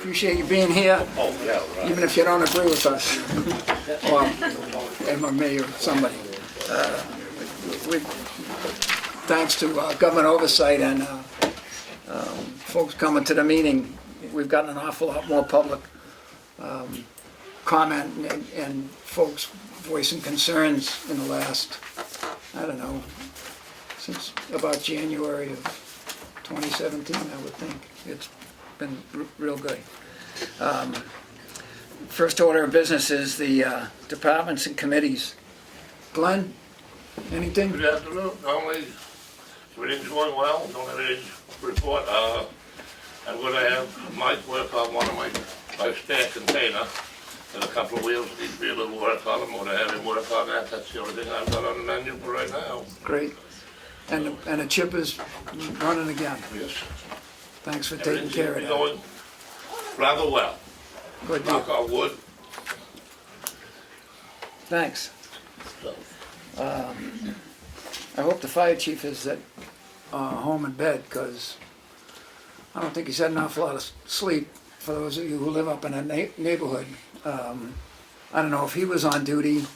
appreciate you being here, Oh, yeah, right. even if you don't agree with us, or me or somebody. Thanks to Government Oversight and folks coming to the meeting, we've gotten an awful lot more public comment and folks voicing concerns in the last, I don't know, since about January of 2017, I would think. It's been real good. First order of business is the departments and committees. Glenn, anything? Good afternoon. Normally, everything's going well. Don't have any report. I'm gonna have Mike work on one of my stair container. And a couple of wheels need to be a little work on them. I'm gonna have him work on that. That's the only thing I've got on the menu for right now. Great. And the chip is running again. Yes. Thanks for taking care of Everything's that. going rather well. Good deal. Knock on wood. Thanks. So, I hope the fire chief is at home in bed, because I don't think he's had an awful lot of sleep. For those of you who live up in a neighborhood, I don't know if he was on duty.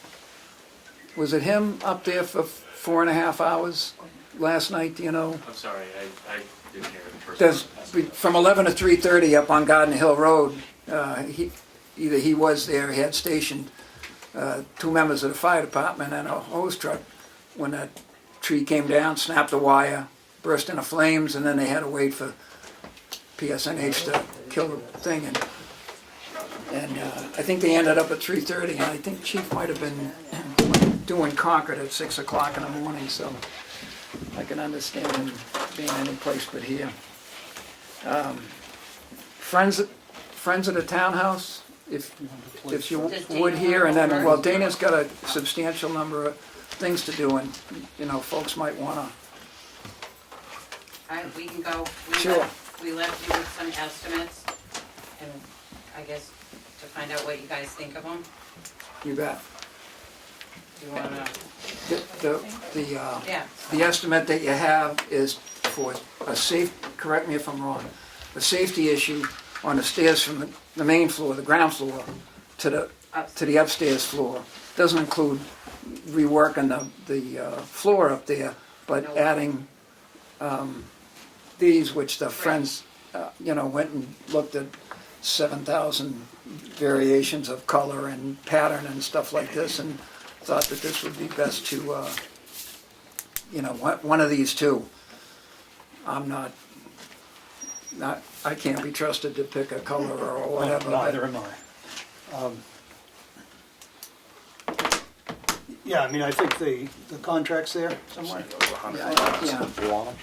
Was it him up there for 4.5 hours last night, do you know? I'm sorry, I didn't hear the first There's, one. from 11 to 3:30 up on Garden Hill Road, either he was there, he had stationed two members of the fire department and a hose truck. When that tree came down, snapped the wire, burst into flames, and then they had to wait for PSNH to kill the thing. And I think they ended up at 3:30, and I think Chief might have been doing Concord at 6 o'clock in the morning, so I can understand him being any place but here. Friends of the townhouse, if you would here, and then, well, Dana's got a substantial number of things to do, and, you know, folks might wanna. All right, we can go. Sure. We left you with some estimates, and I guess to find out what you guys think of them. You bet. You wanna, The yeah, estimate that you have is for a correct me if I'm wrong, a safety issue on the stairs from the main floor, the ground floor, to the upstairs floor. Doesn't include reworking the floor up there, but adding these, which the friends, went and looked at 7,000 variations of color and pattern and stuff like this, and thought that this would be best to, one of these two. I'm not, I can't be trusted to pick a color or whatever. Neither am I. Yeah, I mean, I think the contract's there somewhere. Yeah. You want 'em?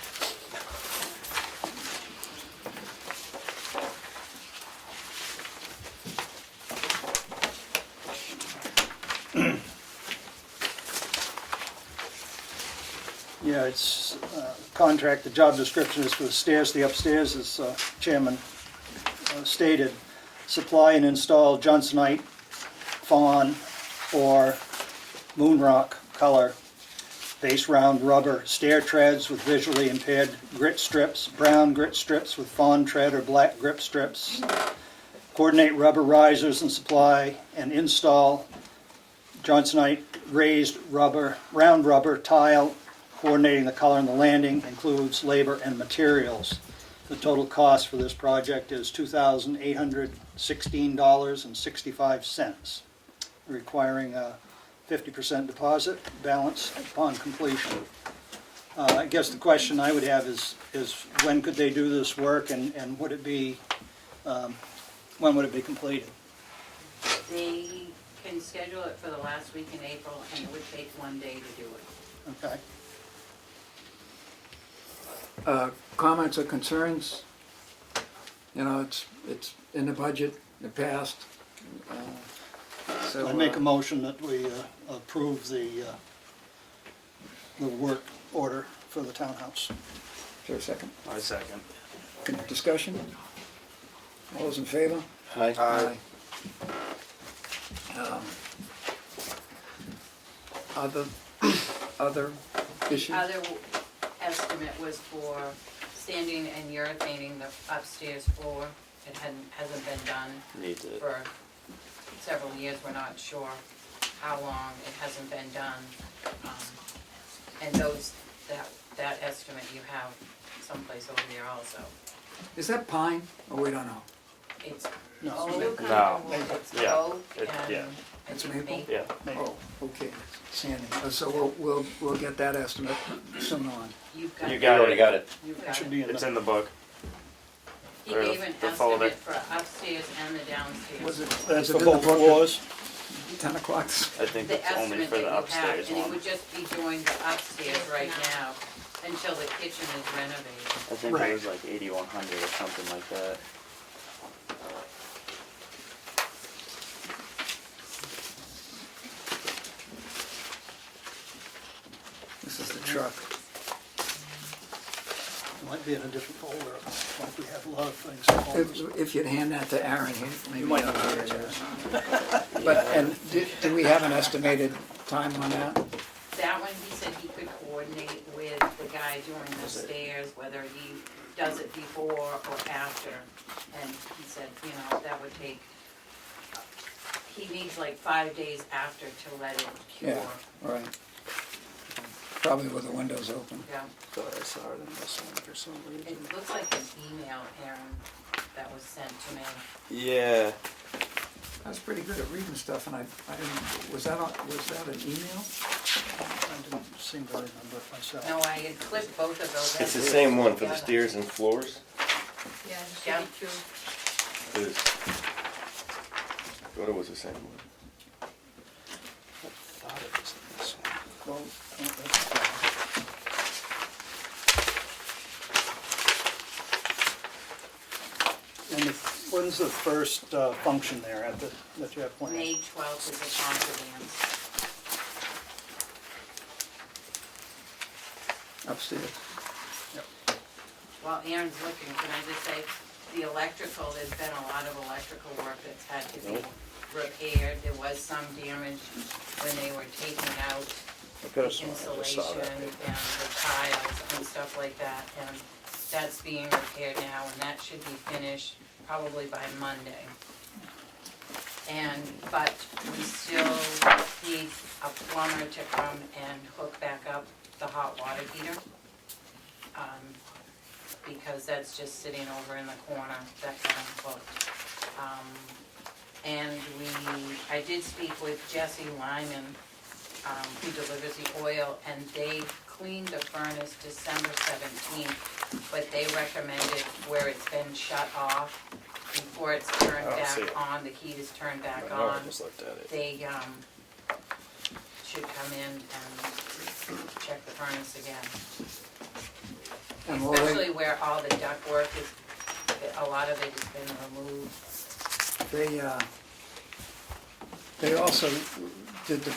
Yeah, it's contract, the job description is for the stairs, the upstairs, as Chairman stated. Supply and install Johnsonite, fawn, or moon rock color, base round rubber, stair treads with visually impaired grit strips, brown grit strips with fawn tread or black grip strips. Coordinate rubber risers and supply and install Johnsonite raised rubber, round rubber tile. Coordinating the color on the landing includes labor and materials. The total cost for this project is $2,816.65, requiring a 50% deposit balance upon completion. I guess the question I would have is when could they do this work, and would it be, when would it be completed? they can schedule it for the last week in April, and it would take 1 day to do it. Okay. Comments or concerns? It's in the budget, it passed. So I'd make a motion that we approve the work order for the townhouse. Is there a second? I second. Discussion? All those in favor? Aye. Aye. Other issues? Other estimate was for sanding and urethane the upstairs floor it hasn't been done Needs it. for several years, we're not sure how long it hasn't been done. And that estimate you have someplace over there also. Is that pine? Oh, we don't know. It's No. oak, No. it's Yeah. oak Yeah. and I It's think maple? Yeah. Oh, okay, Sandy. So we'll get that estimate soon on. You've got. You got it. it. You've It got should it. be in It's the, in the book. He or gave an the folder. estimate for upstairs and the downstairs. Was it? that's was it for in the both book at floors. 10 o'clock? I think The it's only estimate for that the you have, upstairs and he one. would just be doing the upstairs right now until the kitchen is renovated. I think Right. it was like 8,100 or something like that. This is the truck. It might be in a different folder, like we have a lot of things in folders. If you'd hand that to Aaron, he maybe. You might know not where get it it. is. But, and do we have an estimated time on that? That one, he said he could coordinate with the guy doing the stairs, whether he does it before or after. And he said, you know, that would take, he needs like 5 days after to let it cure. Yeah, right. Probably with the windows open. Yeah. Thought I saw it in this one for some reason. It looks like an email, Aaron, that was sent to me. Yeah. I was pretty good at reading stuff, and I didn't, was that an email? I didn't seem to remember it myself. No, I had clipped both of those. It's the as same one for the together. stairs and floors. Yeah. It is. Thought it was the same one. I thought it was in this one. Well, that's fine. And when's the first function there that you have planned? May 12th is a convene. Upstairs. While Aaron's looking, can I just say, the electrical, there's been a lot of electrical work that's had to be repaired. There was some damage when they were taking out the insulation and the tiles and stuff like that. And that's being repaired now, and that should be finished probably by Monday. But we still need a plumber to come and hook back up the hot water heater. Because that's just sitting over in the corner, that got unhooked. And I did speak with Jesse Lyman, who delivers the oil, and they cleaned the furnace December 17th, but they recommended where it's been shut off, before it's turned I don't see back it. on, the heat is turned back I know, I on. just looked at it. They should come in and check the furnace again. And will Especially where all the ductwork is, a lot of it has been removed. they also did the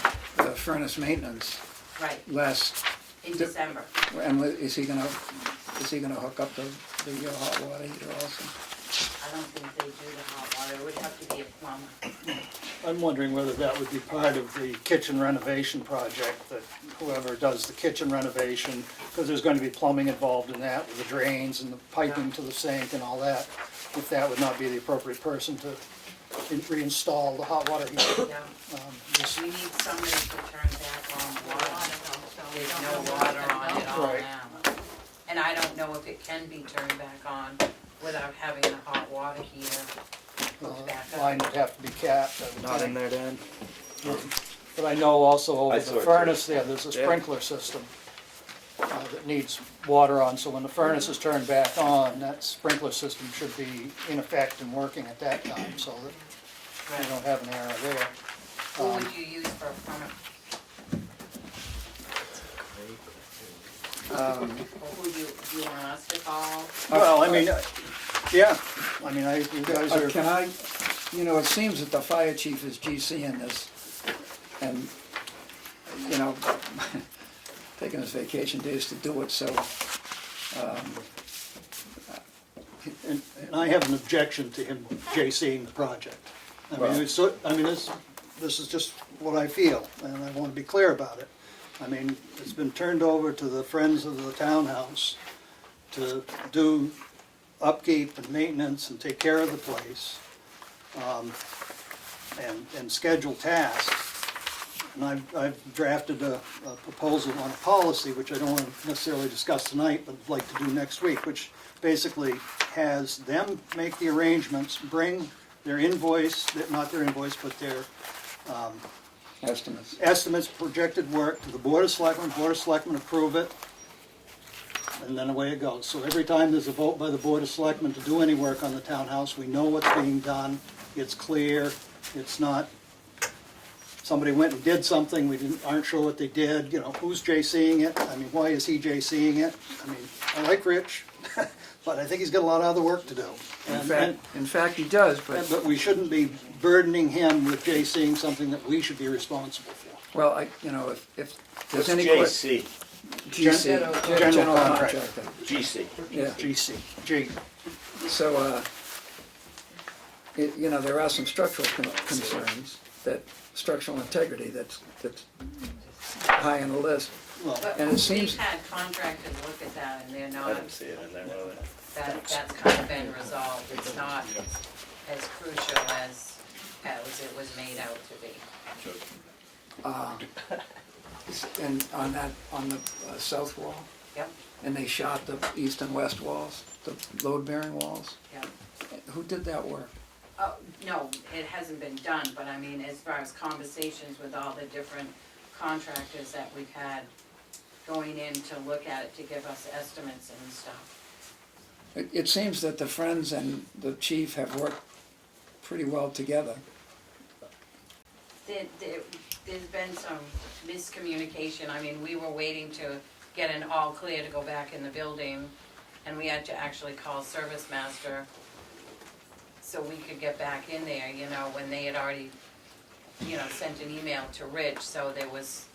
furnace maintenance Right, last, in December. and is he gonna hook up the hot water heater also? I don't think they do the hot water, it would have to be a plumber. I'm wondering whether that would be part of the kitchen renovation project, that whoever does the kitchen renovation, because there's going to be plumbing involved in that, with the drains and the piping to the sink and all that, if that would not be the appropriate person to reinstall the hot water heater. Yeah, Just- we need somebody to turn back on water. There's no water on it all Right. now. And I don't know if it can be turned back on without having a hot water heater hooked back up. Line would have to be capped, I would Not in think. there, Dan? But I know also over I the saw it too. furnace there, there's a Yeah. sprinkler system that needs water on, so when the furnace is turned back on, that sprinkler system should be in effect and working at that time, so that you don't have an error there. Who would you use for a plumber? Or who do you want us to call? Well, I mean, yeah, I mean, you guys are, Can I, it seems that the fire chief is GCing this, and, taking his vacation days to do it, so, and I have an objection to him JCing the project. I mean, this is just what I feel, and I want to be clear about it. I mean, it's been turned over to the Friends of the Townhouse to do upkeep and maintenance and take care of the place, and schedule tasks. And I've drafted a proposal on a policy, which I don't want to necessarily discuss tonight, but I'd like to do next week, which basically has them make the arrangements, bring their invoice, not their invoice, but their Estimates. projected work to the Board of Selectmen approve it, and then away it goes. So every time there's a vote by the Board of Selectmen to do any work on the townhouse, we know what's being done, it's clear, it's not, somebody went and did something, aren't sure what they did, who's JCing it? I mean, why is he JCing it? I mean, I like Rich, but I think he's got a lot of other work to do. In fact, he does, But we shouldn't be burdening him with JCing something that we should be responsible for. well, if there's What's any JC? GC, general contractor. GC. Yeah, GC, G. so, there are some structural concerns, that structural integrity that's high on the list. Well, But And it seems- we've had contractors look at that and they're I not, didn't see it in there, really. that's kind of been resolved. It's not as crucial as it was made out to be. And on the south wall, Yep, and they shot the east and west walls, the load-bearing walls. yep. Who did that work? Oh, no, it hasn't been done, but I mean, as far as conversations with all the different contractors that we've had going in to look at it, to give us estimates and stuff. It seems that the Friends and the chief have worked pretty well together. There's been some miscommunication. I mean, we were waiting to get an all clear to go back in the building, and we had to actually call Service Master so we could get back in there, when they had already, sent an email to Rich, so there was,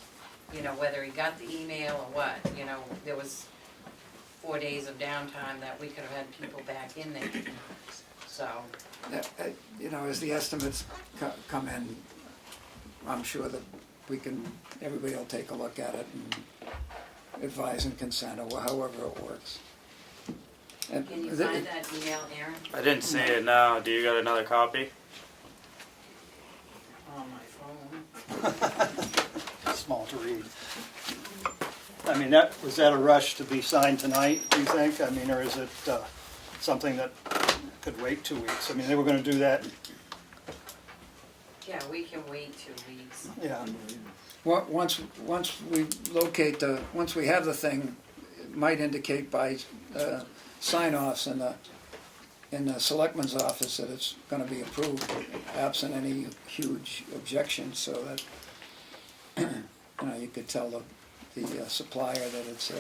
whether he got the email or what, there was 4 days of downtime that we could have had people back in there, so. As the estimates come in, I'm sure that everybody will take a look at it and advise and consent, or however it works. And Can you find that email, Aaron? I didn't see it, no. Do you got another copy? On my phone. small to read. I mean, was that a rush to be signed tonight, do you think? I mean, or is it something that could wait 2 weeks? I mean, they were gonna do that, Yeah, we can wait 2 weeks. yeah. Once we have the thing, it might indicate by sign-offs in the selectman's office that it's gonna be approved, absent any huge objections, so that, you could tell the supplier that it's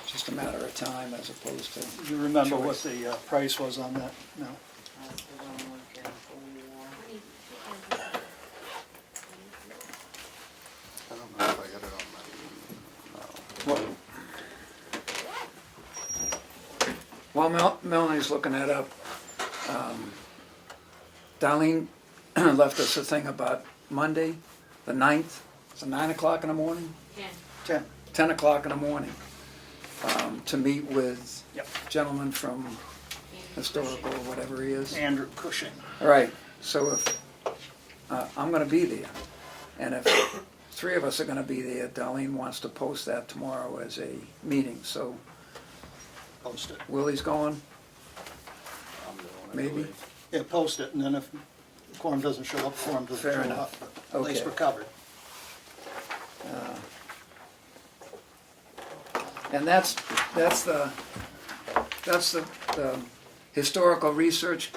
just a matter of time as opposed to. Do you remember what the price was on that? No. That's the one we're looking for. I don't know if I got it on my. While Melanie's looking that up, Darlene left us a thing about Monday, the 9th, it's 9 o'clock in the morning? 10. 10 o'clock in the morning, to meet with Yep. gentleman from historical, or whatever he is. Andrew Cushing. All right, so if, I'm gonna be there, and if 3 of us are gonna be there, Darlene wants to post that tomorrow as a meeting, so Post it. Willie's going, I'm doing it, I maybe? believe. Yeah, post it, and then if the quorum doesn't show up, quorum doesn't Fair show enough. up. But at least Okay. we're covered. And that's the historical research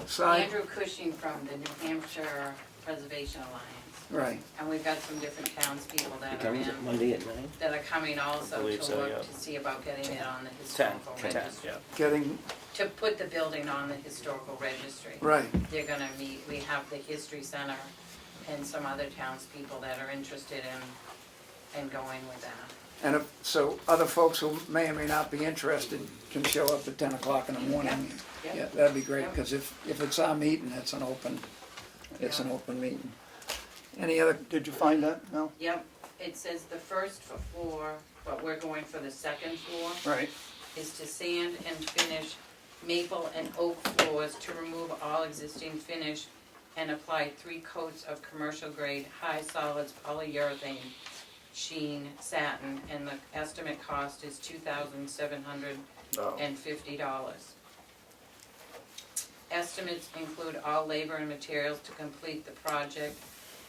side? Andrew Cushing from the New Hampshire Preservation Alliance. Right, And we've got some different townspeople that are in, Monday at 9? that are coming also believe to so, look yeah. to see about getting it on the 10, historical 10, registry. yeah. getting, To put the building on the historical registry. right, They're gonna meet, we have the History Center and some other townspeople that are interested in going with that. and so other folks who may or may not be interested can show up at 10 o'clock in the morning. Yep. Yeah, that'd be great, Yep. because if it's our meeting, it's an open meeting. Any other, Did you find that? No? Yep, it says the first floor, but we're going for the second floor. Right. is to sand and finish maple and oak floors to remove all existing finish and apply 3 coats of commercial grade high solids polyurethane sheen satin, and the estimate cost is $2,750. Estimates include all labor and materials to complete the project,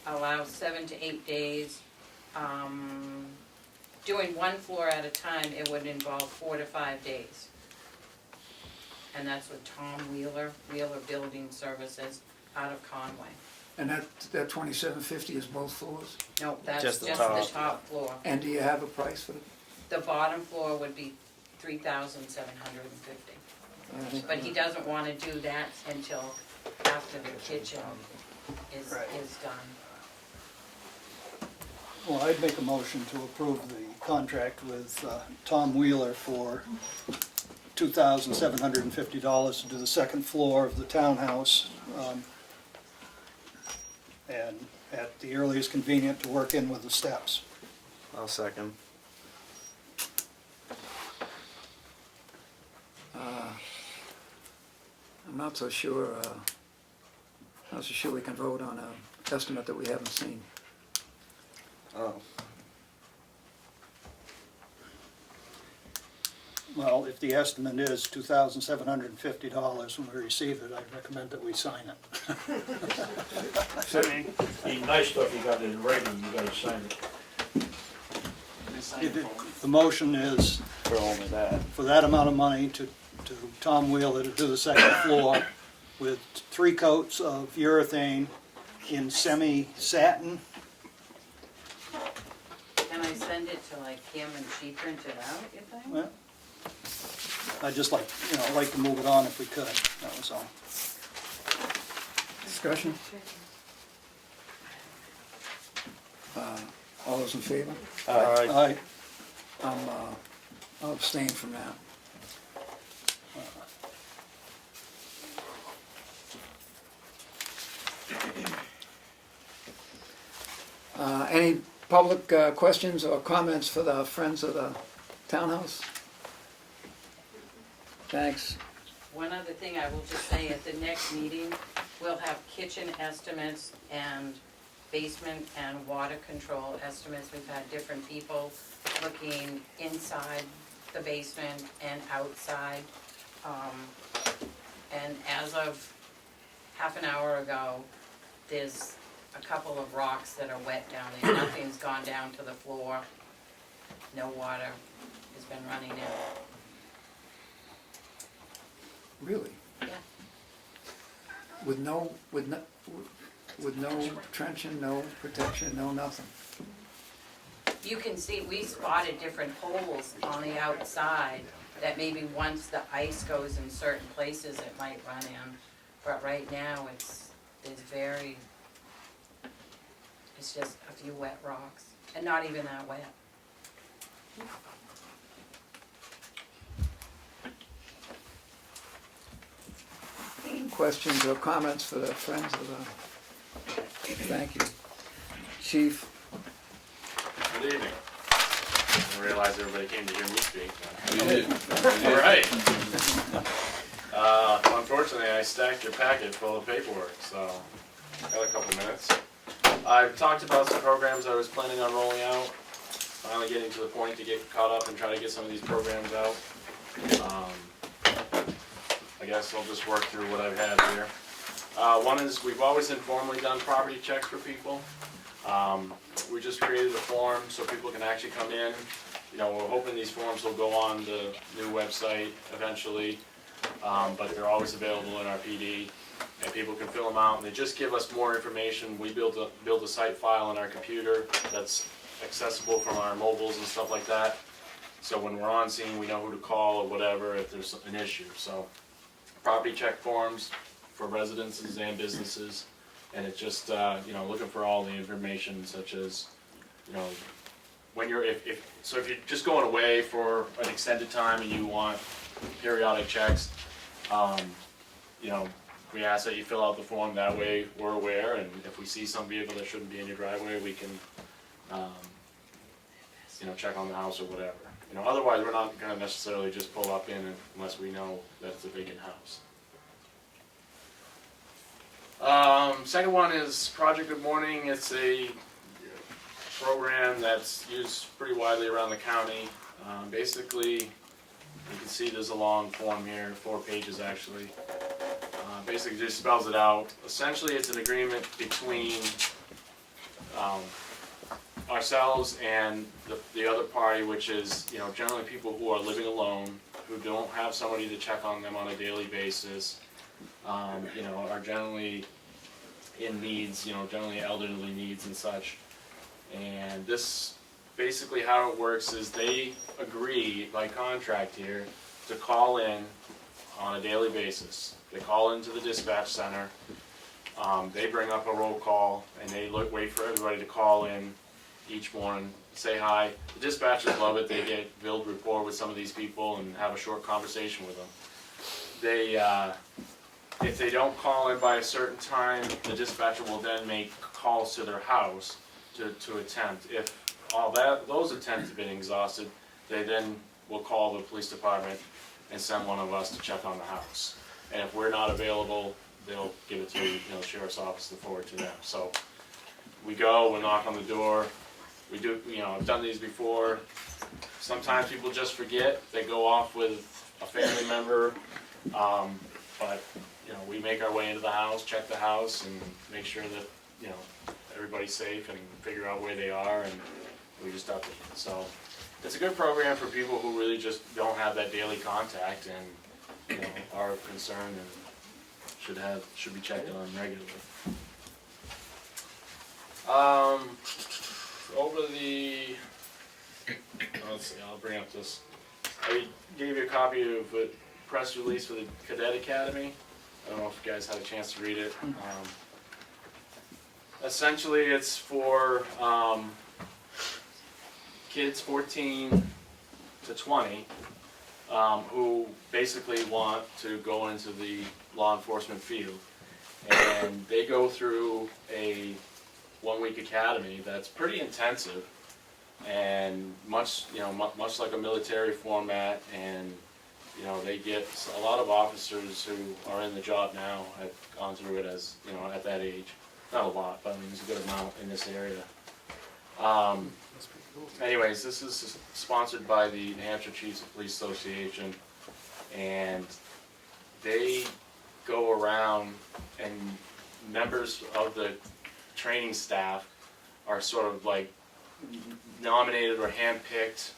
allow 7 to 8 days. Doing one floor at a time, it would involve 4 to 5 days. And that's with Tom Wheeler Building Services out of Conway. And that 2750 is both floors? No, that's Just just the the top. top floor. And do you have a price for it? The bottom floor would be $3,750. But he doesn't wanna do that until after the kitchen is done. Well, I'd make a motion to approve the contract with Tom Wheeler for $2,750 to do the second floor of the townhouse, and at the earliest convenient to work in with the steps. I'll second. I'm not so sure we can vote on an estimate that we haven't seen. Oh. Well, if the estimate is $2,750 when we receive it, I recommend that we sign it. Be nice stuff you got it in writing, you gotta sign it. The motion is For only that. for that amount of money to Tom Wheeler to do the second floor with 3 coats of urethane in semi-satin. Can I send it to like Kim and she print it out, you think? Well, I'd just like to move it on if we could, that was all. Discussion? All those in favor? Aye. I'll abstain from that. Any public questions or comments for the Friends of the Townhouse? Thanks. One other thing I will just say, at the next meeting, we'll have kitchen estimates and basement and water control estimates. We've had different people looking inside the basement and outside. And as of half an hour ago, there's a couple of rocks that are wet down there. Nothing's gone down to the floor. No water has been running in. Really? Yeah. With no trenching, no protection, no nothing? You can see, we spotted different holes on the outside that maybe once the ice goes in certain places, it might run in. But right now, it's just a few wet rocks, and not even that wet. Questions or comments for the Friends of the... Thank you. Chief? Good evening. I realize everybody came to hear me speak. All right. Unfortunately, I stacked your packet full of paperwork, so got a couple minutes. I've talked about some programs I was planning on rolling out. Finally getting to the point to get caught up and try to get some of these programs out. I guess I'll just work through what I've had here. One is, we've always informally done property checks for people. We just created a form so people can actually come in. You know, we're hoping these forms will go on the new website eventually, but they're always available in our PD, and people can fill them out, and they just give us more information. We build a site file on our computer that's accessible from our mobiles and stuff like that. So when we're on scene, we know who to call or whatever if there's an issue. So property check forms for residences and businesses, and it's just you know, looking for all the information, such as, you know, when you're if you're just going away for an extended time and you want periodic checks, you know, we ask that you fill out the form. That way we're aware, and if we see some vehicle that shouldn't be in your driveway, we can you know, check on the house or whatever. You know, otherwise, we're not gonna necessarily just pull up in unless we know that it's a vacant house. Second one is Project Good Morning. It's a program that's used pretty widely around the county. Basically, you can see there's a long form here, 4 pages actually. Basically just spells it out. Essentially, it's an agreement between ourselves and the other party, which is, you know, generally people who are living alone, who don't have somebody to check on them on a daily basis, you know, are generally in needs, you know, generally elderly needs and such. And this, basically how it works is they agree by contract here to call in on a daily basis. They call into the dispatch center, they bring up a roll call, and they wait for everybody to call in each morning, say hi. The dispatchers love it. They build rapport with some of these people and have a short conversation with them. They, if they don't call in by a certain time, the dispatcher will then make calls to their house to attempt. If those attempts have been exhausted, they then will call the police department and send one of us to check on the house. And if we're not available, they'll give it to the sheriff's office to forward to them. So we go, we knock on the door. We do, I've done these before. Sometimes people just forget. They go off with a family member, but we make our way into the house, check the house, and make sure that everybody's safe and figure out where they are, and we just update. So it's a good program for people who really just don't have that daily contact and are concerned and should be checked on regularly. Let's see, I'll bring up this. I gave you a copy of a press release for the Cadet Academy. I don't know if you guys had a chance to read it. Essentially, it's for kids 14 to 20 who basically want to go into the law enforcement field. And they go through a 1-week academy that's pretty intensive and much like a military format, and they get a lot of officers who are in the job now have gone through it as at that age. Not a lot, but I mean there's a good amount in this area. Anyways, this is sponsored by the New Hampshire Chiefs of Police Association, and they go around, and members of the training staff are sort of like nominated or handpicked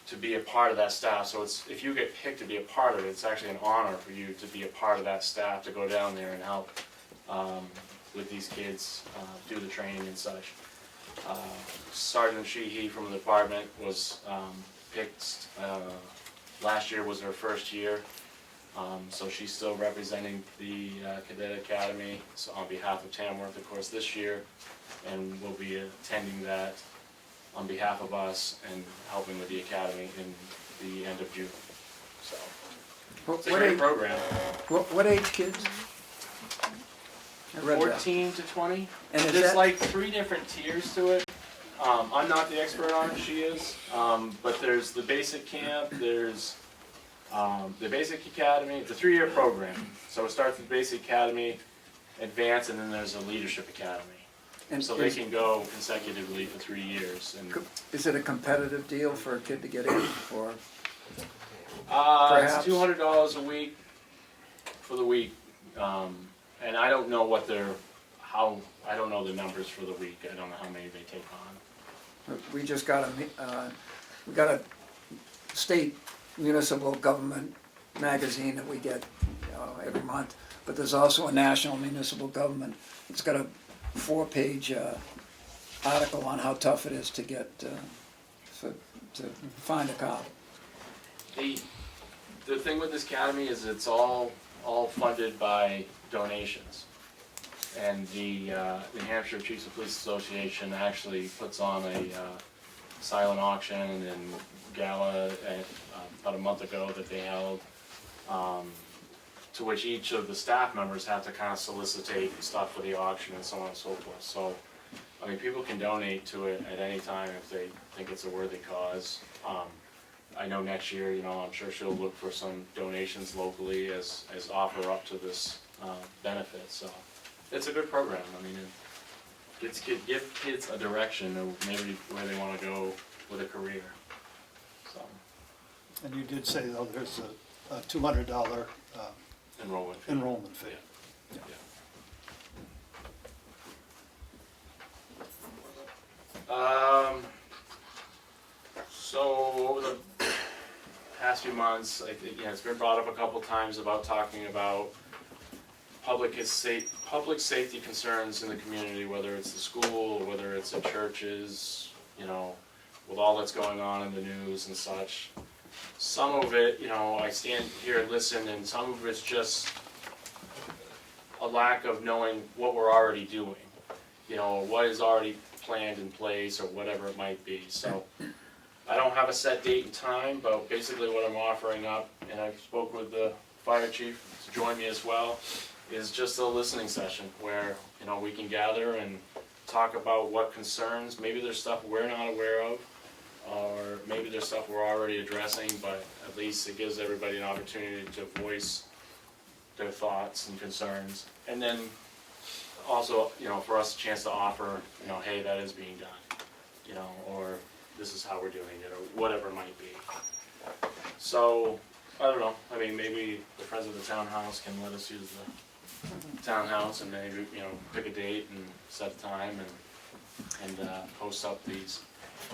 to be a part of that staff. So if you get picked to be a part of it, it's actually an honor for you to be a part of that staff, to go down there and help with these kids do the training and such. Sergeant Sheehy from the department was picked, last year was her first year, so she's still representing the Cadet Academy on behalf of Tamworth, of course, this year, and will be attending that on behalf of us and helping with the academy in the end of June. So it's a great program. What age kids? I read that. 14 to 20. And is there's that- like 3 different tiers to it. I'm not the expert on it, she is. But there's the basic camp, there's the basic academy. It's a 3-year program. So it starts with basic academy, advanced, and then there's a leadership academy. And So they can go consecutively for 3 years. And is it a competitive deal for a kid to get in, or? it's Perhaps. $200 a week for the week. And I don't know I don't know the numbers for the week. I don't know how many they take on. We just got a state municipal government magazine that we get every month, but there's also a national municipal government. It's got a 4-page article on how tough it is to get to find a cop. The thing with this academy is it's all funded by donations. And the New Hampshire Chiefs of Police Association actually puts on a silent auction and gala about a month ago that they held, to which each of the staff members have to kind of solicitate stuff for the auction and so on and so forth. So, I mean, people can donate to it at any time if they think it's a worthy cause. I know next year, you know, I'm sure she'll look for some donations locally as offer up to this benefit, so it's a good program. I mean, it give kids a direction of maybe where they want to go with a career, so. And you did say, though, there's a $200 Enrollment. enrollment fee. Yeah. So over the past few months, I think, it's been brought up a couple times about talking about public safety concerns in the community, whether it's the school or whether it's at churches, you know, with all that's going on in the news and such. Some of it, you know, I stand here and listen, and some of it's just a lack of knowing what we're already doing, you know, what is already planned in place or whatever it might be. So I don't have a set date and time, but basically what I'm offering up, and I spoke with the fire chief to join me as well, is just a listening session where, you know, we can gather and talk about what concerns, maybe there's stuff we're not aware of, or maybe there's stuff we're already addressing, but at least it gives everybody an opportunity to voice their thoughts and concerns. And then also, you know, for us a chance to offer, you know, hey, that is being done, you know, or this is how we're doing it, or whatever it might be. So, I don't know, I mean, maybe the Friends of the Townhouse can let us use the townhouse and maybe, you know, pick a date and set a time and post up these.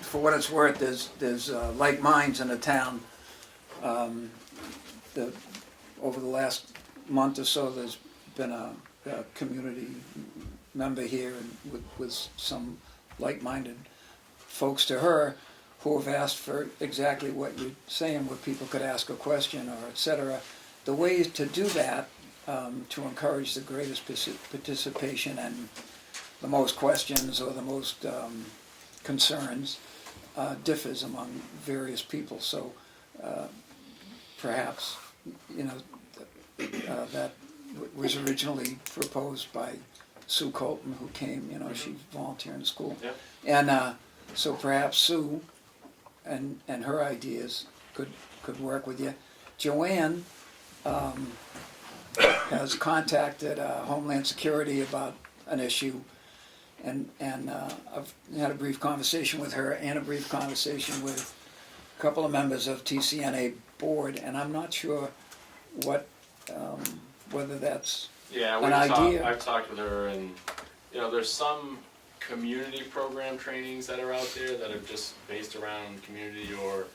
For what it's worth, there's like minds in the town. Over the last month or so, there's been a community member here and with some like-minded folks to her who have asked for exactly what you're saying, where people could ask a question or et cetera. The way to do that, to encourage the greatest participation and the most questions or the most concerns, differs among various people. So perhaps, you know, that was originally proposed by Sue Colton, who came, you know, she's volunteering in school. Yep. And so perhaps Sue and her ideas could work with you. Joanne has contacted Homeland Security about an issue, and I've had a brief conversation with her and a brief conversation with a couple of members of TCNA board, and I'm not sure what whether that's Yeah, an idea. I've talked with her, and you know, there's some community program trainings that are out there that are just based around community or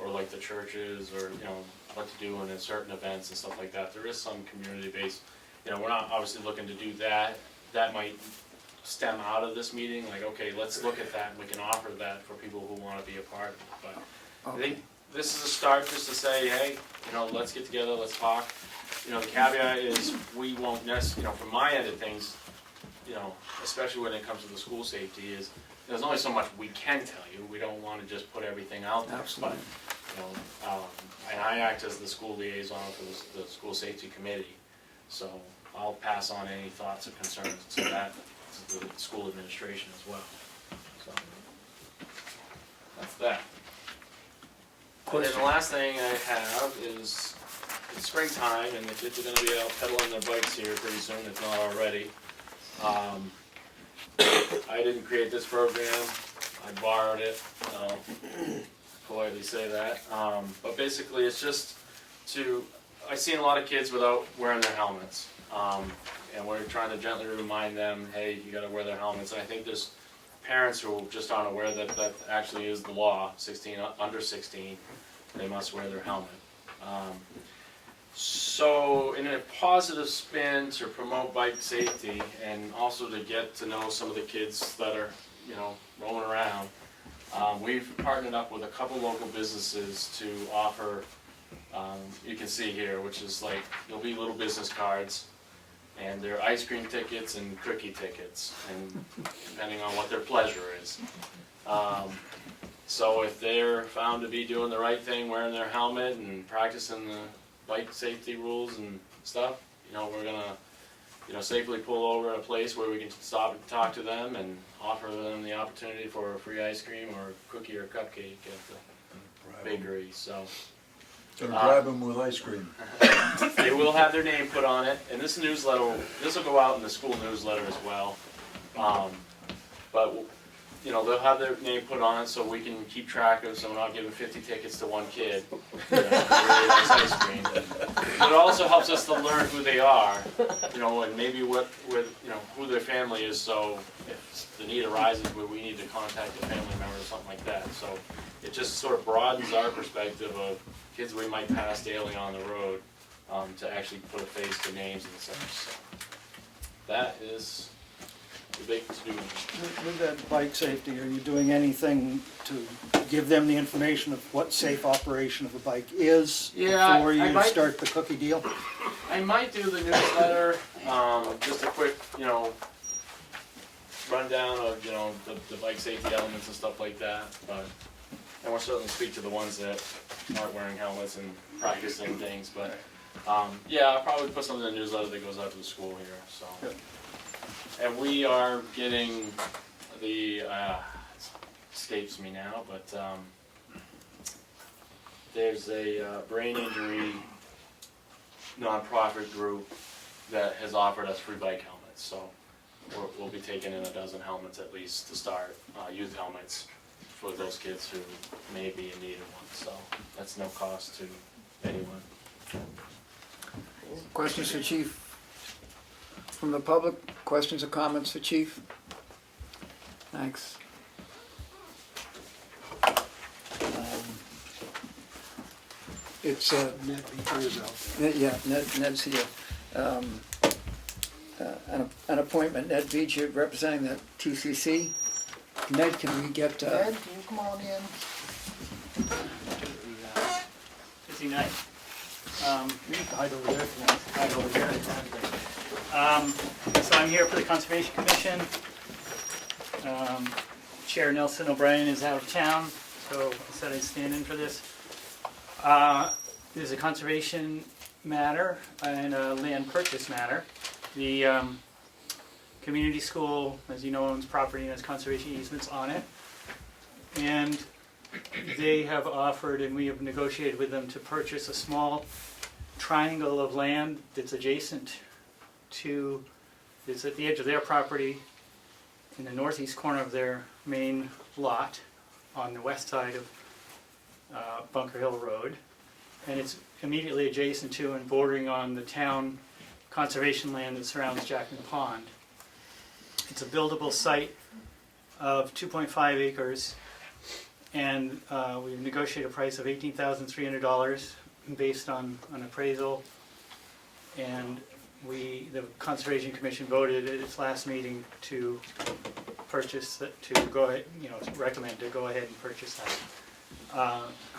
like the churches, or you know, what to do in certain events and stuff like that. There is some community based. You know, we're not obviously looking to do that. That might stem out of this meeting. Like, okay, let's look at that, and we can offer that for people who want to be a part of it. But I think this is a start, just to say, hey, you know, let's get together, let's talk. You know, the caveat is we won't necessarily, you know, from my end of things, you know, especially when it comes to the school safety, is there's only so much we can tell you. We don't want to just put everything out there. Absolutely. But, you know, and I act as the school liaison for the school safety committee, so I'll pass on any thoughts and concerns to that, to the school administration as well. So that's that. And then the last thing I have is, it's springtime and the kids are going to be out pedaling their bikes here pretty soon, if not already. I didn't create this program, I borrowed it, I'll politely say that. But basically it's just I've seen a lot of kids without wearing their helmets. And we're trying to gently remind them, hey, you gotta wear their helmets. And I think there's parents who just aren't aware that that actually is the law. Under 16, they must wear their helmet. So in a positive spin to promote bike safety and also to get to know some of the kids that are, you know, rolling around, we've partnered up with a couple local businesses to offer, you can see here, which is like, there'll be little business cards, and they're ice cream tickets and cookie tickets, and depending on what their pleasure is. So if they're found to be doing the right thing, wearing their helmet and practicing the bike safety rules and stuff, you know, we're gonna, you know, safely pull over at a place where we can stop and talk to them and offer them the opportunity for a free ice cream or a cookie or cupcake at the bakery, so. Or bribe them with ice cream. They will have their name put on it, and this newsletter, this will go out in the school newsletter as well. But, you know, they'll have their name put on it so we can keep track of, so we're not giving 50 tickets to one kid. You know, who really likes ice cream. But it also helps us to learn who they are, you know, and maybe you know, who their family is, so if the need arises where we need to contact a family member or something like that. So it just sort of broadens our perspective of kids we might pass daily on the road, to actually put a face to names and such. So that is the big to-do. With that bike safety, are you doing anything to give them the information of what safe operation of a bike is Yeah, before I you might- start the cookie deal? I might do the newsletter, just a quick, you know, rundown of, you know, the bike safety elements and stuff like that, but, and we'll certainly speak to the ones that aren't wearing helmets and practicing things, but, yeah, I'll probably put something in the newsletter that goes out to the school here, so. Good. And we are getting the, escapes me now, but, there's a brain injury nonprofit group that has offered us free bike helmets, so we'll be taking in 12 helmets at least to start, youth helmets for those kids who may be in need of one, so that's no cost to anyone. Questions for Chief? From the public, questions or comments for Chief? Thanks. It's, Ned Beaker is out there. yeah, Ned's here. An appointment, Ned Beecher representing the TCC. Ned, can we get, Ed, can you come on in? Busy night. Hide over there if you want. Hide over here. So I'm here for the Conservation Commission. Chair Nelson O'Brien is out of town, so I said I'd stand in for this. There's a conservation matter and a land purchase matter. The community school, as you know, owns property and has conservation easements on it. And they have offered, and we have negotiated with them to purchase a small triangle of land that's adjacent to, it's at the edge of their property in the northeast corner of their main lot on the west side of Bunker Hill Road. And it's immediately adjacent to and bordering on the town conservation land that surrounds Jackman Pond. It's a buildable site of 2.5 acres, and we've negotiated a price of $18,300 based on an appraisal. And the Conservation Commission voted at its last meeting to purchase, to go ahead, you know, recommend to go ahead and purchase that.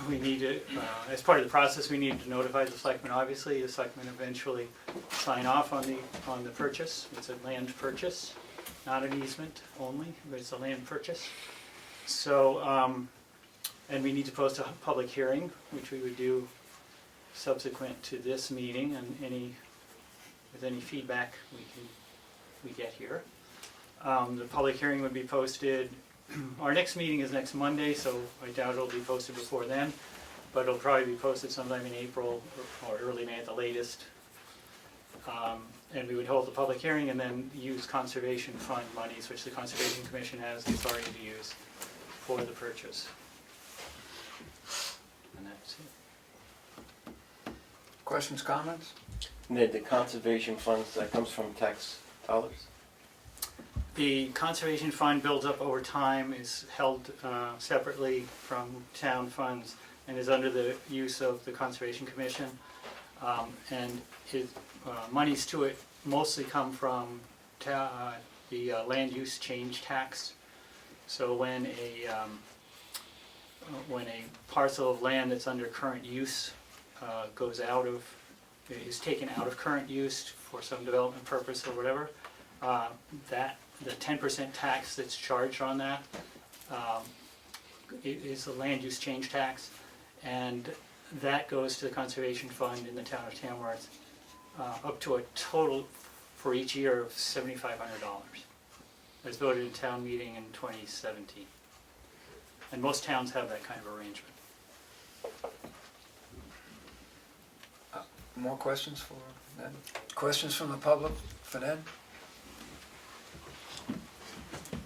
We need to, as part of the process, we need to notify the selectmen. Obviously, the selectmen eventually sign off on the purchase. It's a land purchase, not an easement only, but it's a land purchase. So, and we need to post a public hearing, which we would do subsequent to this meeting, and with any feedback we get here. The public hearing would be posted. Our next meeting is next Monday, so I doubt it'll be posted before then, but it'll probably be posted sometime in April or early May at the latest. And we would hold the public hearing and then use conservation fund monies, which the Conservation Commission has the authority to use for the purchase. And that's it. questions, comments? Ned, the conservation funds, that comes from tax dollars? The conservation fund builds up over time, is held separately from town funds, and is under the use of the Conservation Commission. And monies to it mostly come from the land use change tax. So when a parcel of land that's under current use is taken out of current use for some development purpose or whatever, the 10% tax that's charged on that is a land use change tax, and that goes to the conservation fund in the town of Tamworth, up to a total for each year of $7,500. It was voted in town meeting in 2017. And most towns have that kind of arrangement. More questions for Ned? Questions from the public for Ned?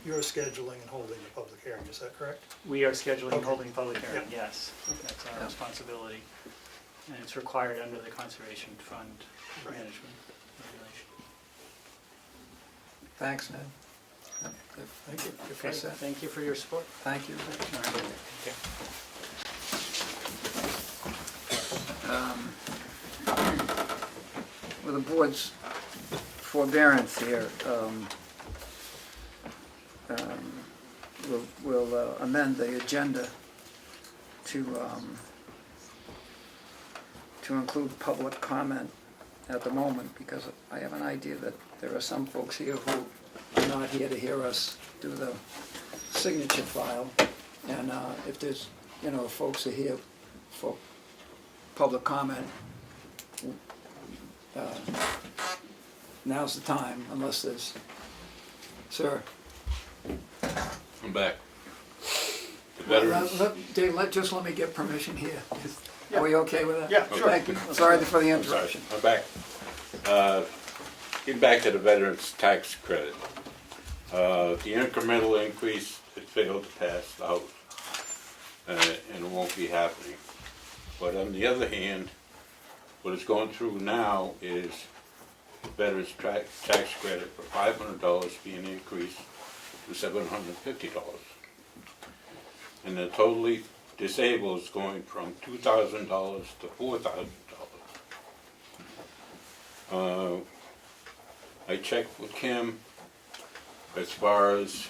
You're scheduling and holding the public hearing, is that correct? We are scheduling and Okay. holding public hearing, Yeah. yes. That's our Yeah. responsibility. And it's required under the Conservation Fund management regulation. Thanks, Ned. Thank you. If we're Okay, set. thank you for your support. Thank you. Okay. With the board's forbearance here, we'll amend the agenda to include public comment at the moment, because I have an idea that there are some folks here who are not here to hear us do the signature file. And if there's, if folks are here for public comment, now's the time, unless there's, sir. I'm back. The veterans, Dave, just let me get permission here. Are we okay with that? Yeah, sure. Thank you. Sorry for the I'm sorry, interruption. I'm back. Getting back to the veterans tax credit. The incremental increase, it failed to pass the House, and it won't be happening. But on the other hand, what it's going through now is the veterans tax credit for $500 being increased to $750. And the totally disabled is going from $2,000 to $4,000. I checked with Kim as far as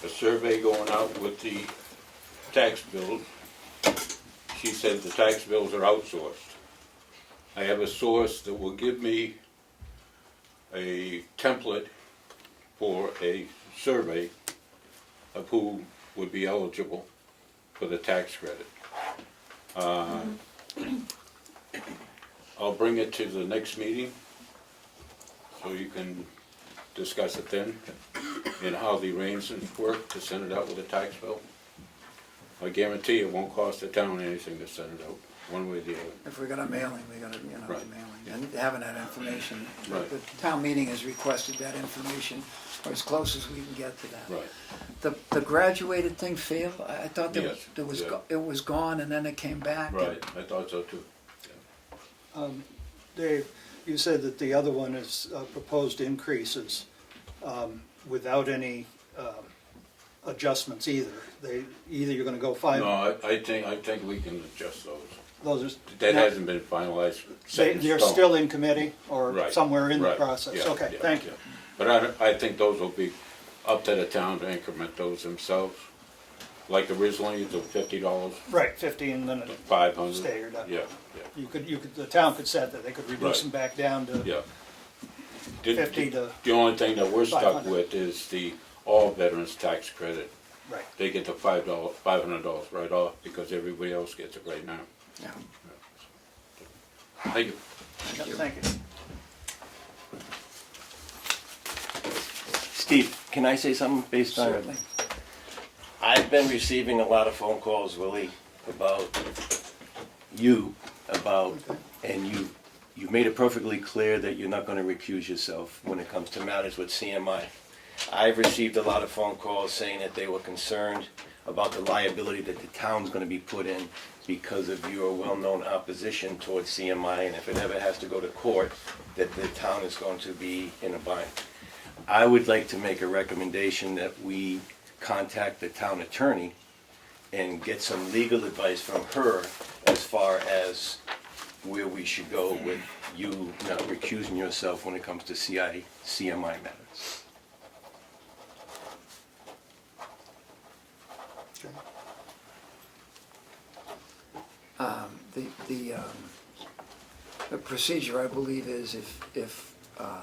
a survey going out with the tax bills. She said the tax bills are outsourced. I have a source that will give me a template for a survey of who would be eligible for the tax credit. I'll bring it to the next meeting so you can discuss it then, and how the arrangements work to send it out with a tax bill. I guarantee it won't cost the town anything to send it out, one way or the other. If we're gonna mailing, we're gonna, Right. mailing, and having that information. Right. The town meeting has requested that information, or as close as we can get to that. Right. The graduated thing failed? I thought Yes, yeah. it was gone and then it came back. Right, I thought so too. Dave, you said that the other one is proposed increases without any adjustments either. Either you're gonna go five, No, I think we can adjust those. those are. That hasn't been finalized. set in They're stone. still in committee or Right, somewhere in the right, process? yeah, Okay, yeah, thank you. yeah. But I think those will be up to the town to increment those themselves. Like originally, the $50, Right, 50 and then it 500. staggered up. Yeah, yeah, You could, the town could set that, they could reduce Right. them back down to yeah. 50 to, The only thing that we're stuck 500. with is the all veterans tax credit. right. They get the $500 right off because everybody else gets it right now. Yeah. Thank you. Thank you. Steve, can I say something based on? Certainly. I've been receiving a lot of phone calls, Willie, about you, and you've made it perfectly clear that you're not gonna recuse yourself when it comes to matters with CMI. I've received a lot of phone calls saying that they were concerned about the liability that the town's gonna be put in because of your well-known opposition towards CMI, and if it ever has to go to court, that the town is going to be in a bind. I would like to make a recommendation that we contact the town attorney and get some legal advice from her as far as where we should go with you not recusing yourself when it comes to CMI matters. The procedure, I believe, is if a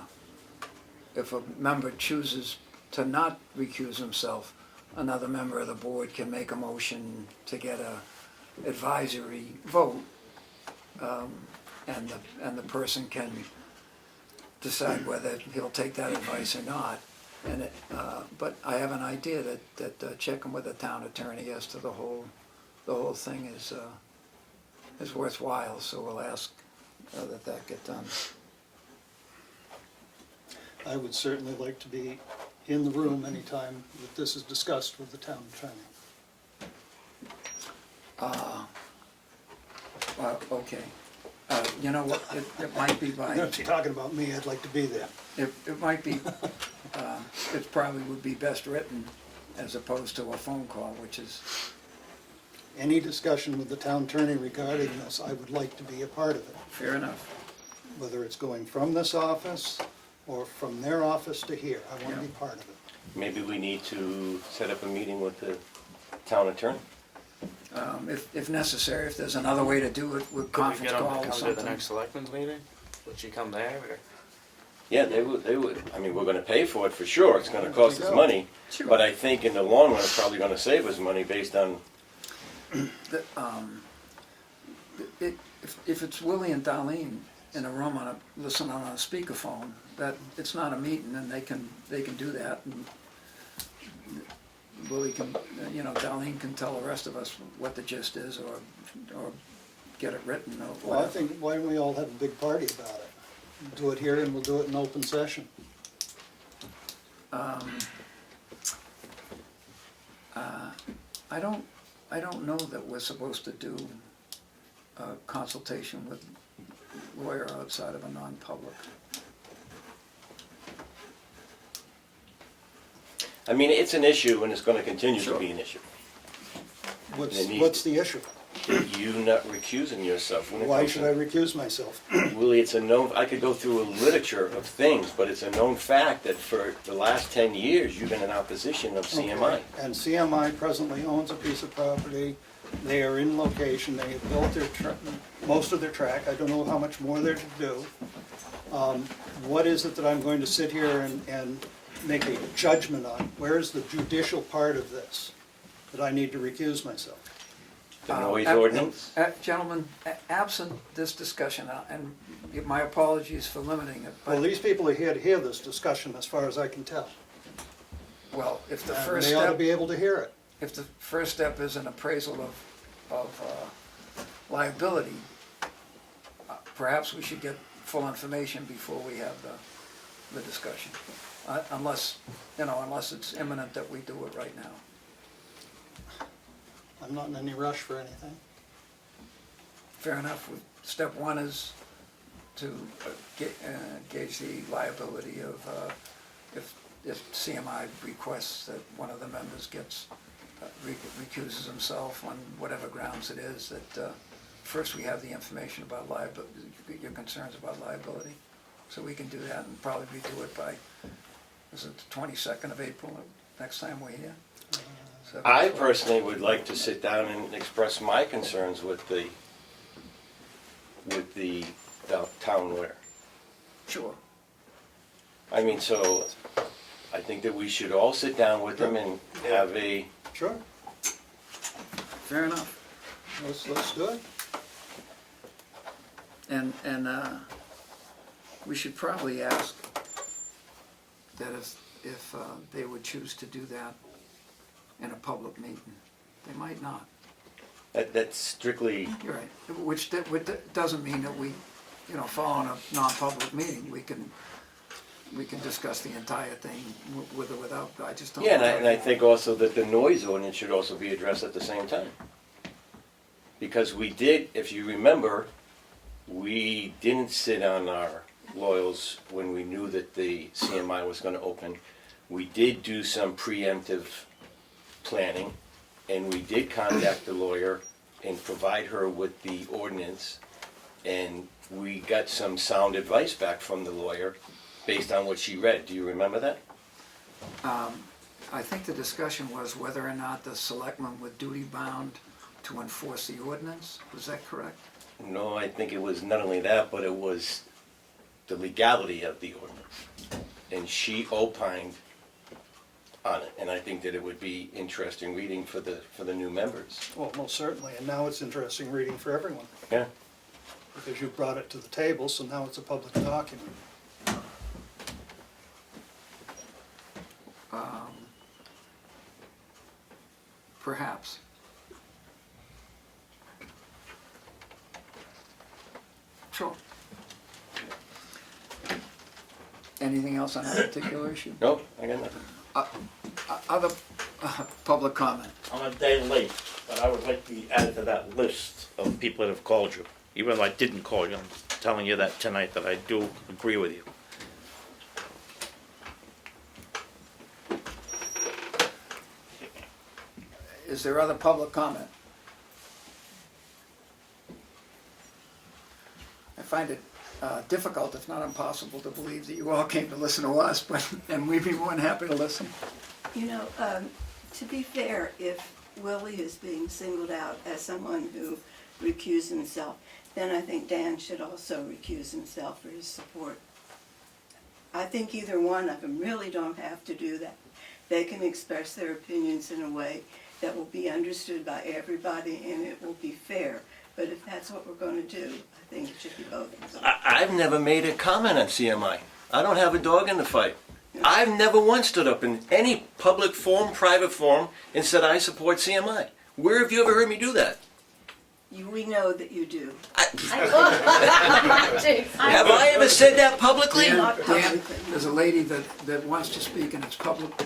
member chooses to not recuse himself, another member of the board can make a motion to get a advisory vote, and the person can decide whether he'll take that advice or not. And but I have an idea that checking with the town attorney as to the whole thing is worthwhile. So we'll ask that get done. I would certainly like to be in the room anytime that this is discussed with the town attorney. Okay. You know what, it might be If by, you're talking about me, I'd like to be there. it might be, it probably would be best written as opposed to a phone call, which is, Any discussion with the town attorney regarding this, I would like to be a part of it. fair enough. Whether it's going from this office or from their office to here, I want to Yeah. be part of it. Maybe we need to set up a meeting with the town attorney. If necessary, if there's another way to do it with conference call or Come to the something. next selectmen's meeting? Would she come there, or? Yeah, they would, I mean, we're gonna pay for it for sure, it's gonna cost us money, Sure. but I think in the long run, it's probably gonna save us money based on, If it's Willie and Darlene in a room listening on a speakerphone, that, it's not a meeting and they can do that. And Willie can, Darlene can tell the rest of us what the gist is or get it written or Well, I whatever. think, why don't we all have a big party about it? Do it here and we'll do it in open session. I don't know that we're supposed to do a consultation with lawyer outside of a non-public. I mean, it's an issue and it's gonna continue to Sure. be an issue. What's, They need- what's the issue? You not recusing yourself when it Why comes should I to. recuse myself? Willie, it's a known, I could go through a literature of things, but it's a known fact that for the last 10 years, you've been in opposition of CMI. And CMI presently owns a piece of property. They are in location. They have built their, most of their track. I don't know how much more there to do. What is it that I'm going to sit here and make a judgment on? Where is the judicial part of this that I need to recuse myself? The noise And- ordinance. Gentlemen, absent this discussion, and my apologies for limiting it, Well, but, these people are here to hear this discussion, as far as I can tell. well, if the And first they ought to step, be able to hear it. if the first step is an appraisal of liability, perhaps we should get full information before we have the discussion. Unless it's imminent that we do it right now. I'm not in any rush for anything. Fair enough. Step one is to gauge the liability of, if CMI requests that one of the members gets, recuses himself on whatever grounds it is, that first we have the information about liability, your concerns about liability. So we can do that and probably do it by, is it the 22nd of April, next time we're here? I personally would like to sit down and express my concerns with the town lawyer. Sure. I mean, so I think that we should all sit down with them and have a, Sure, Fair enough. let's do it. And we should probably ask that if they would choose to do that in a public meeting. They might not. that's strictly, You're right. Which doesn't mean that we, following a non-public meeting, we can discuss the entire thing with or without. I just don't. yeah, and I think also that the noise ordinance should also be addressed at the same time. Because we did, if you remember, we didn't sit on our laurels when we knew that the CMI was gonna open. We did do some preemptive planning, and we did contact the lawyer and provide her with the ordinance, and we got some sound advice back from the lawyer based on what she read. Do you remember that? I think the discussion was whether or not the selectmen were duty-bound to enforce the ordinance. Was that correct? No, I think it was not only that, but it was the legality of the ordinance. And she opined on it, and I think that it would be interesting reading for the new members. Well, most certainly, and now it's interesting reading for everyone, Yeah. because you brought it to the table, so now it's a public document. Perhaps. Sure. Anything else on that particular issue? Nope, I got nothing. Other public comment? I'm a day late, but I would like to be added to that list of people that have called you. Even though I didn't call you, I'm telling you that tonight, that I do agree with you. Is there other public comment? I find it difficult, if not impossible, to believe that you all came to listen to us, but, and we'd be more than happy to listen. You know, to be fair, if Willie is being singled out as someone who recused himself, then I think Dan should also recuse himself for his support. I think either one of them really don't have to do that. They can express their opinions in a way that will be understood by everybody and it will be fair. But if that's what we're going to do, I think it should be both of them. I've never made a comment on CMI. I don't have a dog in the fight. I've never once stood up in any public forum, private forum, and said I support CMI. Where have you ever heard me do that? We know that you do. Have I ever said that publicly? Dan, there's a lady that wants to speak and it's public.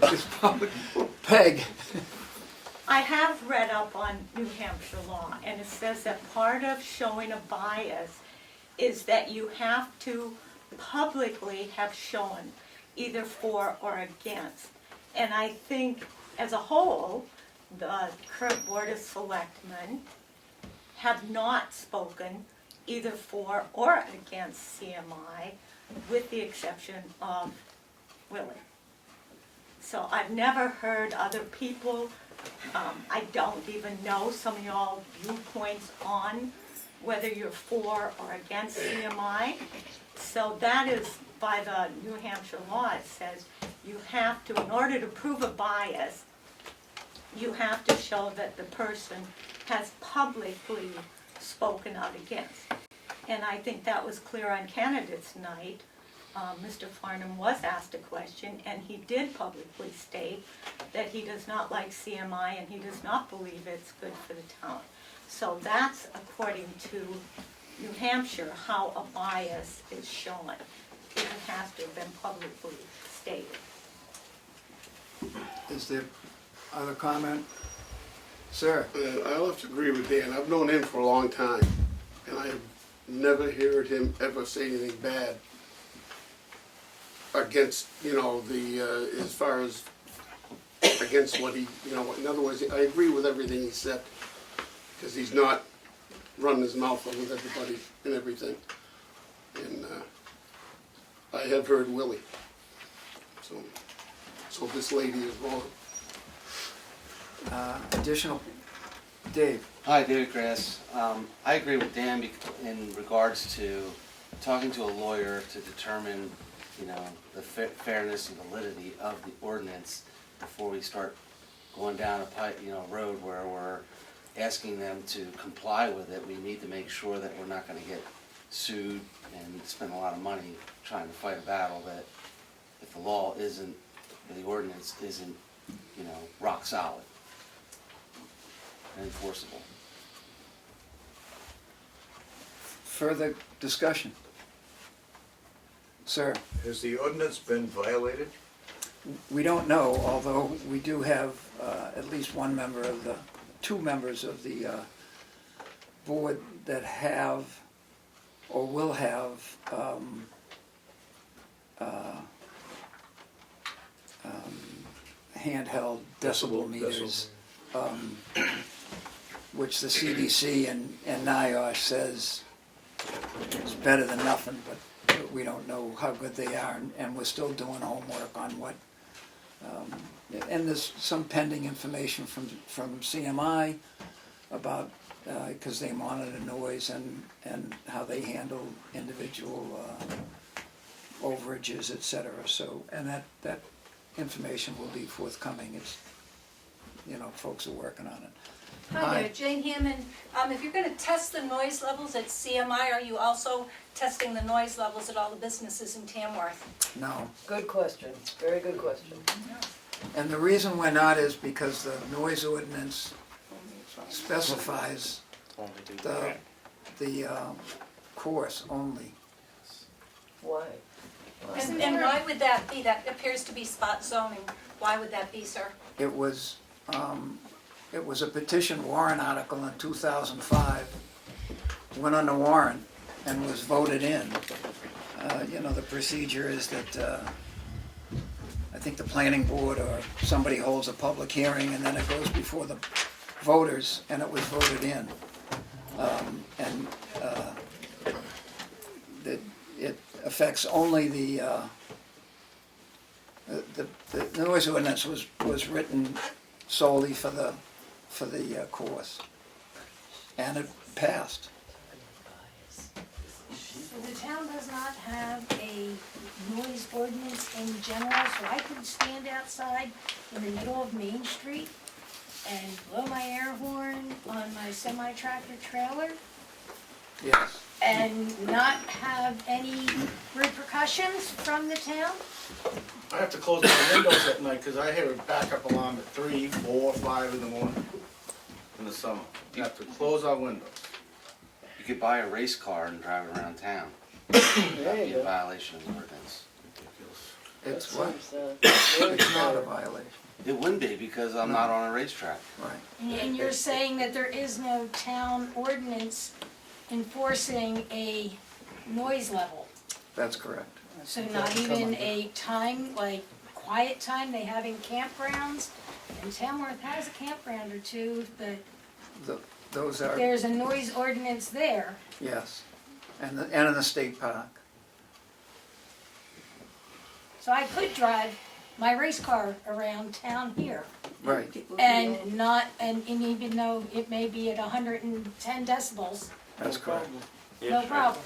Peg. I have read up on New Hampshire law, and it says that part of showing a bias is that you have to publicly have shown either for or against. And I think, as a whole, the current Board of Selectmen have not spoken either for or against CMI, with the exception of Willie. So I've never heard other people, I don't even know some of y'all viewpoints on whether you're for or against CMI. So that is, by the New Hampshire law, it says you have to, in order to prove a bias, you have to show that the person has publicly spoken out against. And I think that was clear on candidates night. Mr. Farnum was asked a question, and he did publicly state that he does not like CMI and he does not believe it's good for the town. So that's according to New Hampshire, how a bias is shown. It has to have been publicly stated. Is there other comment? Sir? I'll have to agree with Dan. I've known him for a long time, and I have never heard him ever say anything bad against, as far as against what he, in other words, I agree with everything he said, because he's not running his mouth with everybody and everything. And I have heard Willie. So this lady is wrong. Additional, Dave? Hi, David Grass. I agree with Dan in regards to talking to a lawyer to determine, the fairness and validity of the ordinance before we start going down a road where we're asking them to comply with it. We need to make sure that we're not going to get sued and spend a lot of money trying to fight a battle that if the law isn't, the ordinance isn't, rock solid and enforceable. Further discussion? Sir? Has the ordinance been violated? We don't know, although we do have at least two members of the board that have or will have handheld decibel meters, which the CDC and NIOSH says is better than nothing, but we don't know how good they are, and we're still doing homework on what, and there's some pending information from CMI about, because they monitor noise and how they handle individual overages, et cetera. So, and that information will be forthcoming. It's, folks are working on it. Hi there, Jane Hammond. If you're going to test the noise levels at CMI, are you also testing the noise levels at all the businesses in Tamworth? No. Good question, very good question. And the reason we're not is because the noise ordinance specifies the course only. Why? And why would that be? That appears to be spot zoning. Why would that be, sir? It was a petition warrant article in 2005, went on the warrant and was voted in. You know, the procedure is that I think the planning board or somebody holds a public hearing and then it goes before the voters and it was voted in. It affects only the noise ordinance was written solely for the course, and it passed. So the town does not have a noise ordinance in general, so I could stand outside in the middle of Main Street and blow my air horn on my semi-tractor trailer Yes. and not have any repercussions from the town? I have to close my windows at night because I hear a backup alarm at 3, 4, 5 in the morning in the summer. You have to close our windows. You could buy a race car and drive it around town. There That'd you be a go. violation of the ordinance. It's what? Seems, It's not a violation. It wouldn't be because I'm not on a racetrack. Right. And you're saying that there is no town ordinance enforcing a noise level? That's correct. So not even a time, like quiet time they have in campgrounds? And Tamworth has a campground or two, but Those are, there's a noise ordinance there. yes, and in the state park. So I could drive my race car around town here Right. and not, and even though it may be at 110 decibels, That's correct. no problem.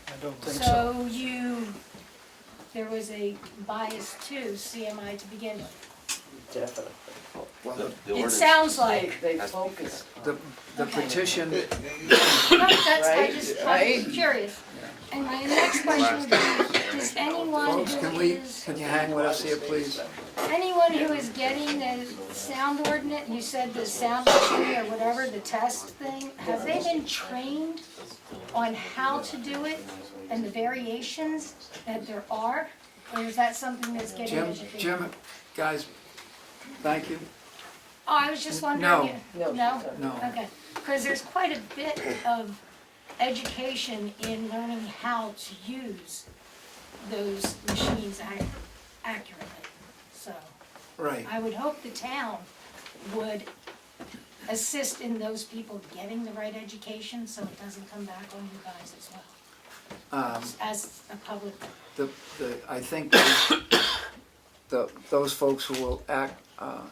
I don't think so. So there was a bias to CMI to begin with. definitely. Well, The It ordinance- sounds like, They Has to be focus. the Okay. petition, no, that's, I Right, just, right. I'm curious. And my next question would be, does anyone folks, who can you hang with us here, please? anyone who is getting the sound ordinance, you said the sound machine or whatever, the test thing, have they been trained on how to do it and the variations that there are? Or is that something that's getting educated? Jim, guys, thank you. Oh, I was just wondering. No. No. No? No. Okay, because there's quite a bit of education in learning how to use those machines accurately. So Right. I would hope the town would assist in those people getting the right education so it doesn't come back on you guys as well, as a public. I think those folks who will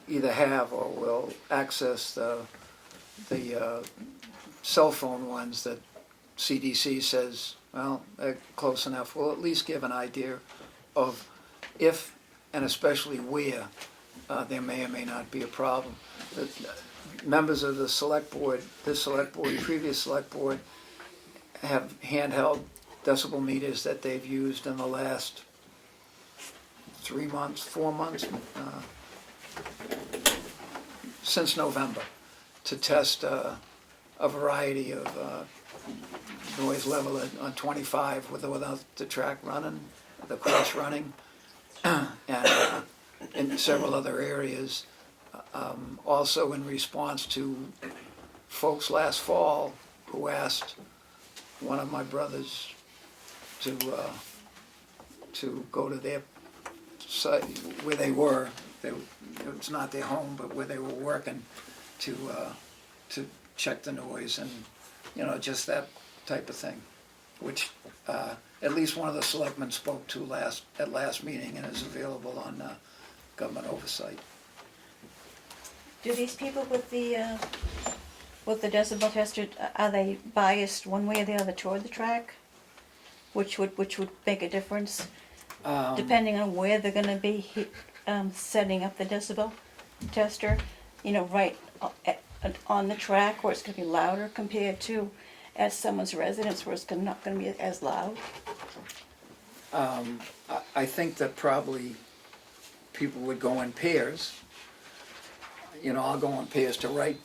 either have or will access the cell phone ones that CDC says, well, they're close enough, will at least give an idea of if and especially where there may or may not be a problem. The members of the select board, this select board, previous select board, have handheld decibel meters that they've used in the last 3 months, 4 months, since November, to test a variety of noise level on 25 with or without the track running, the course running, and in several other areas. Also in response to folks last fall who asked one of my brothers to go to their site where they were. It's not their home, but where they were working to check the noise and, just that type of thing, which at least one of the selectmen spoke to at last meeting and is available on Government Oversight. Do these people with the decibel tester, are they biased one way or the other toward the track? Which would make a difference, depending on where they're gonna be setting up the decibel tester? Right on the track where it's gonna be louder compared to at someone's residence where it's not gonna be as loud? I think that probably people would go in pairs. I'll go in pairs to write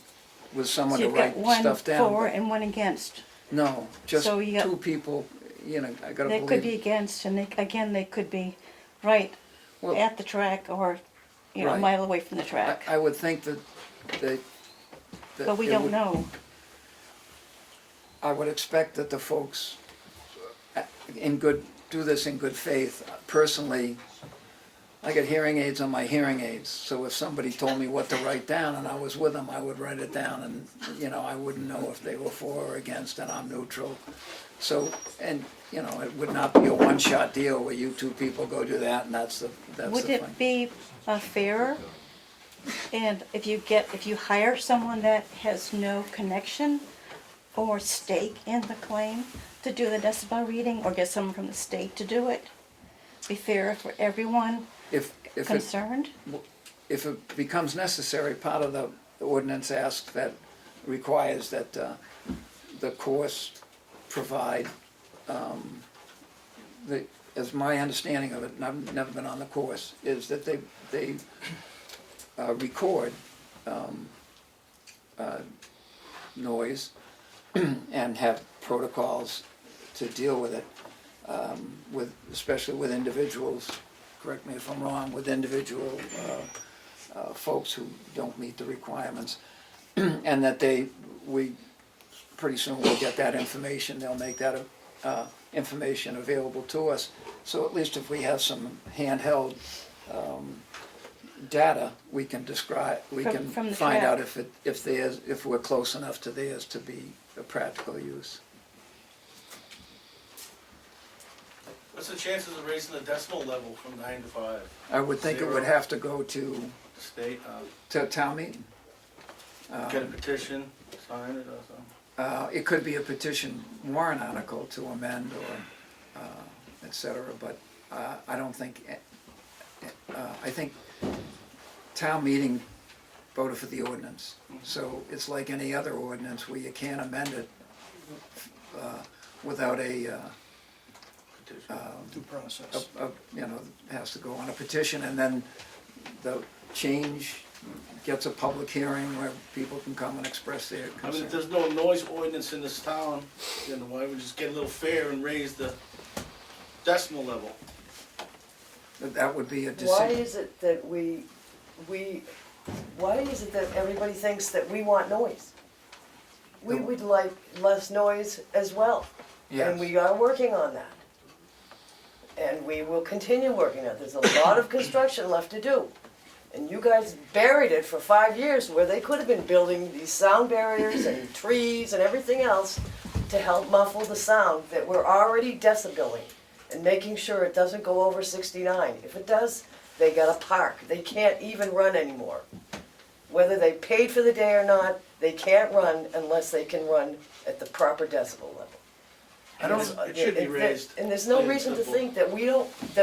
with someone So to you've got write one stuff down. for but- and one against. No, just So you got- two people, you know, I gotta They believe. could be against, and they could be right Well, at the track or, you know, a Right. mile away from the track. I would think that But we it don't would- know. I would expect that the folks do this in good faith. Personally, I got hearing aids on my hearing aids, so if somebody told me what to write down and I was with them, I would write it down, and, you know, I wouldn't know if they were for or against, and I'm neutral. So, and, you know, it would not be a one-shot deal where you two people go do that, and that's the Would thing. it be fairer? And if you hire someone that has no connection or stake in the claim to do the decibel reading, or get someone from the state to do it? Be fairer for everyone If it concerned? if it becomes necessary, part of the ordinance asks that, requires that the course provide, as my understanding of it, and I've never been on the course, is that they record noise and have protocols to deal with it, especially with individuals, correct me if I'm wrong, with individual folks who don't meet the requirements, and that we pretty soon will get that information. They'll make that information available to us. So at least if we have some handheld data, we can From the find out track. if we're close enough to theirs to be a practical use. What's the chances of raising the decimal level from 9 to 5? I would think it would have to go to State, town meeting. get a petition, sign it or something? It could be a petition warrant article to amend or et cetera, but I don't think, I think town meeting voted for the ordinance. So it's like any other ordinance where you can't amend it without a, Due process. you know, it has to go on a petition, and then the change gets a public hearing where people can come and express their I mean, if concern. there's no noise ordinance in this town, then why don't we just get a little fair and raise the decimal level? That would be a Why decision. is it that why is it that everybody thinks that we want noise? We would like less noise as well. Yes. And we are working on that. And we will continue working on it. There's a lot of construction left to do. And you guys buried it for 5 years where they could have been building these sound barriers and trees and everything else to help muffle the sound that we're already decibeling and making sure it doesn't go over 69. If it does, they gotta park. They can't even run anymore. Whether they paid for the day or not, they can't run unless they can run at the proper decibel level. It should be raised. And there's no plain and reason to simple. think that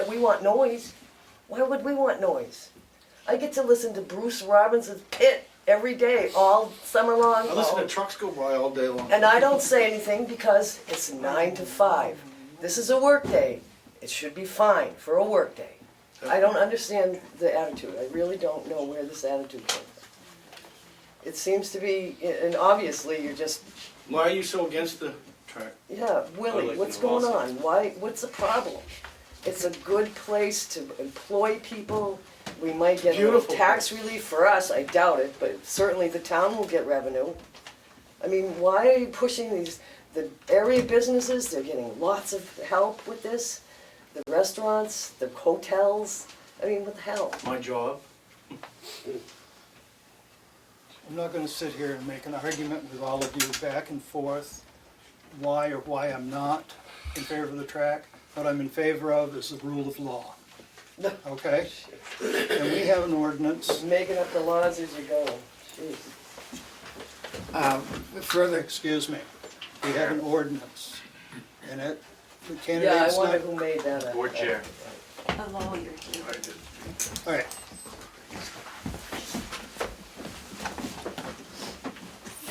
we want noise. Why would we want noise? I get to listen to Bruce Robinson's Pit every day, all summer long. I listen to trucks go by all day long. And I don't say anything because it's 9 to 5. This is a work day. It should be fine for a work day. I don't understand the attitude. I really don't know where this attitude came from. It seems to be, and obviously you're just, Why are you so against the track? yeah, Willie, like what's the going lawsuit. on? What's the problem? It's a good place to employ people. We might get a little Beautiful tax place. relief for us, I doubt it, but certainly the town will get revenue. I mean, why are you pushing the area businesses? They're getting lots of help with this. The restaurants, the hotels, I mean, what the hell? My job. I'm not gonna sit here and make an argument with all of you back and forth, why or why I'm not in favor of the track. What I'm in favor of is the rule of law, okay? And we have an ordinance, Making up the laws as you go. Jeez. Further, excuse me, we have an ordinance, and the Yeah, I candidate's wonder not, who made that up. Board chair. A lawyer. all right.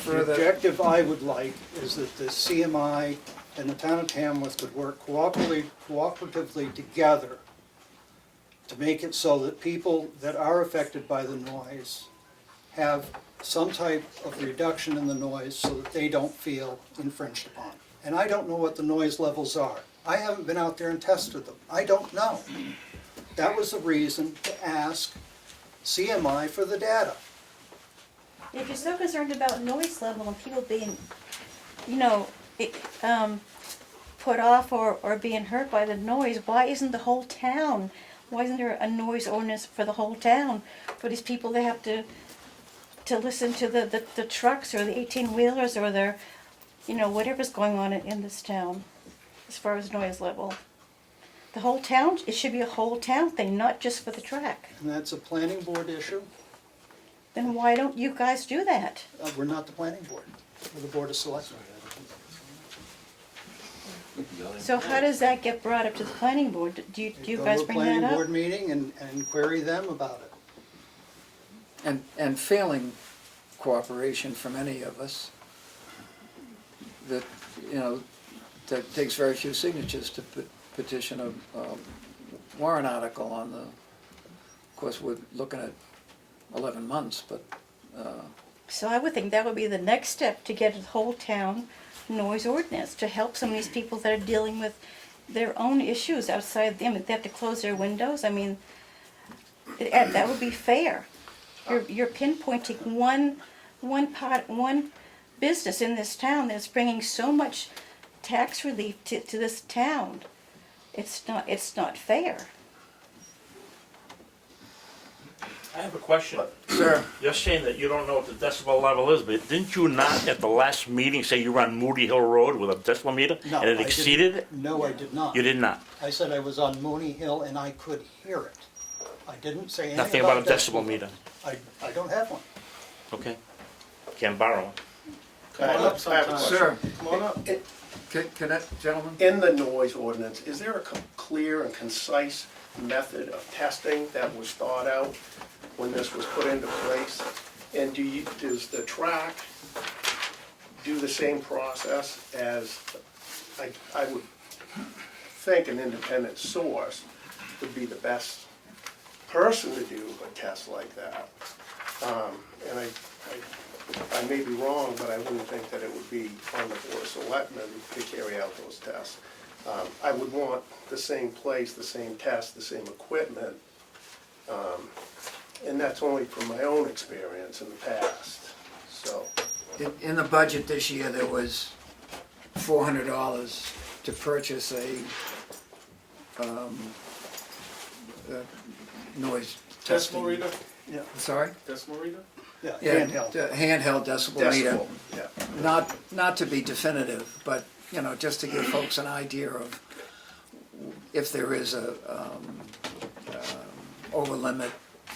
The further, objective I would like is that the CMI and the town of Tamworth would work cooperatively together to make it so that people that are affected by the noise have some type of reduction in the noise so that they don't feel infringed upon. And I don't know what the noise levels are. I haven't been out there and tested them. I don't know. That was the reason to ask CMI for the data. If you're so concerned about noise level and people being, you know, put off or being hurt by the noise, why isn't the whole town, why isn't there a noise ordinance for the whole town? For these people that have to listen to the trucks or the 18-wheelers or their, you know, whatever's going on in this town as far as noise level. The whole town, it should be a whole town thing, not just for the track. And that's a planning board issue. Then why don't you guys do that? We're not the planning board, we're the board of selectmen. So how does that get brought up to the planning board? Do you guys bring Go to a that planning up? board meeting and query them about it. And failing cooperation from any of us, that, you know, that takes very few signatures to petition a warrant article on the, of course, we're looking at 11 months, but. So I would think that would be the next step to get a whole town noise ordinance to help some of these people that are dealing with their own issues outside them. They have to close their windows. I mean, that would be fair. You're pinpointing one business in this town that's bringing so much tax relief to this town. It's not fair. I have a question. Sir? You're saying that you don't know what the decibel level is, but didn't you not at the last meeting say you were on Moody Hill Road with a decibel meter? No, And it I exceeded it? didn't. No, I did not. You did not? I said I was on Mooney Hill and I could hear it. I didn't say anything Nothing about about a decibel meter? I don't have one. Okay. Can't borrow one. Come on up sometime. Sir, Come on up. can that gentleman? In the noise ordinance, is there a clear and concise method of testing that was thought out when this was put into place? And does the track do the same process as, I would think an independent source would be the best person to do a test like that? And I may be wrong, but I wouldn't think that it would be on the Board of Selectmen to carry out those tests. I would want the same place, the same test, the same equipment, and that's only from my own experience in the past, so. In the budget this year, there was $400 to purchase a noise testing. Decimal reader? Yeah. Sorry? Decimal reader? Yeah, Yeah, handheld. handheld decibel meter. Decibel, yeah. Not to be definitive, but, you know, just to give folks an idea of if there is a over limit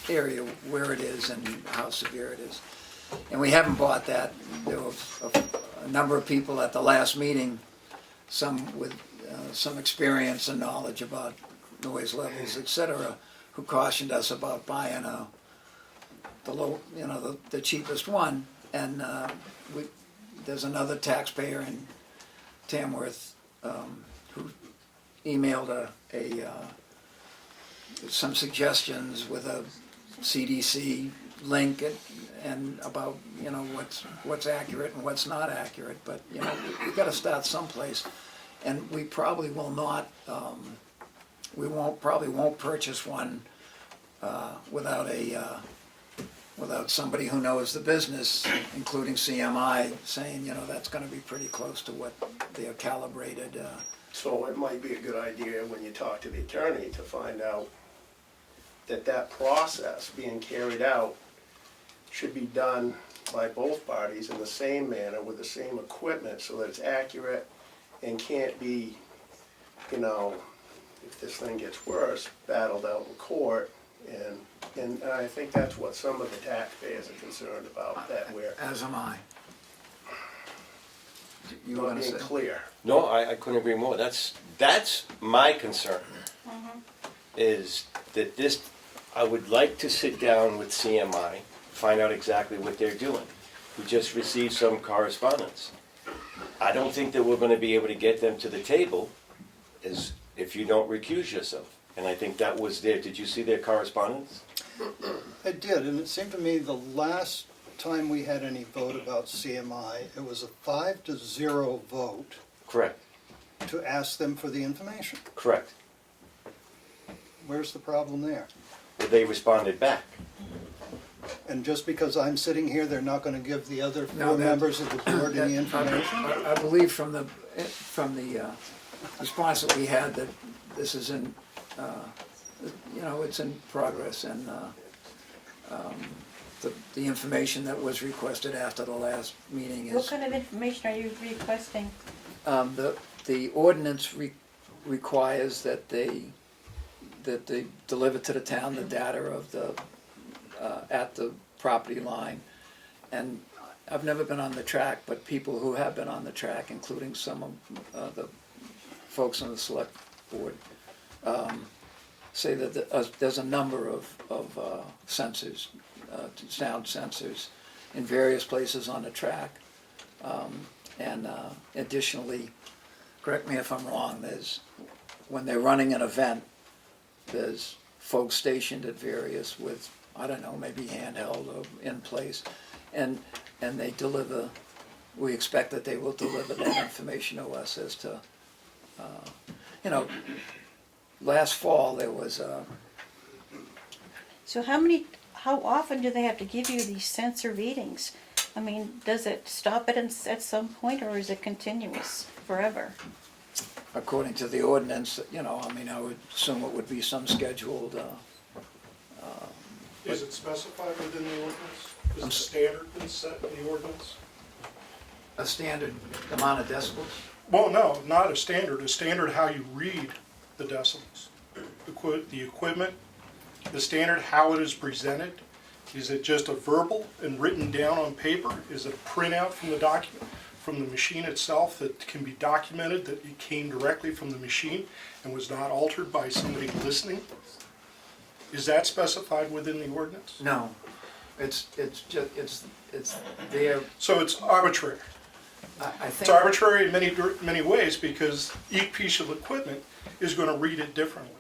area, where it is and how severe it is. And we haven't bought that. There was a number of people at the last meeting, some with some experience and knowledge about noise levels, et cetera, who cautioned us about buying the cheapest one. And there's another taxpayer in Tamworth who emailed some suggestions with a CDC link and about, you know, what's accurate and what's not accurate. But, you know, we've got to start someplace. And we probably will not, probably won't purchase one without somebody who knows the business, including CMI, saying, you know, that's going to be pretty close to what they're calibrated. So it might be a good idea when you talk to the attorney to find out that process being carried out should be done by both parties in the same manner with the same equipment so that it's accurate and can't be, you know, if this thing gets worse, battled out in court. And I think that's what some of the taxpayers are concerned about, that we're As am I. You not want to being say? clear. No, I couldn't agree more. That's my concern, is that this, I would like to sit down with CMI, find out exactly what they're doing. We just received some correspondence. I don't think that we're gonna be able to get them to the table as if you don't recuse yourself. And I think that was there. Did you see their correspondence? I did, and it seemed to me the last time we had any vote about CMI, it was a 5-0 vote. Correct. to ask them for the information. Correct. Where's the problem there? They responded back. And just because I'm sitting here, they're not gonna give the other No, four that- members of the board any information? I believe from the response that we had that this is in, it's in progress, and the information that was requested after the last meeting What is, kind of information are you requesting? the ordinance requires that they deliver to the town the data of the, at the property line. And I've never been on the track, but people who have been on the track, including some of the folks on the select board, say that there's a number of sensors, sound sensors, in various places on the track. And additionally, correct me if I'm wrong, when they're running an event, there's folks stationed at various with, I don't know, maybe handheld or in place, and they deliver, we expect that they will deliver that information to us as to, last fall there was So how often do they have to give you these sensor readings? I mean, does it stop at some point, or is it continuous forever? according to the ordinance, I would assume it would be some scheduled, Is it specified within the ordinance? Is a standard been set in the ordinance? a standard amount of decibels. Well, no, not a standard how you read the decibels. The equipment, the standard how it is presented. Is it just a verbal and written down on paper? Is it a printout from the document, from the machine itself that can be documented that it came directly from the machine and was not altered by somebody listening? Is that specified within the ordinance? No, it's there. So it's arbitrary. I think. It's arbitrary in many ways because each piece of equipment is going to read it differently.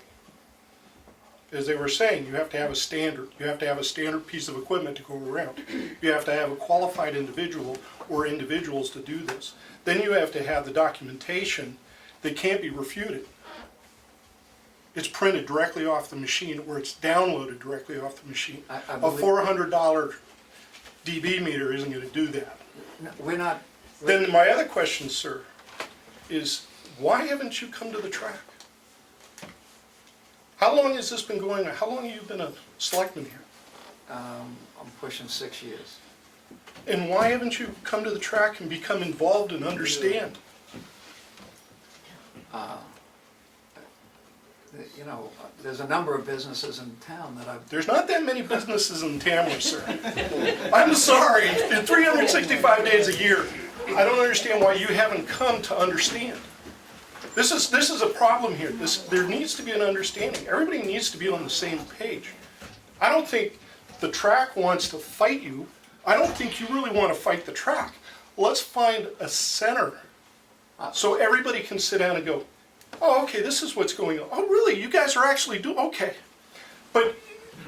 As they were saying, you have to have a standard. You have to have a standard piece of equipment to go around. You have to have a qualified individual or individuals to do this. Then you have to have the documentation that can't be refuted. It's printed directly off the machine or it's downloaded directly off the machine. I A believe- $400 dB meter isn't going to do that. No, we're not. Then my other question, sir, is why haven't you come to the track? How long has this been going on? How long have you been a selectman here? I'm pushing 6 years. And why haven't you come to the track and become involved and understand? There's a number of businesses in town that I've. There's not that many businesses in Tamworth, sir. I'm sorry, in 365 days a year, I don't understand why you haven't come to understand. This is a problem here. There needs to be an understanding. Everybody needs to be on the same page. I don't think the track wants to fight you. I don't think you really want to fight the track. Let's find a center so everybody can sit down and go, oh, okay, this is what's going on. Oh, really? You guys are actually doing, okay. But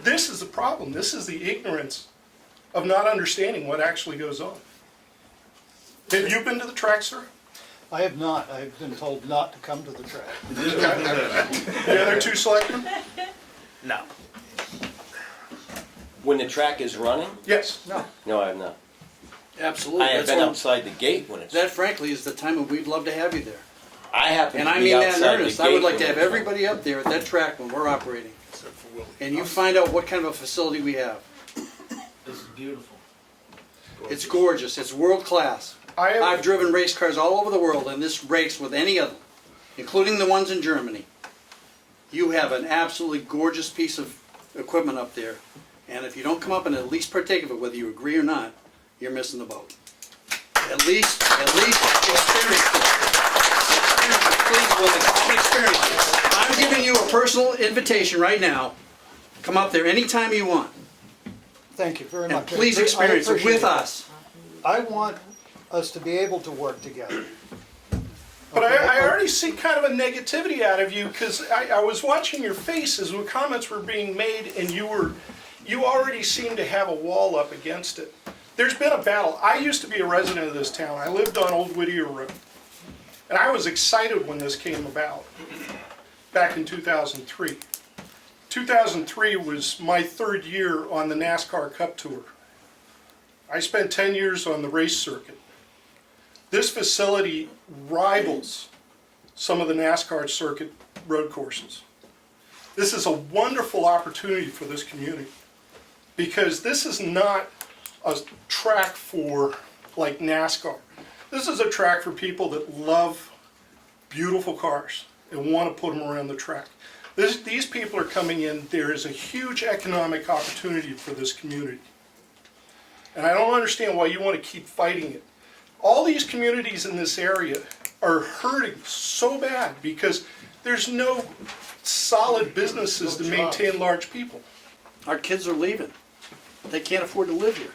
this is the problem. This is the ignorance of not understanding what actually goes on. Have you been to the track, sir? I have not. I've been told not to come to the track. The other two selectmen? No. When the track is running? Yes. No. No, I have not. Absolutely. I have That's been when- outside the gate when it's. That frankly is the time when we'd love to have you there. I happen And to I be mean that in outside the earnest. I would gate like to when have it's everybody up there at that track when we're operating. And you find out what kind of a facility we have. This is beautiful. It's gorgeous. It's world class. I've I've driven race cars all over the world and this race with any of them, including the ones in Germany. You have an absolutely gorgeous piece of equipment up there. And if you don't come up and at least partake of it, whether you agree or not, you're missing the boat. At least experience it. Please, Willie, experience it. I'm giving you a personal invitation right now. Come up there anytime you want. Thank you very And much. please I experience it appreciate with us. I want us to be able to work together. But I already see kind of a negativity out of you because I was watching your face as the comments were being made and you already seemed to have a wall up against it. There's been a battle. I used to be a resident of this town. I lived on Old Whittier Road. And I was excited when this came about, back in 2003. 2003 was my 3rd year on the NASCAR Cup Tour. I spent 10 years on the race circuit. This facility rivals some of the NASCAR circuit road courses. This is a wonderful opportunity for this community, because this is not a track for like NASCAR. This is a track for people that love beautiful cars and want to put them around the track. These people are coming in. There is a huge economic opportunity for this community. And I don't understand why you want to keep fighting it. All these communities in this area are hurting so bad because there's no solid businesses to maintain large people. Our kids are leaving. They can't afford to live here.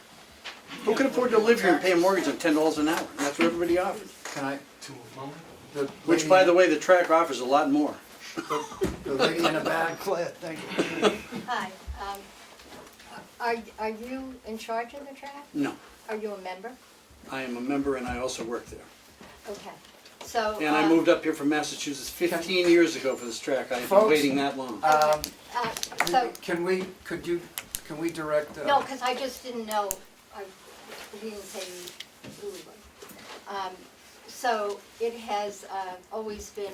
Who can afford to live here and pay a mortgage of $10 an hour? And that's what everybody offers. Can I? Which, by the way, the track offers a lot more. The lady in the back. Thank you. Hi, are you in charge of the track? No, Are you a member? I am a member and I also work there. Okay, so. And I moved up here from Massachusetts 15 years ago for this track. I've been Folks, waiting that long. So, Can we direct? no, because I just didn't know, he didn't say who he was. So it has always been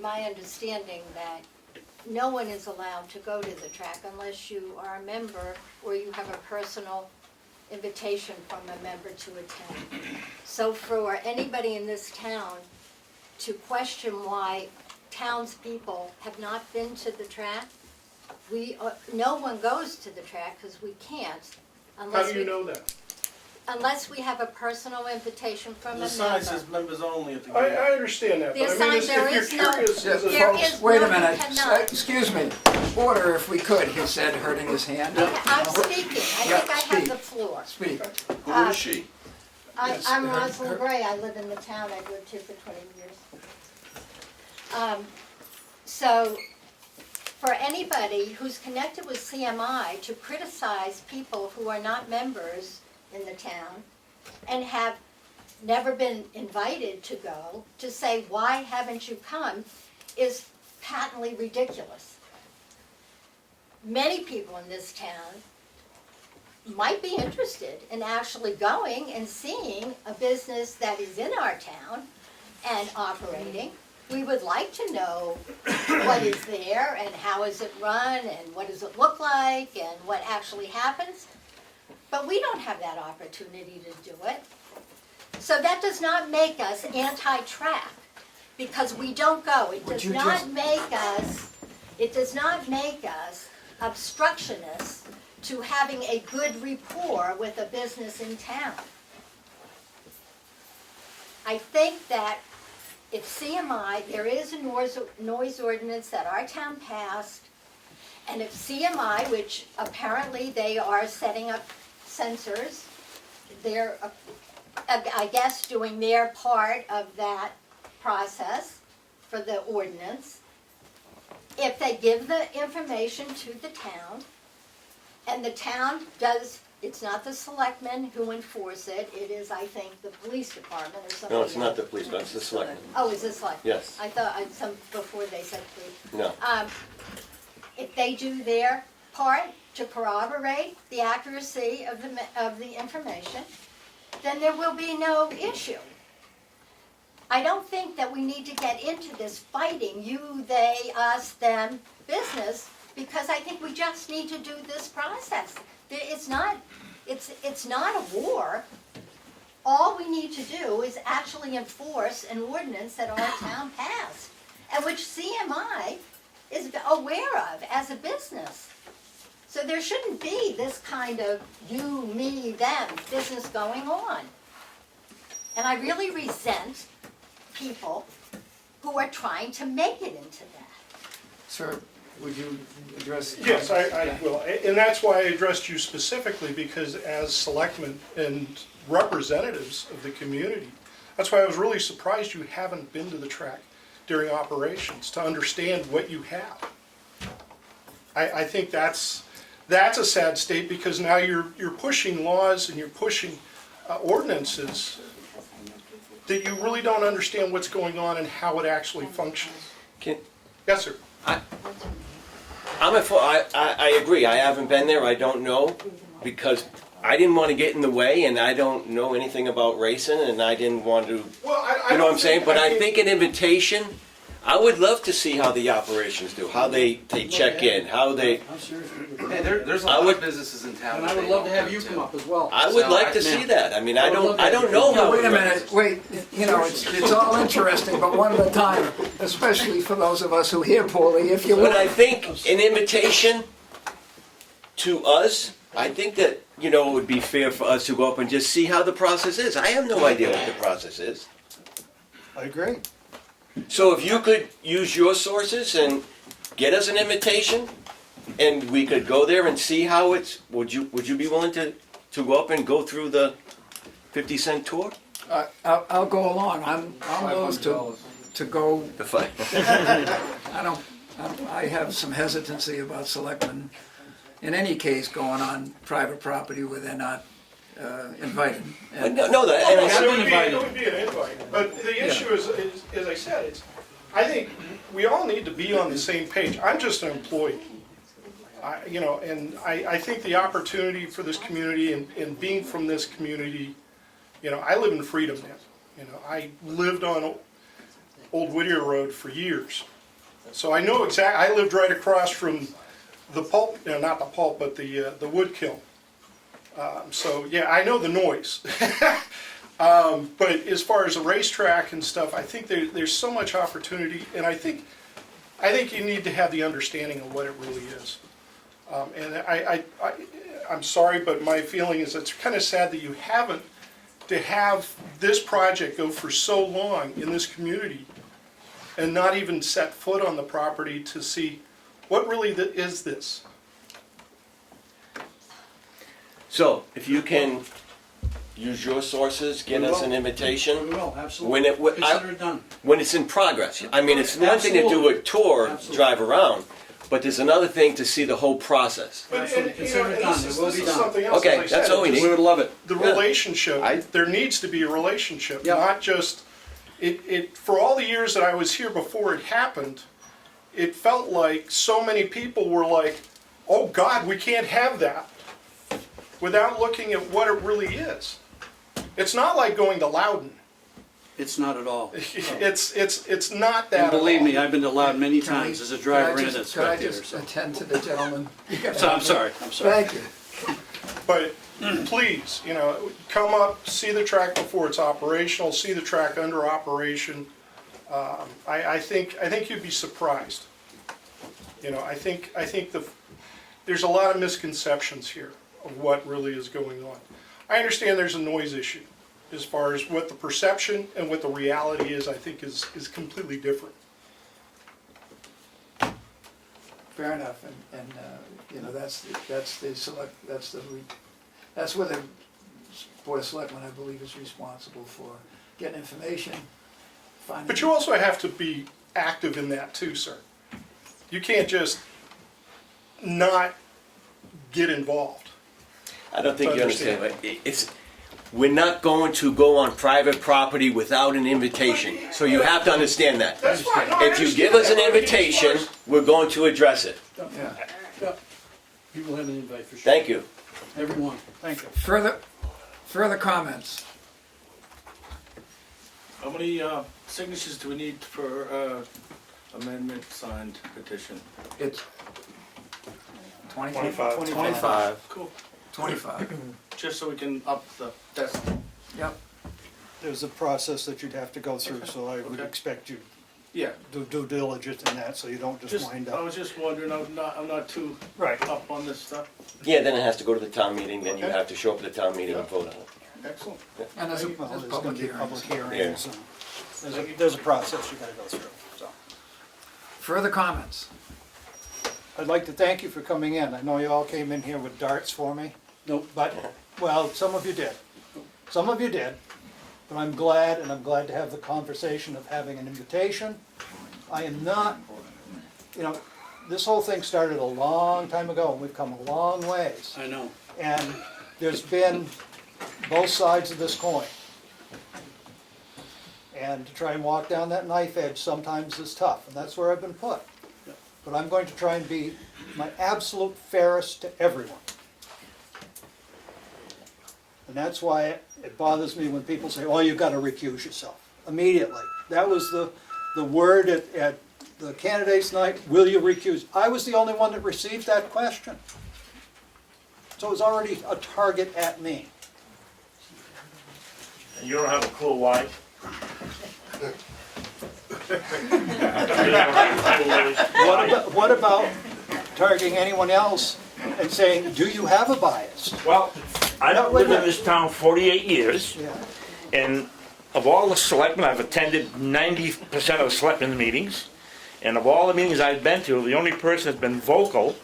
my understanding that no one is allowed to go to the track unless you are a member or you have a personal invitation from a member to attend. So for anybody in this town to question why townspeople have not been to the track, no one goes to the track because we can't unless How do you know that? unless we have a personal invitation from a member. The sign says members only at the I gate. understand that, The but I mean, sign- there if you're is no- curious, Yeah, as a- There folks, is wait a no, you minute. cannot. Excuse me. Order, if we could, he said, hurting his hand. I'm speaking, I Yeah, think I have speak. the floor. Speak. Who is she? Yes, I'm her- Rosalind Gray, I live in the town, I've lived here for 20 years. So, for anybody who's connected with CMI to criticize people who are not members in the town and have never been invited to go, to say, why haven't you come, is patently ridiculous. Many people in this town might be interested in actually going and seeing a business that is in our town and operating. We would like to know what is there and how is it run and what does it look like and what actually happens. But we don't have that opportunity to do it. So that does not make us anti-track because we don't go. It does not make us obstructionists to having a good rapport with a business in town. I think that if CMI, there is a noise ordinance that our town passed, and if CMI, which apparently they are setting up sensors, they're, I guess, doing their part of that process for the ordinance, if they give the information to the town, and the town does, it's not the selectmen who enforce it, it is, I think, the police department or something. No, it's not the police, it's the selectmen. Oh, is this like? Yes. I thought, before they said police. No. If they do their part to corroborate the accuracy of the information, then there will be no issue. I don't think that we need to get into this fighting, you, they, us, them business, because I think we just need to do this process. It's not a war. All we need to do is actually enforce an ordinance that our town passed, and which CMI is aware of as a business. So there shouldn't be this kind of you, me, them business going on. And I really resent people who are trying to make it into that. Sir, would you address? Yes, I will, and that's why I addressed you specifically, because as selectmen and representatives of the community, that's why I was really surprised you haven't been to the track during operations to understand what you have. I think that's a sad state, because now you're pushing laws and you're pushing ordinances that you really don't understand what's going on and how it actually functions. Yes, sir. I agree, I haven't been there, I don't know, because I didn't want to get in the way, and I don't know anything about racing, and I didn't want to, you know what I'm saying? But I think an invitation, I would love to see how the operations do, how they check in, how they, Hey, there's a lot of businesses in town. And I would love to have you come up as well. I would like to see that. I mean, I don't know how. Wait a minute, wait, you know, it's all interesting, but one at a time, especially for those of us who hear poorly, if you But will. I think an invitation to us, I think that, you know, it would be fair for us to go up and just see how the process is. I have no idea what the process is. I agree. So if you could use your sources and get us an invitation, and we could go there and see how it's, would you be willing to go up and go through the 50-cent tour? I'll go along, I'm loath to go. The fight. I have some hesitancy about selectmen, in any case, going on private property where they're not invited. And No, that, and I It would be an invite, but the issue is, as I said, I think we all need to be on the same page. I'm just an employee. I think the opportunity for this community and being from this community, I live in freedom now. I lived on Old Whittier Road for years. So I know I lived right across from the pulp, not the pulp, but the wood kiln. So yeah, I know the noise. But as far as the racetrack and stuff, I think there's so much opportunity, and I think you need to have the understanding of what it really is. And I'm sorry, but my feeling is it's kind of sad that you haven't, to have this project go for so long in this community and not even set foot on the property to see what really is this. So, if you can use your sources, get us an invitation. We will, absolutely. Consider it done. When it's in progress. I mean, it's one thing to do a tour, drive around, but there's another thing to see the whole process. Absolutely, consider it done, it will be done. Something else, Okay, as I that's said, all we just need. We would love it. The relationship, there needs to be a relationship, Yep. not just, for all the years that I was here before it happened, it felt like so many people were like, oh God, we can't have that, without looking at what it really is. It's not like going to Loudon. It's not at all. It's not that And believe at all. me, I've been to Loudon many times as a driver and a Could I spectator. just So. attend to the gentleman? So I'm sorry. Thank you. But please, come up, see the track before it's operational, see the track under operation. I think you'd be surprised. I think there's a lot of misconceptions here of what really is going on. I understand there's a noise issue. As far as what the perception and what the reality is, I think is completely different. Fair enough, and that's where the Board of Selectmen, I believe, is responsible for getting information, finding. But you also have to be active in that too, sir. You can't just not get involved. I don't think you understand. We're not going to go on private property without an invitation. So you have to understand that. That's fine. No, I If you understand give us that. an invitation, we're going to address it. Yeah. You will have an invite for sure. Thank you. Everyone, thank you. Further comments? How many signatures do we need for amendment signed petition? It's 25. Cool. 25. Just so we can up the test. Yep. There's a process that you'd have to go through, so I would Okay. expect you Yeah. do due diligence in that, so you don't just wind I up. was just wondering, I'm not too Right. up on this stuff. Yeah, then it has to go to the town meeting, then you Okay. have to show up at the town meeting and vote on it. Excellent. And there's Well, there's public gonna be hearings. public hearings, Yeah. and there's a process you gotta go through, so. Further comments? I'd like to thank you for coming in. I know you all came in here with darts for me. Nope. But, well, some of you did. Some of you did. But I'm glad, and I'm glad to have the conversation of having an invitation. I am not, this whole thing started a long time ago, and we've come a long ways. I know. And there's been both sides of this coin. And to try and walk down that knife edge sometimes is tough, and that's where I've been put. But I'm going to try and be my absolute fairest to everyone. And that's why it bothers me when people say, oh, you've got to recuse yourself. Immediately. That was the word at the candidates' night, will you recuse? I was the only one that received that question. So it was already a target at me. And you don't have a clue why? What about targeting anyone else and saying, do you have a bias? Well, I've lived in this town 48 years, and of all the selectmen, I've attended 90% of the selectmen meetings, and of all the meetings I've been to, the only person that's been vocal,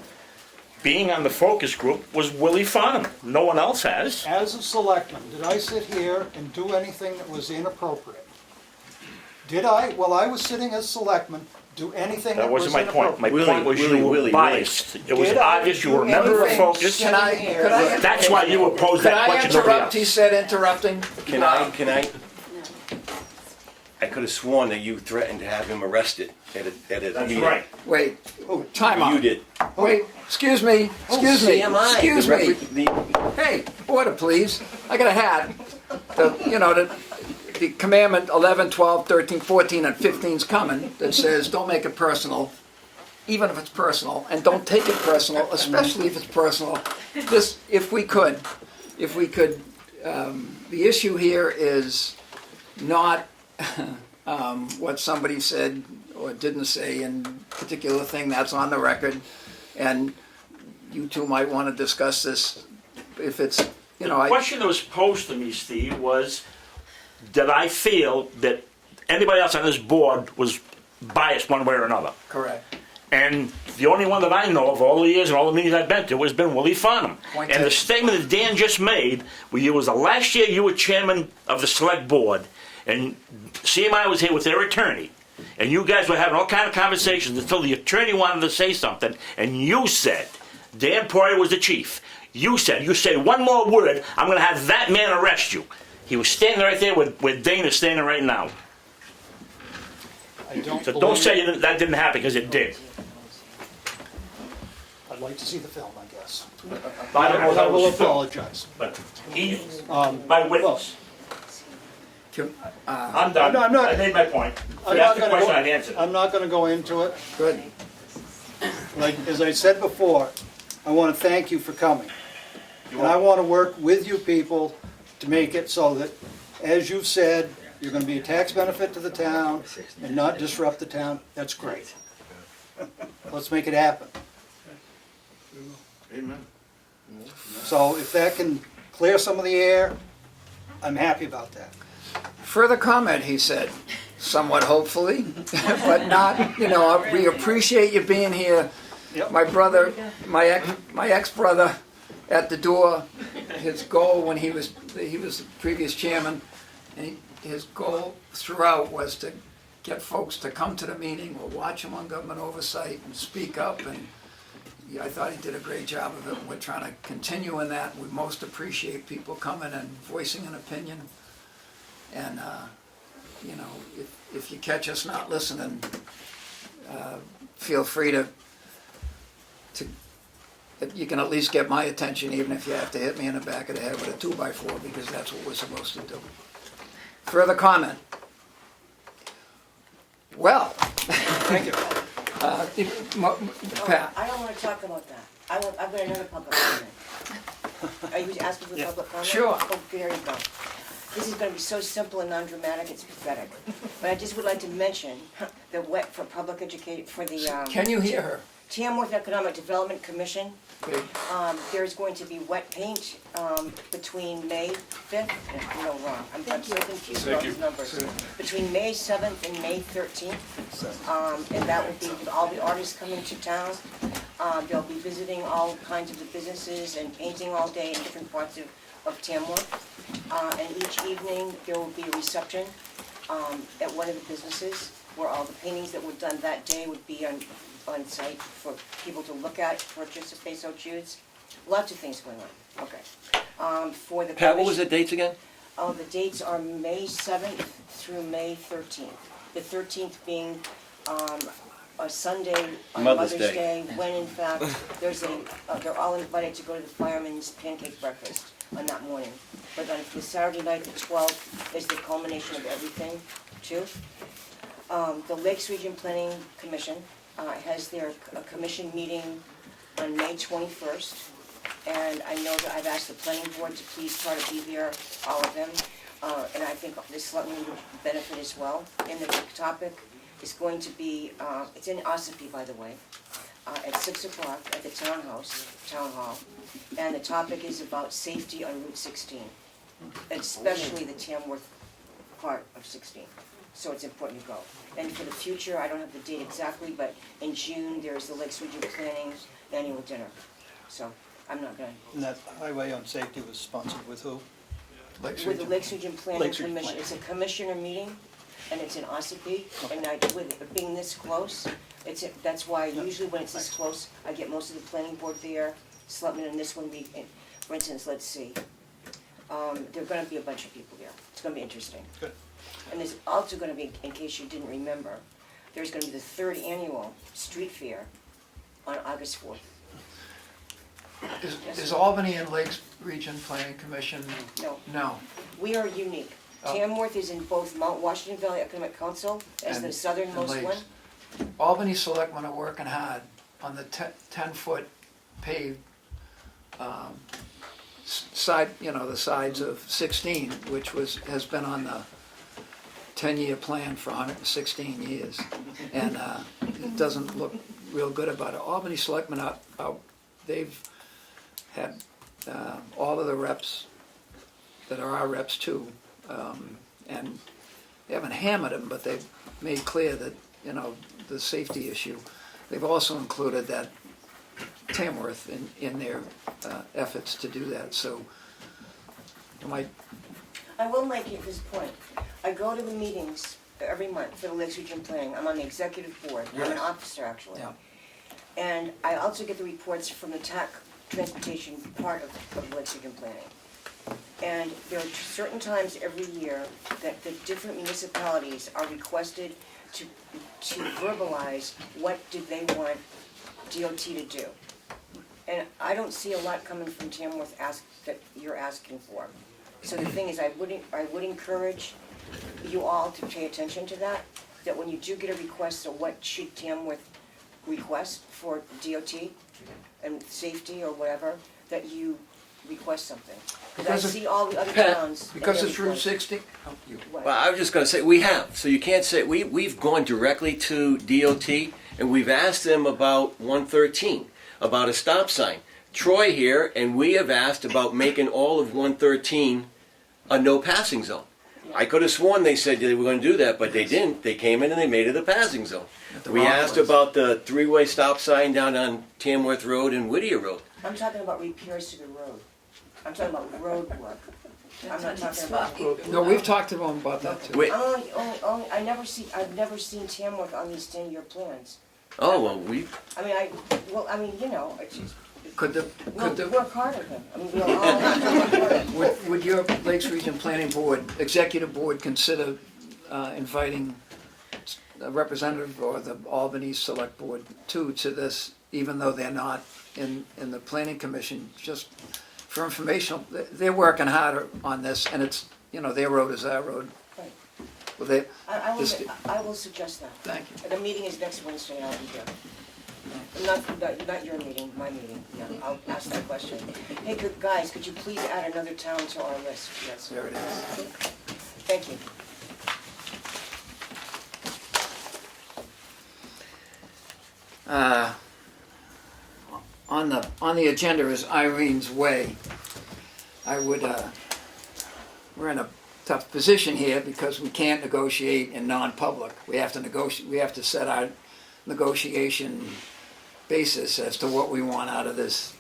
being on the focus group, was Willie Farnum. No one else has. As a selectman, did I sit here and do anything that was inappropriate? Did I, while I was sitting as selectman, do anything that was That wasn't my point. My point was you were Willie. biased. It was obvious you were a member of Focus. Could I That's why you opposed that question. Could I interrupt? He said interrupting. Can I? I could have sworn that you threatened to have him arrested at a That's meeting. right. Wait, time out. You did. Wait, excuse me, excuse me, CMI. excuse me. Hey, order please. I got a hat. The commandment 11, 12, 13, 14, and 15's coming that says don't make it personal, even if it's personal, and don't take it personal, especially if it's personal. This, if we could, the issue here is not what somebody said or didn't say in particular thing that's on the record, and you two might want to discuss this if it's, The question that was posed to me, Steve, was did I feel that anybody else on this board was biased one way or another? Correct. And the only one that I know of all the years and all the meetings I've been to has been Willie Farnum. Point And the taken. statement that Dan just made, it was the last year you were chairman of the select board, and CMI was here with their attorney, and you guys were having all kind of conversations until the attorney wanted to say something, and you said, Dan Poirier was the chief. You said one more word, I'm going to have that man arrest you. He was standing right there where Dana's standing right now. So don't say that didn't happen, because it did. I'd like to see the film, I guess. I don't know if I that will was filmed, apologize. but he, by witness. I'm done. No, I'm not- I made my point. I'm You asked not the gonna question, go- I'd answer. I'm not going to go into it. Good. Like, as I said before, I want to thank you for coming. And I want to work with you people to make it so that, as you've said, you're going to be a tax benefit to the town and not disrupt the town. That's great. Let's make it happen. Amen. So if that can clear some of the air, I'm happy about that. Further comment, he said, somewhat hopefully, but not, we appreciate you being here. Yep. My brother, my ex-brother at the door, his goal when he was the previous chairman, and his goal throughout was to get folks to come to the meeting or watch him on government oversight and speak up, and I thought he did a great job of it. We're trying to continue in that. We most appreciate people coming and voicing an opinion. And, if you catch us not listening, feel free to, you can at least get my attention, even if you have to hit me in the back of the head with a 2x4, because that's what we're supposed to do. Further comment? Well. Thank you. Pat. I don't want to talk about that. I've got another public comment. Are you asking for public comment? Sure. Oh, there you go. This is going to be so simple and non-dramatic, it's pathetic. But I just would like to mention the for public education, for the Can you hear her? Tamworth Economic Development Commission. Okay. There's going to be wet paint between May 5th, no, wrong, I'm so confused about these numbers. Between May 7th and May 13th. And that will be all the artists coming to town. They'll be visiting all kinds of the businesses and painting all day in different parts of Tamworth. And each evening, there will be a reception at one of the businesses where all the paintings that were done that day would be on site for people to look at, purchase if they so choose. Lots of things going on. Okay. For the Pat, what was the dates again? The dates are May 7th through May 13th. The 13th being a Sunday on Mother's Mother's Day. Day, when in fact, there's they're all invited to go to the Fireman's Pancake Breakfast on that morning. But on the Saturday night, the 12th, is the culmination of everything, too. The Lakes Region Planning Commission has their commission meeting on May 21st. And I know that I've asked the planning board to please try to be there, all of them. And I think the selectmen would benefit as well. And the topic is going to be, it's in Ossipee, by the way, at 6 o'clock at the town hall. And the topic is about safety on Route 16, especially the Tamworth part of 16. So it's important to go. And for the future, I don't have the date exactly, but in June, there's the Lakes Region Planning Annual Dinner. So I'm not going to. And that highway on safety was sponsored with who? With the Lakes Region Planning Lakes Region Commission, Planning. it's a commissioner meeting, and it's in Ossipee, and with it being this close, that's why usually when it's this close, I get most of the planning board there, selectmen, and this one be, for instance, let's see. There are gonna be a bunch of people there, it's gonna be interesting. Good. And there's also gonna be, in case you didn't remember, there's gonna be the 3rd annual street fair on August 4th. Is Albany and Lakes Region Planning Commission? No. No. We are unique. Tamworth is in both Mount Washington Valley Economic Council as the And southernmost Lakes. one. Albany selectmen are working hard on the 10-foot paved side, the sides of 16, which has been on the 10-year plan for 116 years. And it doesn't look real good about it. Albany selectmen, they've had all of the reps that are our reps too, and they haven't hammered them, but they've made clear that, the safety issue. They've also included that Tamworth in their efforts to do that, so I will make it this point. I go to the meetings every month for the Lakes Region Planning. I'm on the executive board. I'm an officer, actually. Yeah. And I also get the reports from the TAC transportation part of Lakes Region Planning. And there are certain times every year that the different municipalities are requested to verbalize what did they want DOT to do. And I don't see a lot coming from Tamworth that you're asking for. So the thing is, I would encourage you all to pay attention to that when you do get a request, so what should Tamworth request for DOT and safety or whatever, that you request something. Because I see all the other towns. Because it's Route 60? Well, I was just gonna say, we have, so you can't say, we've gone directly to DOT, and we've asked them about 113, about a stop sign. Troy here, and we have asked about making all of 113 a no passing zone. I could have sworn they said they were gonna do that, but they didn't. They came in and they made it a passing zone. We asked about the 3-way stop sign down on Tamworth Road and Whittier Road. I'm talking about repairs to the road. I'm talking about road work. I'm not talking about. No, we've talked to them about that too. I've never seen Tamworth on these 10-year plans. Oh, well, we... it's just. Could Work harder then. I mean, we'll all have to work harder. Would your Lakes Region Planning Board, Executive Board, consider inviting a representative or the Albany Select Board to this, even though they're not in the Planning Commission, just for informational? They're working harder on this, and it's, their road is our road. Right. Well, I will suggest that. Thank you. The meeting is next Wednesday, and I'll be there. Not your meeting, my meeting. Yeah, I'll ask that question. Hey, guys, could you please add another town to our list? Yes. There it is. Thank you. On the agenda is Irene's Way. We're in a tough position here because we can't negotiate in non-public. We have to set our negotiation basis as to what we want out of this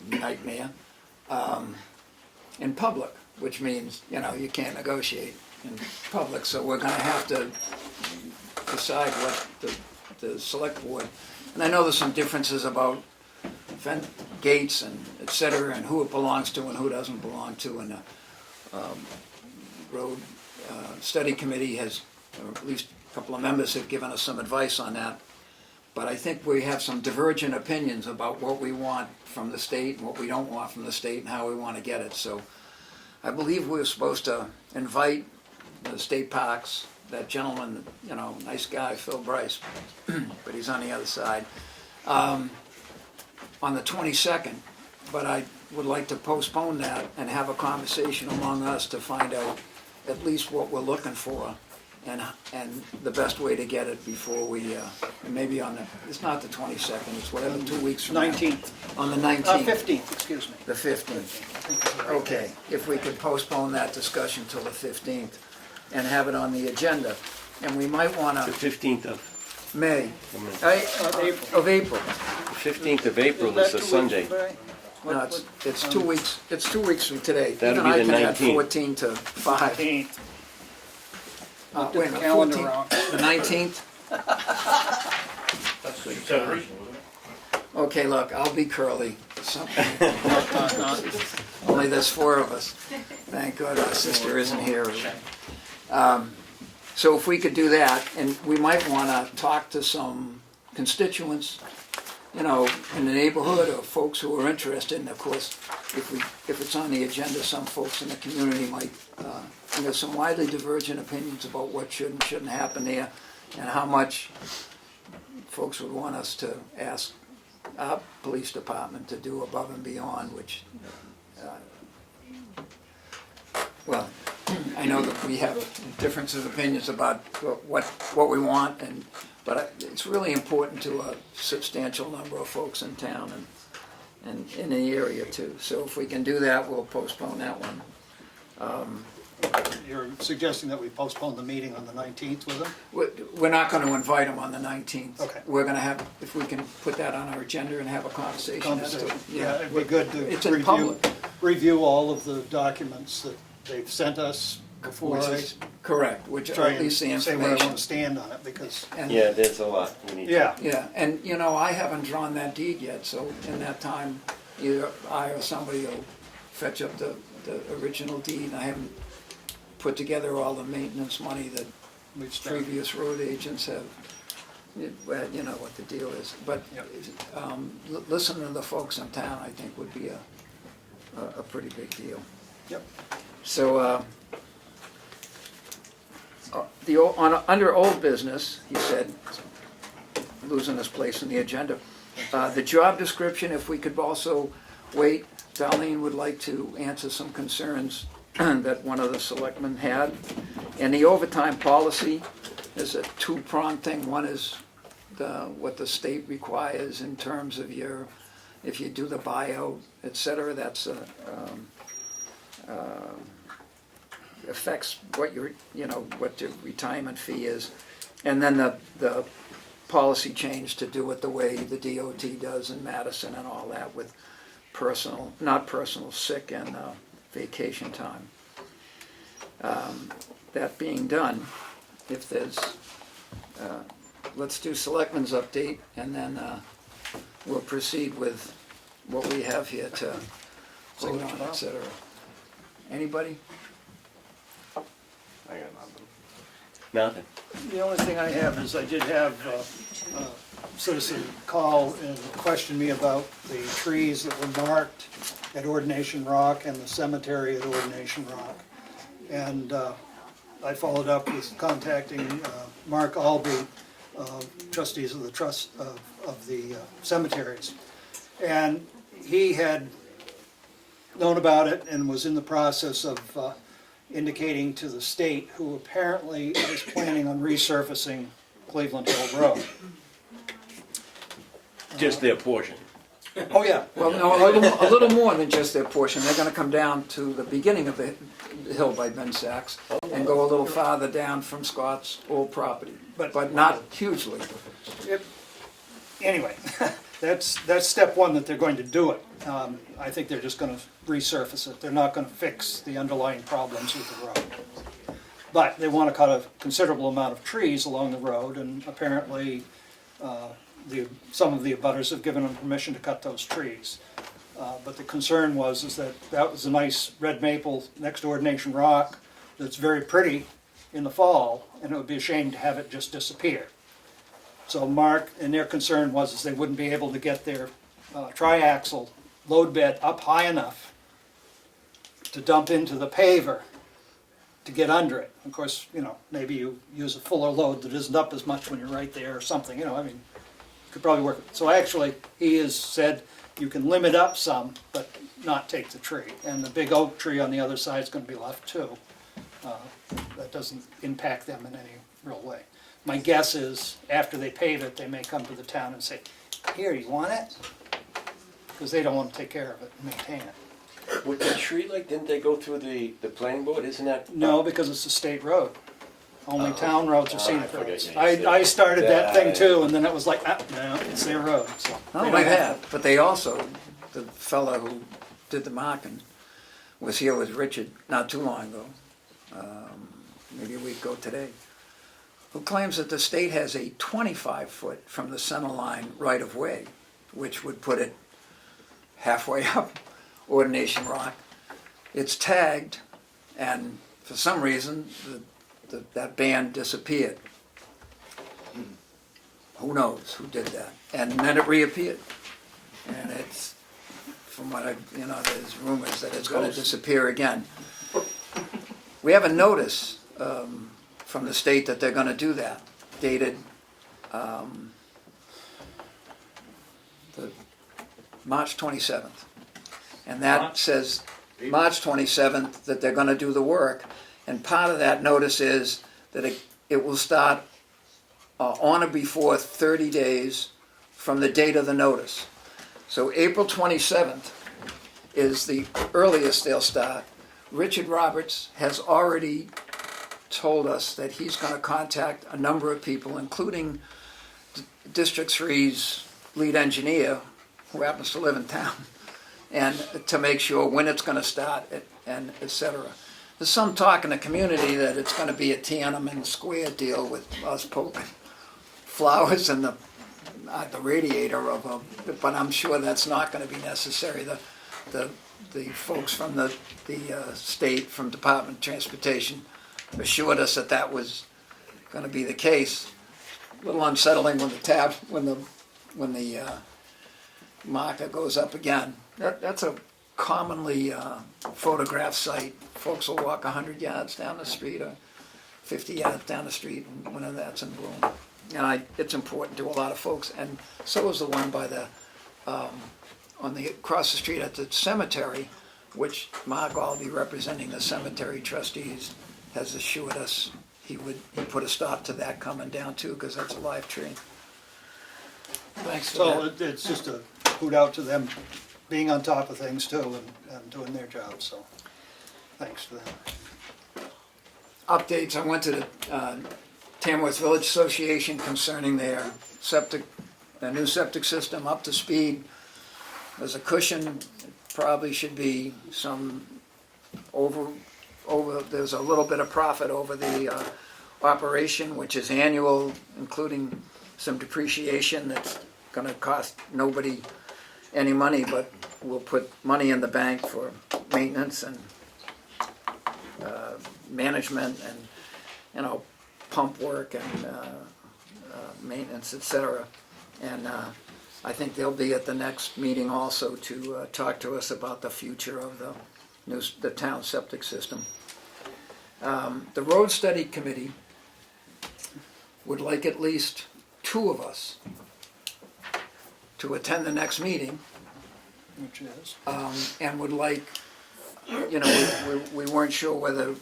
nightmare in public, which means, you can't negotiate in public, so we're gonna have to decide what the select board, and I know there's some differences about gates and et cetera, and who it belongs to and who doesn't belong to, and road study committee has, or at least a couple of members have given us some advice on that. But I think we have some divergent opinions about what we want from the state and what we don't want from the state and how we want to get it. So I believe we're supposed to invite the state parks, that gentleman, you know, nice guy, Phil Bryce, but he's on the other side, on the 22nd. But I would like to postpone that and have a conversation among us to find out at least what we're looking for and the best way to get it before we, maybe on the, it's not the 22nd, it's whatever, 2 weeks from now. 19th. On the 19th. 15th, excuse me. The 15th. Okay, if we could postpone that discussion till the 15th and have it on the agenda. And we might want The to, 15th of May, April. of April. The 15th of April is a Sunday. No, it's 2 weeks, it's 2 weeks from today. That'll Even be I the can add 19th. 14 to 5. 15th. Wait a minute, Calendar 14th, wrong. the 19th? That's the separation. Okay, look, I'll be curly. Only there's 4 of us. Thank God our sister isn't here. So if we could do that, and we might want to talk to some constituents, you know, in the neighborhood or folks who are interested. And of course, if it's on the agenda, some folks in the community might, and there's some widely divergent opinions about what should and shouldn't happen there and how much folks would want us to ask our police department to do above and beyond, which, well, I know that we have differences of opinions about what we want, but it's really important to a substantial number of folks in town and in the area too. So if we can do that, we'll postpone that one. You're suggesting that we postpone the meeting on the 19th with them? We're not going to invite them on the 19th. Okay. We're going to have, if we can put that on our agenda and have a conversation as to. Yeah, it'd be good to It's in public. review all of the documents that they've sent us before Which I is correct, which are try at least the and say where I information. want to stand on it, because, And- Yeah, there's a lot. We need to- yeah. Yeah, and you know, I haven't drawn that deed yet, so in that time, either I or somebody will fetch up the original deed. I haven't put together all the maintenance money that We've spent. previous road agents have. Well, you know what the deal is, but listening to the folks in town, I think would be a pretty big deal. Yep. So, under old business, he said, losing his place in the agenda, the job description, if we could also wait, Darlene would like to answer some concerns that one of the selectmen had. And the overtime policy is a two-pronged thing. One is what the state requires in terms of if you do the buyout, et cetera, that's affects what what the retirement fee is. And then the policy change to do it the way the DOT does in Madison and all that with sick and vacation time. That being done, if there's, let's do selectmen's update and then we'll proceed with what we have here to vote on, et cetera. Anybody? I got nothing. The only thing I have is I did have a citizen call and question me about the trees that were marked at Ordination Rock and the cemetery at Ordination Rock. And I followed up with contacting Mark Albee, trustees of the trust of the cemeteries. And he had known about it and was in the process of indicating to the state, who apparently is planning on resurfacing Cleveland Hill Road. Just their portion. Oh, yeah. Well, no, a little more than just their portion. They're gonna come down to the beginning of the hill by Ben Sachs and go a little farther down from Scott's old property, but not hugely. Anyway, that's step one, that they're going to do it. I think they're just gonna resurface it. They're not gonna fix the underlying problems with the road. But they want to cut a considerable amount of trees along the road, and apparently some of the abutters have given them permission to cut those trees. But the concern was that was a nice red maple next to Ordination Rock that's very pretty in the fall, and it would be a shame to have it just disappear. So Mark, and their concern was they wouldn't be able to get their triaxle load bed up high enough to dump into the paver to get under it. Of course, maybe you use a fuller load that isn't up as much when you're right there or something, could probably work. So actually, he has said you can limit up some, but not take the tree. And the big oak tree on the other side is going to be left too. That doesn't impact them in any real way. My guess is after they pave it, they may come to the town and say, here, you want it? Because they don't want to take care of it and maintain it. With the tree, didn't they go through the planning board? Isn't that? No, because it's a state road. Only town roads are scenic I forget roads. you said I started that thing that. too, and then it was like, no, it's their road. So Not they only don't have that, but they also, the fella who did the marking was here with Richard not too long ago, maybe a week ago today, who claims that the state has a 25-foot from the center line right-of-way, which would put it halfway up Ordination Rock. It's tagged, and for some reason, that band disappeared. Who knows who did that? And then it reappeared. And it's, from what there's rumors that it's going to disappear again. We have a notice from the state that they're going to do that, dated the March 27th. And that says March 27th that they're going to do the work. And part of that notice is that it will start on or before 30 days from the date of the notice. So April 27th is the earliest they'll start. Richard Roberts has already told us that he's going to contact a number of people, including District 3's lead engineer, who happens to live in town, and to make sure when it's going to start, and et cetera. There's some talk in the community that it's going to be a Tiananmen Square deal with us poking flowers in the radiator of a, but I'm sure that's not going to be necessary. The folks from the state, from Department of Transportation, assured us that that was going to be the case. A little unsettling when the marker goes up again. That's a commonly photographed site. Folks will walk 100 yards down the street or 50 yards down the street when that's in bloom. And it's important to a lot of folks, and so is the one by the across the street at the cemetery, which Mark Albee, representing the cemetery trustees, has assured us he put a stop to that coming down too, because that's a live tree. Thanks for So that. it's just a hoot out to them being on top of things too and doing their job, so thanks for that. Updates, I went to the Tamworth Village Association concerning their new septic system, up to speed. There's a cushion, probably should be some there's a little bit of profit over the operation, which is annual, including some depreciation that's going to cost nobody any money, but we'll put money in the bank for maintenance and management and pump work and maintenance, etc. And I think they'll be at the next meeting also to talk to us about the future of the town septic system. The road study committee would like at least 2 of us to attend the next meeting, Which is? and would like, we weren't sure whether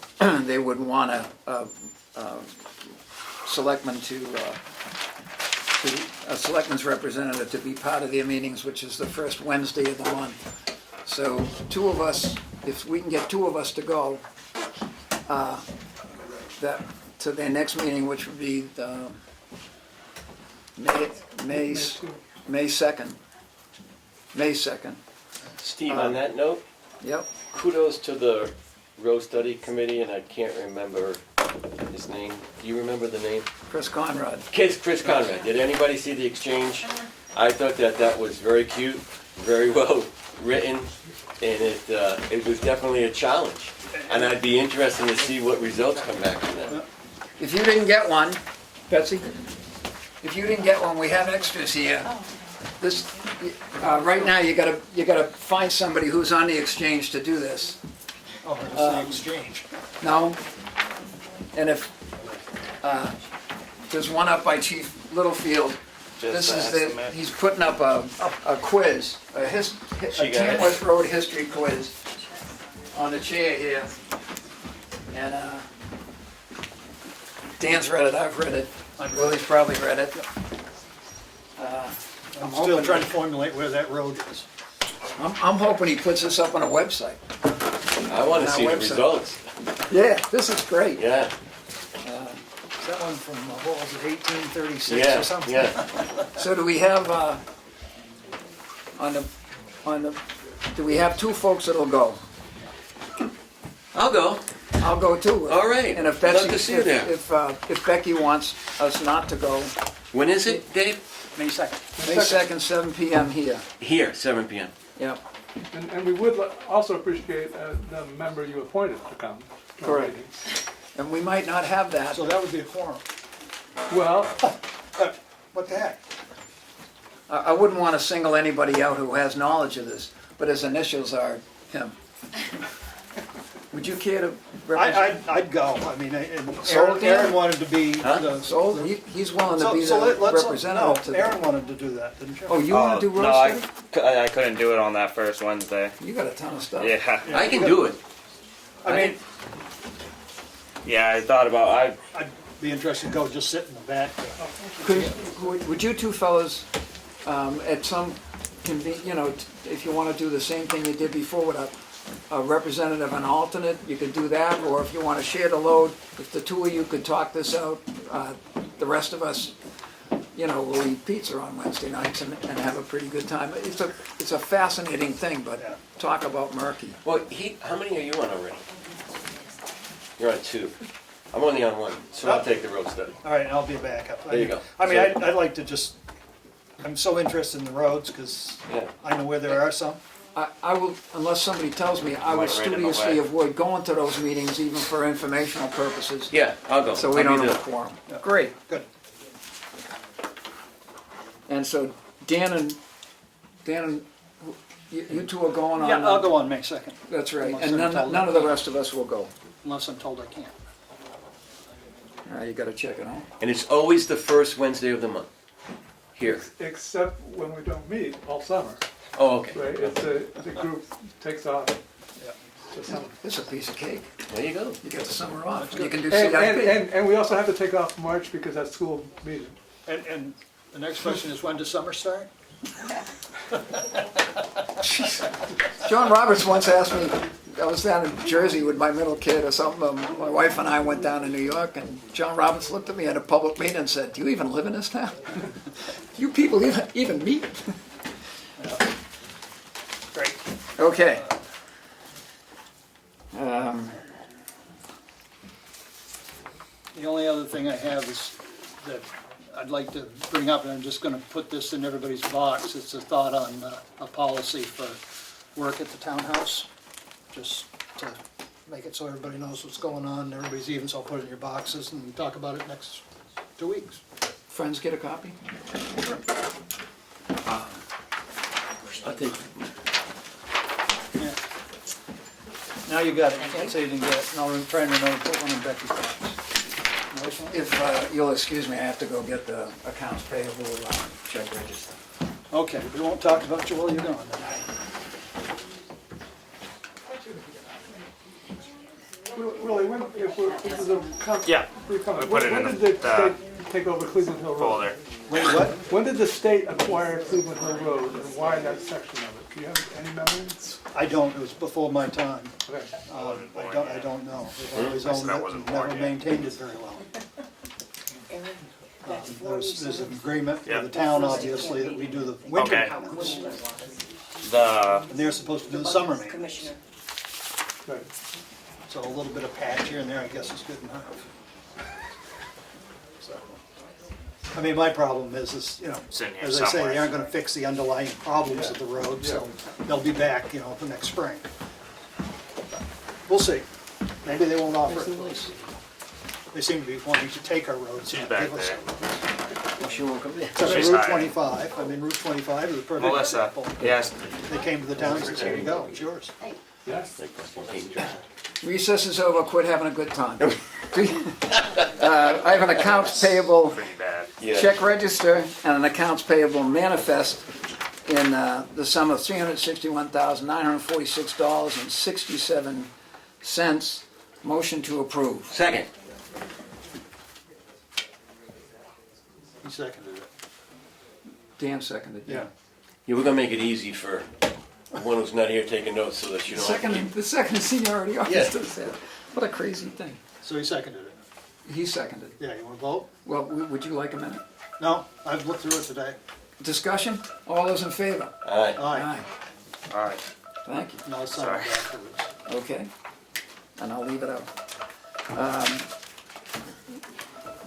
they would want a selectman's representative to be part of their meetings, which is the first Wednesday of the month. So 2 of us, if we can get 2 of us to go to their next meeting, which would be the May 2nd. May 2nd. Steve, on that note, Yep. kudos to the road study committee, and I can't remember his name. Do you remember the name? Chris Conrad. Chris Conrad. Did anybody see the exchange? I thought that was very cute, very well written, and it was definitely a challenge. And I'd be interested to see what results come back from that. If you didn't get one, Betsy, if you didn't get one, we have extras here. This, right now, you gotta find somebody who's on the exchange to do this. Oh, it's the exchange. No? And if, there's one up by Chief Littlefield. This is he's putting up a quiz, a Tamworth Road history quiz on the chair here. And, Dan's read it, I've read it, Willie's probably read it. I'm still trying to formulate where that road is. I'm hoping he puts this up on a website. I want to see the results. Yeah, this is great. Yeah. Is that one from, what was it, 1836 Yeah, or something? yeah. So do we have, do we have two folks that'll go? I'll go. I'll go too. All right. And if Love Betsy, to see you there. if Becky wants us not to go, When is it, Dave? May 2nd. May 2nd, 7 PM here. Here, 7 p.m. Yep. And we would also appreciate the member you appointed to come. to our Correct. meetings. And we might not have that. So that would be a quorum. Well, What the heck? I wouldn't want to single anybody out who has knowledge of this, but his initials are him. Would you care to represent? I'd go, I mean, and Sold, Aaron Dan? wanted to be the. Sold? He's willing to be So the let's, representative to no, the. Aaron wanted to do that, didn't you? Oh, you want to do No, road study? I couldn't do it on that first Wednesday. You got a ton of stuff. Yeah. I can do it. I mean, Yeah, I thought about, I'd be interested to go just sit in the back. Would you two fellas, at some if you want to do the same thing you did before with a representative and alternate, you could do that, or if you want to share the load, if the two of you could talk this out, the rest of us, we'll eat pizza on Wednesday nights and have a pretty good time. It's a fascinating thing, but talk about murky. Well, how many are you on already? You're on 2. I'm only on 1, so I'll take the road study. All right, I'll be a backup. There you go. I mean, So- I'd like to just, I'm so interested in the roads, because Yeah. I know where there are some. I will, unless somebody tells me, I will Might write it in the studiously way. avoid going to those meetings even for informational purposes. Yeah, I'll go. So we I'll don't be have a there. quorum. Great. Good. And so Dan and, you two are going on. Yeah, I'll go on May 2nd, That's right, Unless and I'm told none of the rest of us will go. unless I'm told I can't. All right, you gotta check it out. And it's always the first Wednesday of the month. Here. except when we don't meet all summer, Oh, okay. right? The group takes off. the summer. It's a piece of cake. There you go. You get the summer off. You can do And, CIP. and we also have to take off March because that's school meeting. And the next question is, when does summer start? John Roberts once asked me, I was down in Jersey with my middle kid or something, my wife and I went down to New York, and John Roberts looked at me at a public meeting and said, "Do you even live in this town? You people even meet?" Great. Okay. The only other thing I have is that I'd like to bring up, and I'm just gonna put this in everybody's box, it's a thought on a policy for work at the townhouse, just to make it so everybody knows what's going on, everybody's even, so I'll put it in your boxes, and we talk about it next 2 weeks. Friends get a copy? I'll take. Yeah. Now you got it, you can't say you didn't get it, and I'll try and remember to put one in Becky's box. If you'll excuse me, I have to go get the accounts payable check register. Okay, we won't talk about you while you're gone then. Willie, if this is a Yeah, brief comment, we put it when in did the the state take over Cleveland Hill Road? folder. Wait, what? When did the state acquire Cleveland Hill Road and why that section of it? Do you have any memory? I don't, it was before my time. Okay. I don't know. They've always owned it and never maintained it very well. There's an agreement with the town, obviously, that we do the winter Okay. maintenance. The, And they're supposed to do the summer maintenance. Right. So a little bit of patch here and there, I guess, is good enough. So, I mean, my problem is, you know, Sitting here as I say, somewhere. they aren't gonna fix the underlying problems of the road, so they'll be back, you know, the next spring. We'll see. Maybe they won't offer it to us. They seem to be wanting to take our roads. She's and back give us there. some. Well, she won't come in. Except for She's Route hiding. 25, I mean, Route 25 is a perfect Melissa, example. yes. They came to the town and said, here you go, it's yours. Recess is over, quit having a good time. I have an accounts payable Pretty bad. check register and an accounts payable manifest in the sum of $361,946.67. Motion to approve. Second. He seconded it. Dan seconded. Yeah. Yeah, we're gonna make it easy for one who's not here taking notes so that you don't have to keep. The second seniority officer said, what a crazy thing. So he seconded it. He seconded. Yeah, you wanna vote? Well, would you like a minute? No, I've looked through it today. Discussion? All those in favor? Aye. Aye. All right. Thank you. No, I'll sign it afterwards. Okay, and I'll leave it out.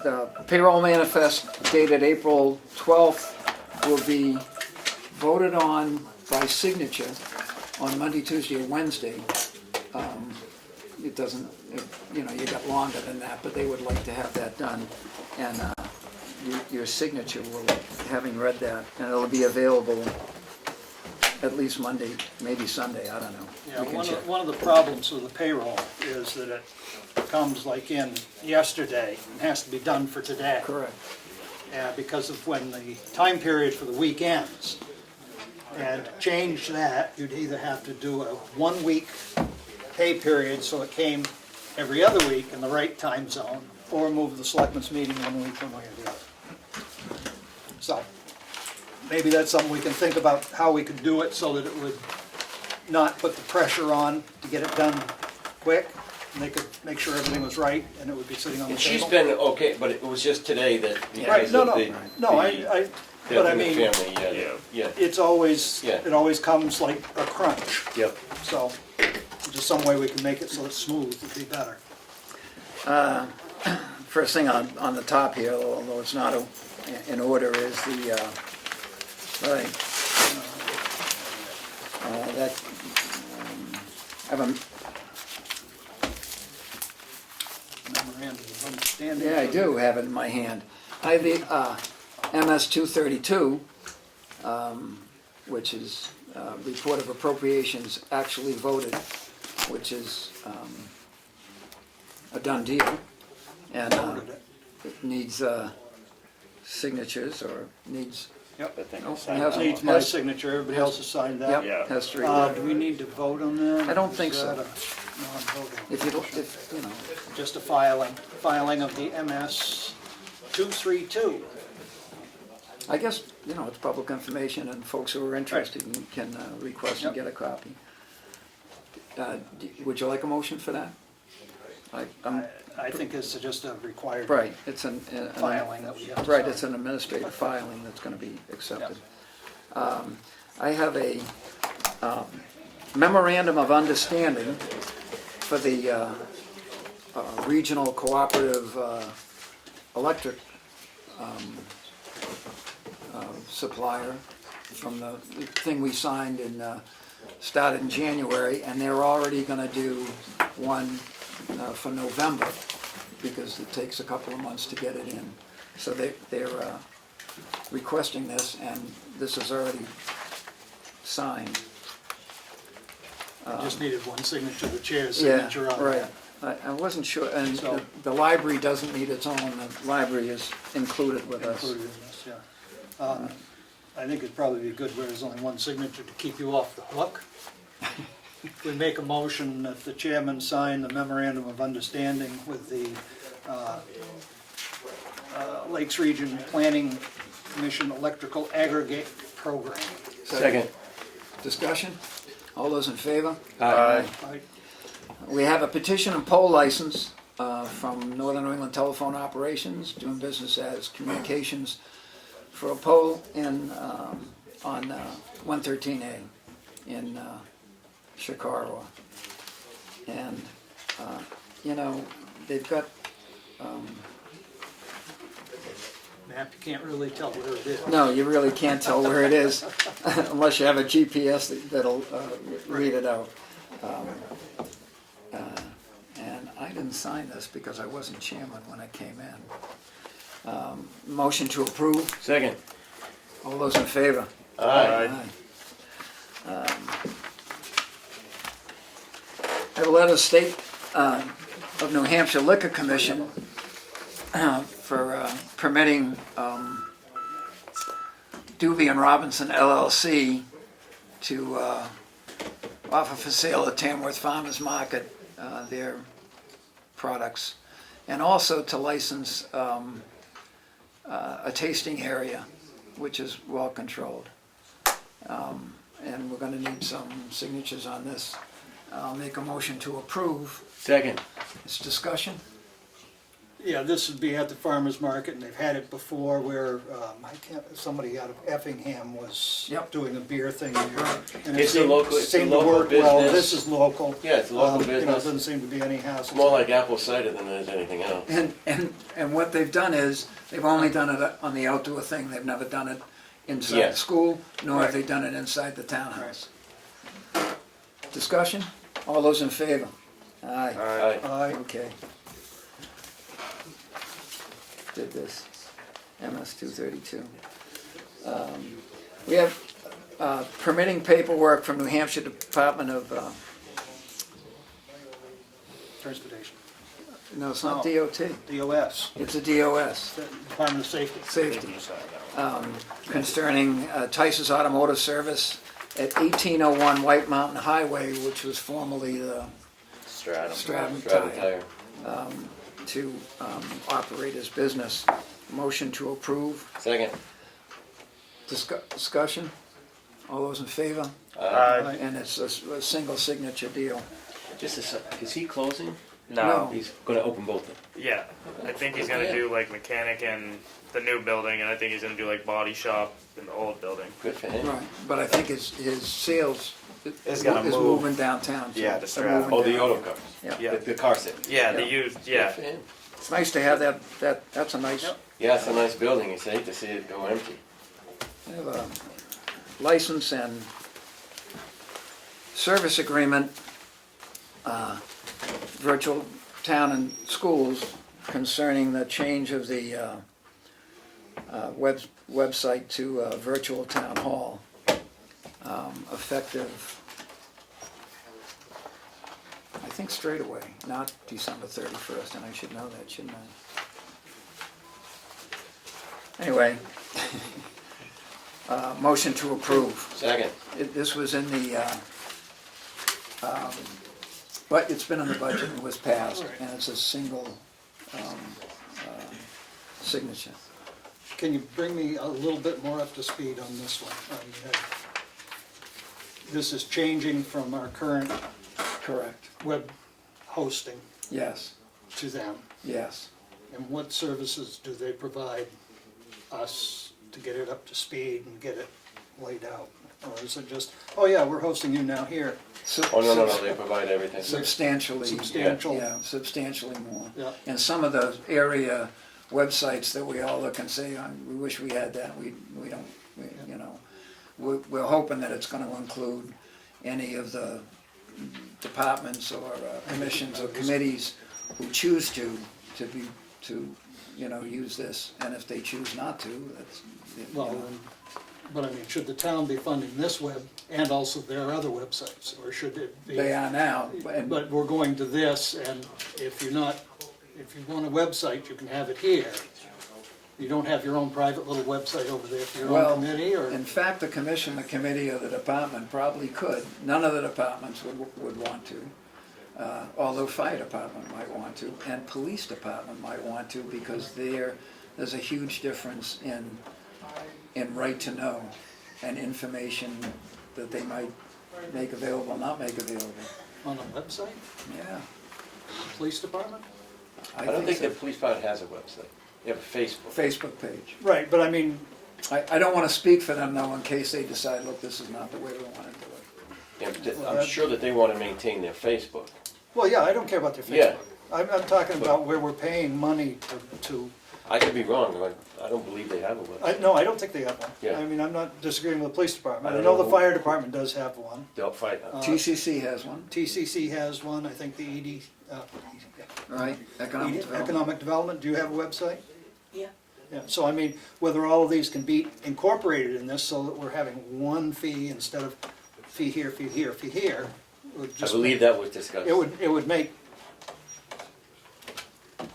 The payroll manifest dated April 12th will be voted on by signature on Monday, Tuesday, or Wednesday. It doesn't, you know, you got longer than that, but they would like to have that done. And your signature will, having read that, and it'll be available at least Monday, maybe Sunday, I don't know. Yeah, We can check. one of the problems with the payroll is that it comes like in yesterday and has to be done for today. Correct. Because of when the time period for the week ends. And to change that, you'd either have to do a 1 week pay period so it came every other week in the right time zone, or move the selectmen's meeting 1 week one way or the other. So, maybe that's something we can think about, how we could do it so that it would not put the pressure on to get it done quick, and they could make sure everything was right, and it would be sitting on the And table. she's been okay, but it was just today that Right, because no, of no, the. no, the but I death in the mean, family, yeah. it's always, Yeah. it always comes like a crunch, Yep. so just some way we can make it so it's smooth would be better. First thing on the top here, although it's not in order, is the, right, that, I have a, Memorandum of understanding. yeah, I do have it in my hand. I have the MS 232, which is report of appropriations actually voted, which is a done deal. And it needs signatures, or needs, Yep, needs my signature, everybody else has signed that. yep, has three. Do we need to vote on that? I don't think Is so. that a non-voting? If you don't, if, you know, Just a filing of the MS 232. I guess, you know, it's public information, and folks who are interested can request and get a copy. Would you like a motion for that? I think it's just a required Right, it's an filing that we have to right, sign. it's an administrative filing that's going to be accepted. I have a memorandum of understanding for the regional cooperative electric supplier from the thing we signed and started in January, and they're already going to do one for November, because it takes a couple of months to get it in. So they're requesting this, and this is already signed. I just needed one signature, the chair's Yeah, signature on right. that. I wasn't sure, and So- the library doesn't need its own, the library is included with us. Included in this, yeah. I think it'd probably be good where there's only one signature to keep you off the hook. We make a motion that the chairman sign the memorandum of understanding with the Lakes Region Planning Commission Electrical Aggregate Program. Second. Discussion? All those in favor? Aye. Aye. We have a petition and poll license from Northern New England Telephone Operations, doing business as Communications, for a poll in, on 113A in Chicago. And, you know, they've got, map, you can't really tell where it is. No, you really can't tell where it is unless you have a GPS that'll read it out. And I didn't sign this because I wasn't chairman when I came in. Motion to approve. Second. All those in favor? Aye. I have a letter of state of New Hampshire Liquor Commission for permitting Doobie and Robinson LLC to offer for sale at Tamworth Farmers Market their products, and also to license a tasting area, which is well controlled. And we're gonna need some signatures on this. I'll make a motion to approve. Second. It's discussion. Yeah, this would be at the farmer's market, and they've had it before where, somebody out of Effingham was Yep. doing a beer thing there. And It's it a local- it's a seemed to local work well. business. This is local. Yeah, it's a local You know, business. doesn't seem to be any hassle. It's more like apple cider than it is anything else. And what they've done is, they've only done it on the outdoor thing, they've never done it inside Yeah. the school, nor have Right. they done it inside the townhouse. Discussion? All those in favor? Aye. Aye. Aye. Okay. Did this, MS 232. We have permitting paperwork from New Hampshire Department of, Transportation. no, it's not Oh. DOT, DOS, it's a DOS. Department of Safety. Safety, concerning Tice's Automotive Service at 1801 White Mountain Highway, which was formerly the Stratum. Stratum Stratum Tire, tire. to operate his business. Motion to approve. Second. Discussion? All those in favor? Aye. And it's a single signature deal. Just a sec, is he closing? No. He's gonna open both of them. Yeah, I think he's gonna do like mechanic in the new building, and I think he's gonna do like body shop in the old building. Good for him. Right, but I think his sales Is gonna is move. moving downtown. so Yeah, to they're Stratham. moving Oh, the down. auto cars. Yeah. The car sale. Yeah, the Yeah. used. Good Yeah. for him. It's nice to have that's a nice, Yeah, it's a nice building. It's hate to see it go empty. we have a license and service agreement, virtual town and schools concerning the change of the website to virtual town hall, effective, I think straight away, not December 31st, and I should know that, shouldn't I? Anyway, motion to approve. Second. This was in the, but it's been in the budget and was passed, and it's a single signature. Can you bring me a little bit more up to speed on this one? This is changing from our current Correct. web hosting Yes, to them. yes. And what services do they provide us to get it up to speed and get it laid out? Or is it just, oh yeah, we're hosting you now here? Oh, no, they provide everything. Substantially. Substantial. Yeah, substantially more. Yeah. And some of those area websites that we all look and say, we wish we had that, we don't, you know. We're hoping that it's gonna include any of the departments or commissions or committees who choose to use this, and if they choose not to, that's, Well, but I mean, should the town be funding this web and also their other websites, or should it be? they are now, But we're going to this, and if you want a website, you can have it here. You don't have your own private little website over there for your Well, own committee, or? in fact, the commission, the committee, or the department probably could. None of the departments would want to, although fire department might want to, and police department might want to, because there's a huge difference in right to know and information that they might make available, not make available. On a website? Yeah. Police department? I don't think so. the police department has a website. They have a Facebook. Facebook page. Right, but I mean, I don't want to speak for them though, in case they decide, look, this is not the way we want to do it. Yeah, I'm sure that they want to maintain their Facebook. well, yeah, I don't care about their Yeah. Facebook. I'm talking about where we're paying money to I could be wrong, I don't believe they have a website. No, I don't think they have one. Yeah. I mean, I'm not disagreeing with the police department. I I don't know the know. fire department does have one. They'll fight. TCC has one, TCC has one, I think the right? Economic development. Economic Development, do you have a website? Yeah. Yeah, so I mean, whether all of these can be incorporated in this so that we're having one fee instead of fee here, fee here, fee here. Would I just believe that was discussed. It would make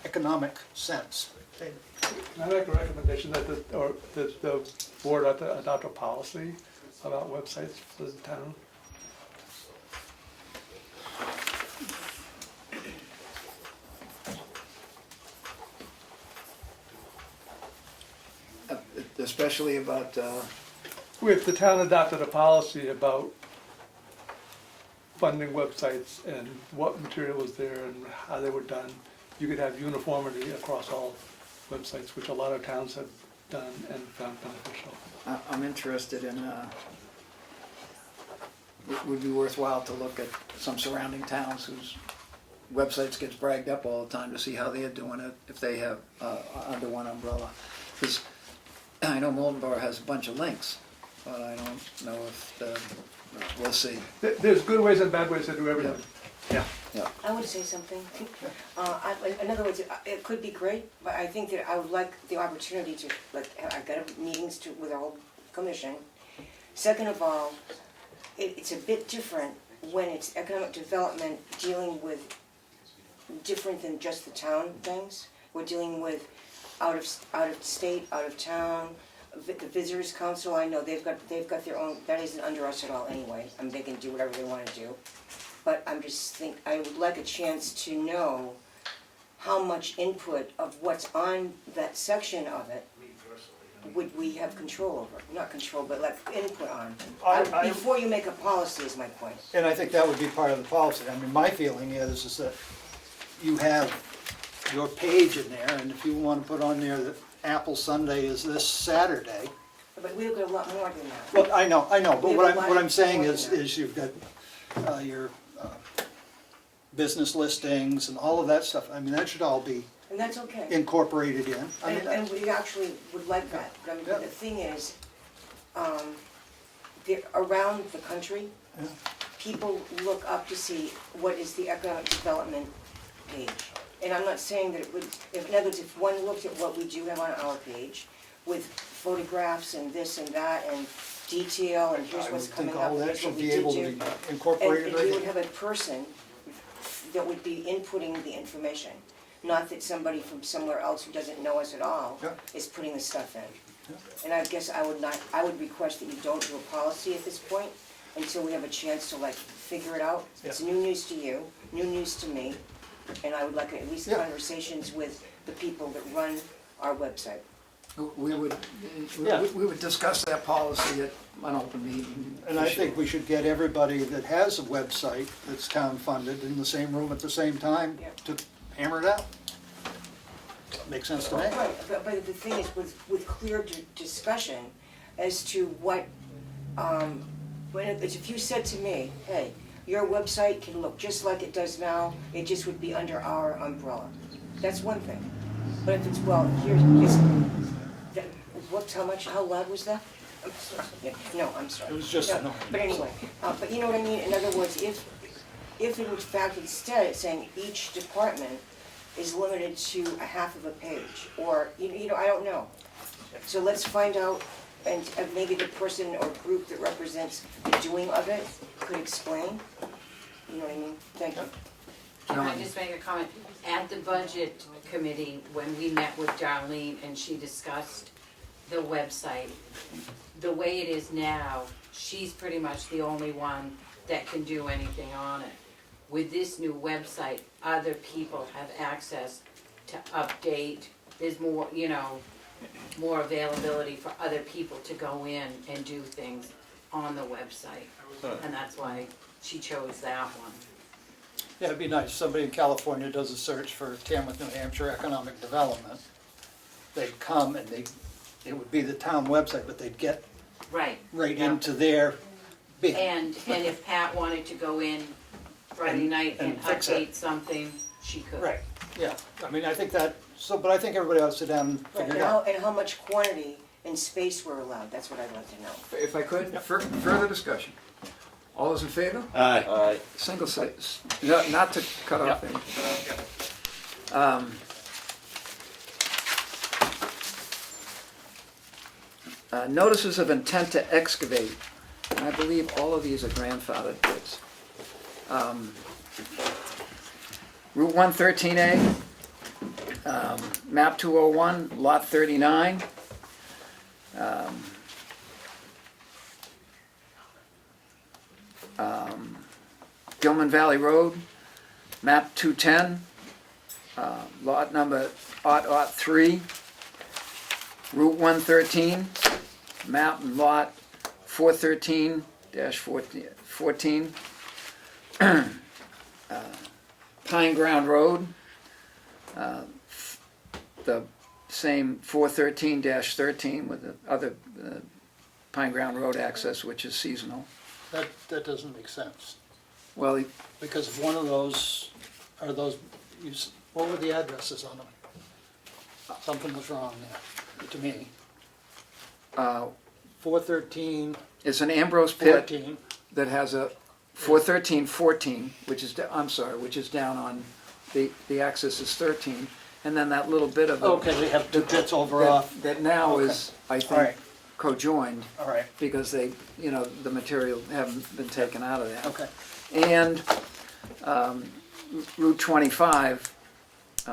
economic sense. Can I make a recommendation that the board adopt a policy about websites for the town? Especially about, If the town adopted a policy about funding websites and what material was there and how they were done, you could have uniformity across all websites, which a lot of towns have done and found beneficial. I'm interested in, it would be worthwhile to look at some surrounding towns whose websites gets bragged up all the time to see how they're doing it, if they have, under one umbrella. Because I know Molten Bar has a bunch of links, but I don't know if, we'll see. There's good ways and bad ways to do everything. Yeah. I would say something. In other words, it could be great, but I think that I would like the opportunity to, I've got meetings with our whole commission. Second of all, it's a bit different when it's economic development dealing with different than just the town things. We're dealing with out of state, out of town. The Visitors Council, I know they've got their own. That isn't under us at all anyway. I mean, they can do whatever they want to do. But I'm just I would like a chance to know how much input of what's on that section of it would we have control over? Not control, but like input on. Before you make a policy is my point. And I think that would be part of the policy. I mean, my feeling is that you have your page in there, and if you want to put on there that Apple Sunday is this Saturday. But we've got a lot more than that. Well, I know, but We have what I'm saying more than is you've got your business listings and all of that stuff. I mean, that should all be And that's okay. incorporated in. I mean, And we actually would like that. But I mean, the thing is, around the country, people look up to see what is the economic development page. And I'm not saying that it would, in other words, if one looked at what we do have on our page, with photographs and this and that and detail and here's what's coming up, here's what we did do. Be incorporated And right we in. would have a person that would be inputting the information. Not that somebody from somewhere else who doesn't know us at all is putting the stuff in. And I guess I would request that you don't do a policy at this point until we have a chance to figure it out. It's new news to you, new news to me, and I would like at least conversations with the people that run our website. We would discuss that policy at an open meeting. And I think we should get everybody that has a website that's town funded in the same room at the same time to hammer it out. Makes sense to me. Right, but the thing is, with clear discussion as to what, if you said to me, hey, your website can look just like it does now, it just would be under our umbrella. That's one thing. But if it's, well, how loud was that? I'm sorry. No, I'm sorry. It was just annoying. But anyway, but you know what I mean? In other words, if in fact instead it's saying each department is limited to a half of a page, or, I don't know. So let's find out, and maybe the person or group that represents the doing of it could explain. You know what I mean? Thank you. Can I just make a comment? At the budget committee, when we met with Darlene and she discussed the website, the way it is now, she's pretty much the only one that can do anything on it. With this new website, other people have access to update. There's more, more availability for other people to go in and do things on the website. And that's why she chose that one. Yeah, it'd be nice, somebody in California does a search for Tamworth, New Hampshire Economic Development. They'd come and it would be the town website, but they'd get right into their big. And if Pat wanted to go in Friday night and fix it. update something, she could. Right, yeah, I mean, I think that So, but I think everybody ought to sit down and Right, figure it out. and how much quantity and space we're allowed, that's what I'd like to know. If I could, further discussion. All those in favor? Aye. Single sites, not to cut off any. Notices of intent to excavate, and I believe all of these are grandfathered bids. Route 113A, map 201, lot 39. Gilman Valley Road, map 210, lot number 003. Route 113, map and lot 413-14. Pine Ground Road, the same 413-13 with the other Pine Ground Road access, which is seasonal. That doesn't make sense. Well, Because if one of those, are those, what were the addresses on them? Something was wrong there, to me. 413, it's an Ambrose pit 14. that has a 413-14, which is, which is down on, the axis is 13, and then that little bit of. Okay, they have two pits over off. That now Okay. is, I All think, right. co-joined. All right. Because they, the material haven't been taken out of that. Okay. And Route 25,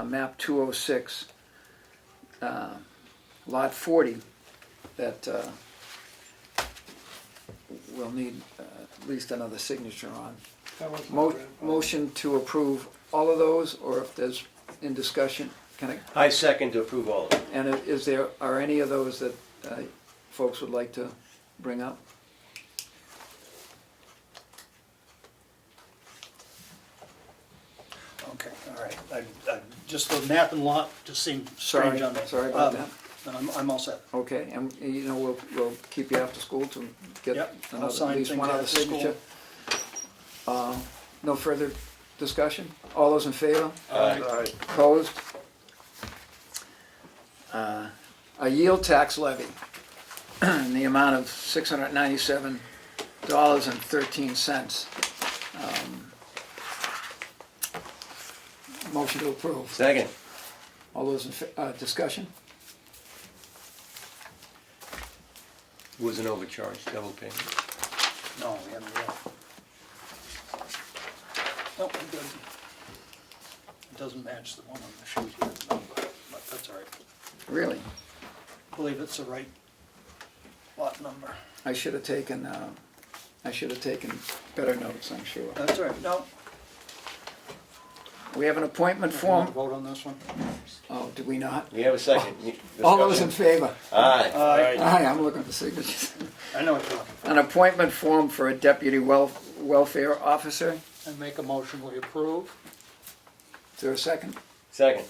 map 206, lot 40, that we'll need at least another signature on. That was Motion to approve all of those, or if there's in discussion, can I? I second to approve all of them. And are any of those that folks would like to bring up? Okay, all right. Just the map and lot just seemed strange on me. Sorry about that. I'm all set. Okay, and we'll keep you after school to get Yep, I'll another, sign at least things one other after school. signature. No further discussion? All those in favor? Aye. Opposed? A yield tax levy in the amount of $697.13. Motion to approve. Second. All those in, discussion? Was an overcharge, double payment. No, we haven't yet. Nope, I'm good. It doesn't match the one on the sheet here, no, but that's all right. Really? I believe it's the right lot number. I should have taken better notes, I'm sure. That's all right, no. We have an appointment You want form. to vote on this one? Oh, do we not? We have a second. All those in Discussion? favor? Aye. Aye, I'm looking for signatures. I know what you're looking for. An appointment form for a deputy welfare officer. And make a motion, we approve. Is there a second? Second.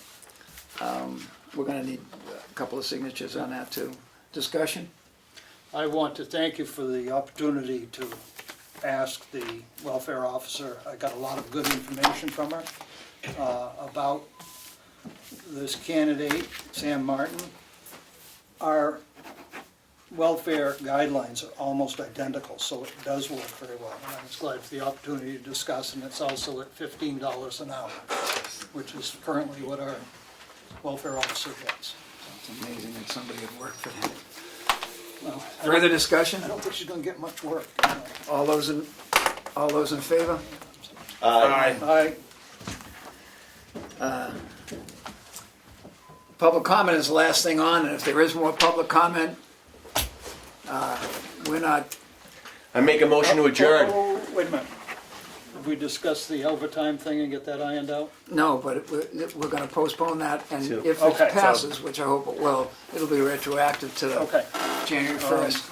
We're gonna need a couple of signatures on that too. Discussion? I want to thank you for the opportunity to ask the welfare officer. I got a lot of good information from her about this candidate, Sam Martin. Our welfare guidelines are almost identical, so it does work very well. And I was glad for the opportunity to discuss, and it's also at $15 an hour, which is currently what our welfare officer gets. It's amazing that somebody would work for that. Well, Further discussion? I don't think she's gonna get much work. All those in favor? Aye. Aye. Public comment is the last thing on, and if there is more public comment, we're not, I make a motion to adjourn. Oh, wait a minute. Have we discussed the overtime thing and get that ironed out? no, but we're gonna postpone that, and Two. if Okay. it passes, which I hope it will, it'll be retroactive to Okay. January 1st.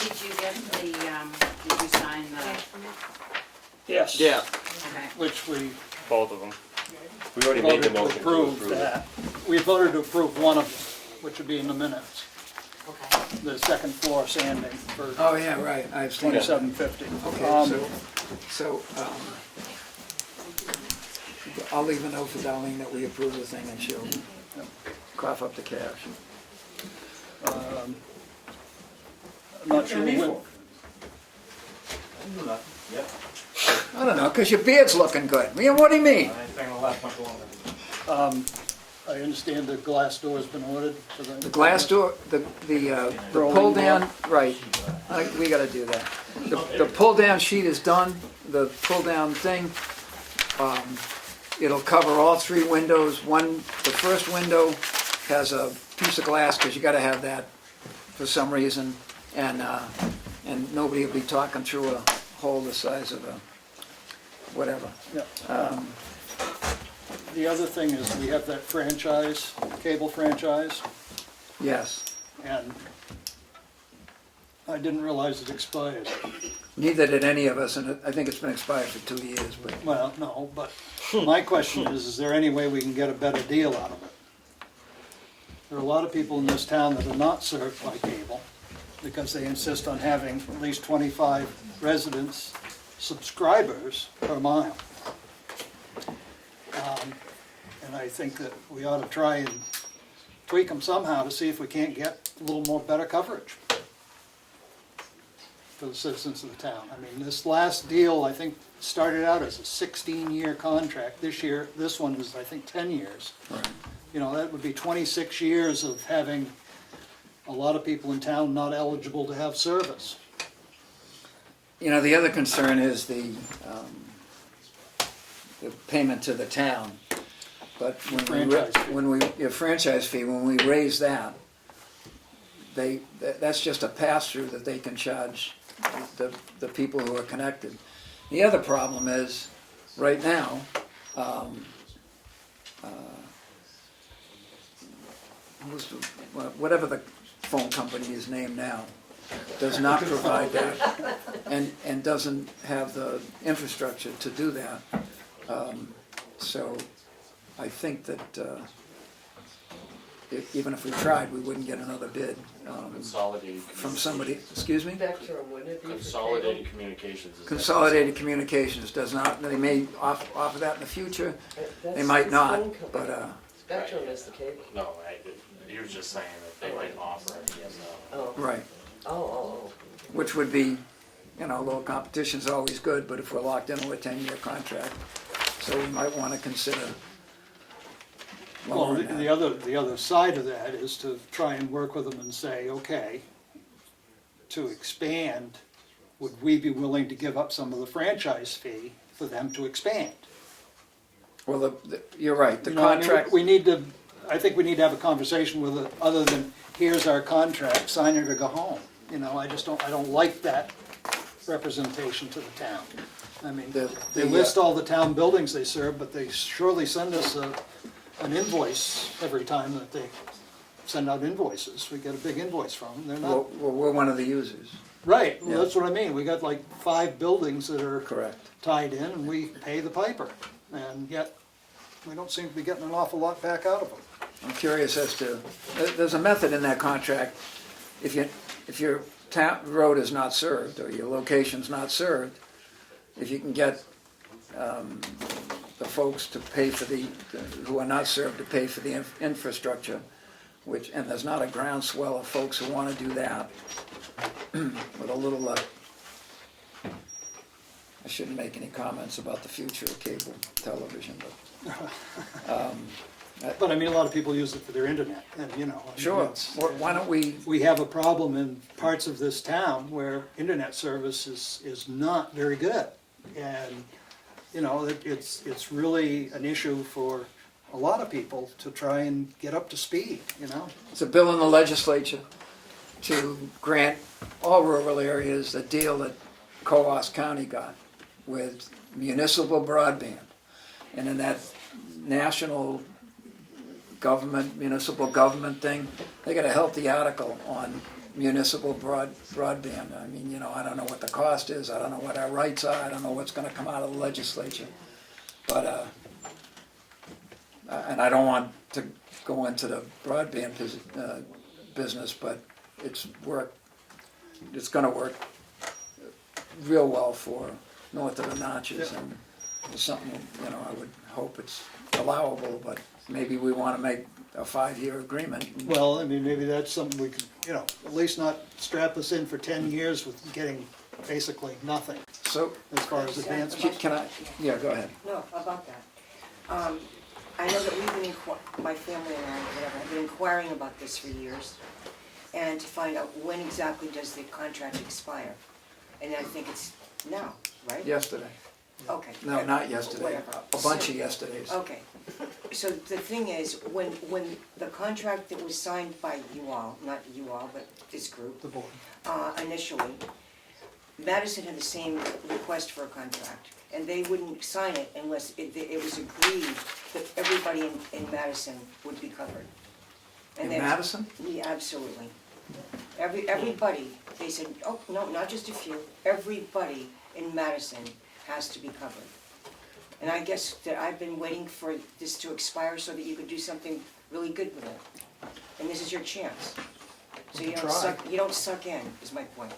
Did you get did you sign the, Yes. Yeah. okay. Which we Both of them. We already made the voted to motion to approve approve it. that. We voted to approve one of them, which would be in the minutes. Okay. The second floor sanding for Oh, yeah, right, I've seen it. $27.50. Okay, so, I'll leave a note for Darlene that we approve the thing, and she'll Cough up the cash. I'm not sure when. I don't know, because your beard's looking good. What do you mean? I understand the glass door's been ordered for the. The glass door, the pull down, right, we gotta do that. The pull down sheet is done, the pull down thing, it'll cover all 3 windows. The first window has a piece of glass, because you gotta have that for some reason, and nobody will be talking through a hole the size of a, whatever. Yeah. The other thing is we have that franchise, cable franchise, Yes, and I didn't realize it expired. neither did any of us, and I think it's been expired for 2 years, but Well, no, but my question is there any way we can get a better deal out of it? There are a lot of people in this town that are not served by cable because they insist on having at least 25 residents, subscribers per mile. And I think that we ought to try and tweak them somehow to see if we can't get a little more better coverage for the citizens of the town. I mean, this last deal, I think, started out as a 16-year contract. This one is, I think, 10 years. Right. You know, that would be 26 years of having a lot of people in town not eligible to have service. you know, the other concern is the payment to the town. But your franchise fee, when we raise that, that's just a pass-through that they can charge the people who are connected. The other problem is, right now, whatever the phone company is named now, does not provide that, and doesn't have the infrastructure to do that. So I think that even if we tried, we wouldn't get another bid Consolidated. from somebody, excuse me? Spectrum, wouldn't it be? Consolidated Communications. Consolidated Communications does not, they may offer that in the future, they might not, but, Spectrum is the cable. No, he was just saying that they might offer it, he has no. Oh. right. Oh. Which would be, you know, a little competition's always good, but if we're locked into a 10-year contract, so we might want to consider Well, lowering that. the other side of that is to try and work with them and say, okay, to expand, would we be willing to give up some of the franchise fee for them to expand? Well, you're right, the You know, I mean, contract, I think we need to have a conversation with it, other than, here's our contract, sign it or go home. You know, I don't like that representation to the town. I mean, they list all the town buildings they serve, but they surely send us an invoice every time that they send out invoices. We get a big invoice from them, they're not. well, we're one of the users. Right, well, Yeah. that's what I mean, we got like 5 buildings that are Correct. tied in, and we pay the piper, and yet we don't seem to be getting an awful lot back out of them. I'm curious as to, there's a method in that contract, if your town road is not served, or your location's not served, if you can get the folks to pay for who are not served to pay for the infrastructure, and there's not a groundswell of folks who want to do that, with a little, I shouldn't make any comments about the future of cable television, but, But I mean, a lot of people use it for their internet, and you know. I mean, sure, it's- why don't we, We have a problem in parts of this town where internet service is not very good. And, you know, it's really an issue for a lot of people to try and get up to speed, you know? it's a bill in the legislature to grant all rural areas the deal that Coos County got with municipal broadband. And in that national municipal government thing, they got a healthy article on municipal broadband. I mean, you know, I don't know what the cost is, I don't know what our rights are, I don't know what's gonna come out of the legislature. But, and I don't want to go into the broadband business, but it's gonna work real well for north of the Notches, and it's something, you know, I would hope it's allowable, but maybe we wanna make a 5-year agreement. Well, I mean, maybe that's something we could, at least not strap us in for 10 years with getting basically nothing So, as far as advancement. can I, yeah, go ahead. No, about that. I know that we've been, my family and I, whatever, have been inquiring about this for years, and to find out when exactly does the contract expire. And I think it's now, right? Yesterday. Okay. No, not yesterday, Whatever. a bunch of yesterdays. Okay. So the thing is, when the contract that was signed by you all, not you all, but this group. The board. Initially, Madison had the same request for a contract, and they wouldn't sign it unless it was agreed that everybody in Madison would be covered. In And Madison? Yeah, absolutely. Everybody, they said, oh, no, not just a few, everybody in Madison has to be covered. And I guess that I've been waiting for this to expire so that you could do something really good with it. And this is your chance. So you don't suck in, is my point.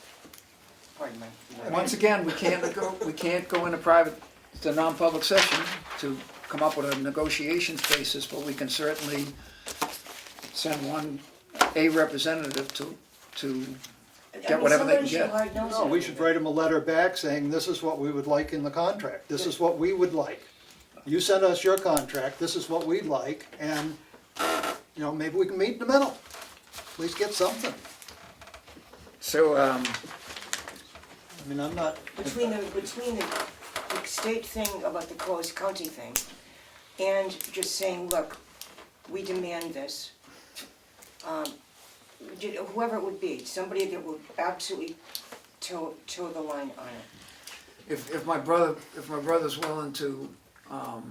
Pardon my. Once again, we can't go into private, to non-public session to come up with a negotiations basis, but we can certainly send a representative to get whatever they can get. No, we should write them a letter back saying, this is what we would like in the contract, this is what we would like. You send us your contract, this is what we'd like, and, maybe we can meet in the middle. At least get something. So, I mean, I'm not. Between the state thing about the closed county thing, and just saying, look, we demand this, whoever it would be, somebody that would absolutely toe the line on it. if my brother's willing to, Are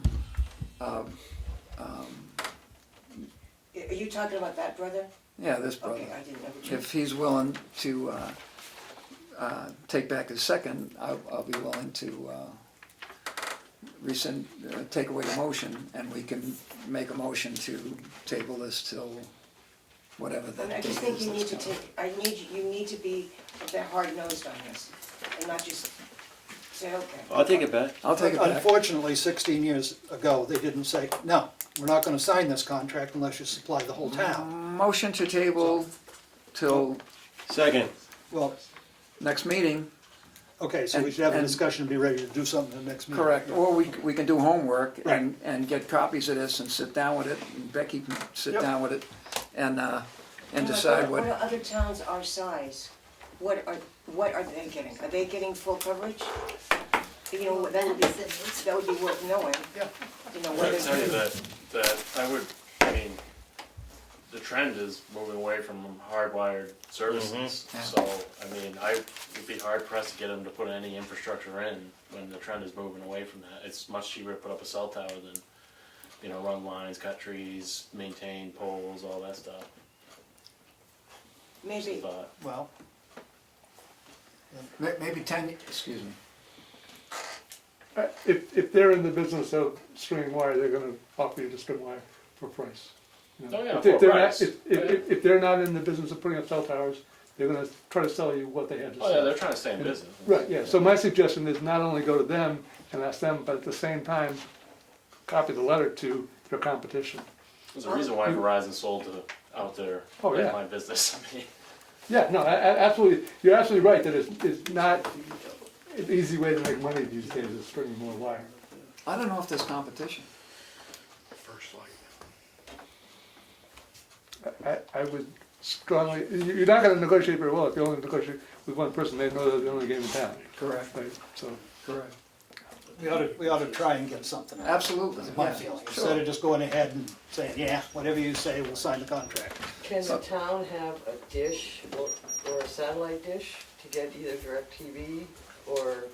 you talking about that brother? yeah, this brother. Okay, I didn't know. If he's willing to take back his second, I'll be willing to rescind, take away the motion, and we can make a motion to table this till whatever the And I date just think is you need that's to coming. you need to be a bit hard-nosed on this, and not just say, okay. I'll take it back. I'll take it back. Unfortunately, 16 years ago, they didn't say, no, we're not gonna sign this contract unless you supply the whole town. Motion to table till Second. Well, next meeting. okay, so we should have a And- discussion and be ready to do something in the next meeting. Correct, or we can do homework Right. and get copies of this and sit down with it, and Becky can sit Yep. down with it and decide What what. are other towns our size, what are they getting? Are they getting full coverage? That would be worth knowing. Yeah. I Whether. would tell you that the trend is moving away from hardwired services. Yeah. So, I would be hard pressed to get them to put any infrastructure in when the trend is moving away from that. It's much cheaper to put up a cell tower than, run lines, cut trees, maintain poles, all that stuff. Maybe. But Well, Maybe 10, excuse me. If they're in the business of stringing wire, they're gonna offer you the string wire for a price. Oh, yeah, If for a they're not- price. If they're not in the business of putting up cell towers, they're gonna try to sell you what they have to sell. oh yeah, they're trying to stay in business. Right, yeah, so my suggestion is not only go to them and ask them, but at the same time, copy the letter to your competition. There's a reason why Verizon sold out their Oh, yeah. landline business. Yeah, no, absolutely, you're absolutely right that it's not an easy way to make money these days is stringing more wire. I don't know if there's competition. First I would strongly, you're not gonna negotiate very well if you only negotiate with one person, they know they're the only game in town. Correct. Right, so. Correct. we ought to try and get something. Absolutely, That's my yeah, feeling, sure. instead of just going ahead and saying, yeah, whatever you say, we'll sign the contract. Can the town have a dish or a satellite dish to get either DirecTV or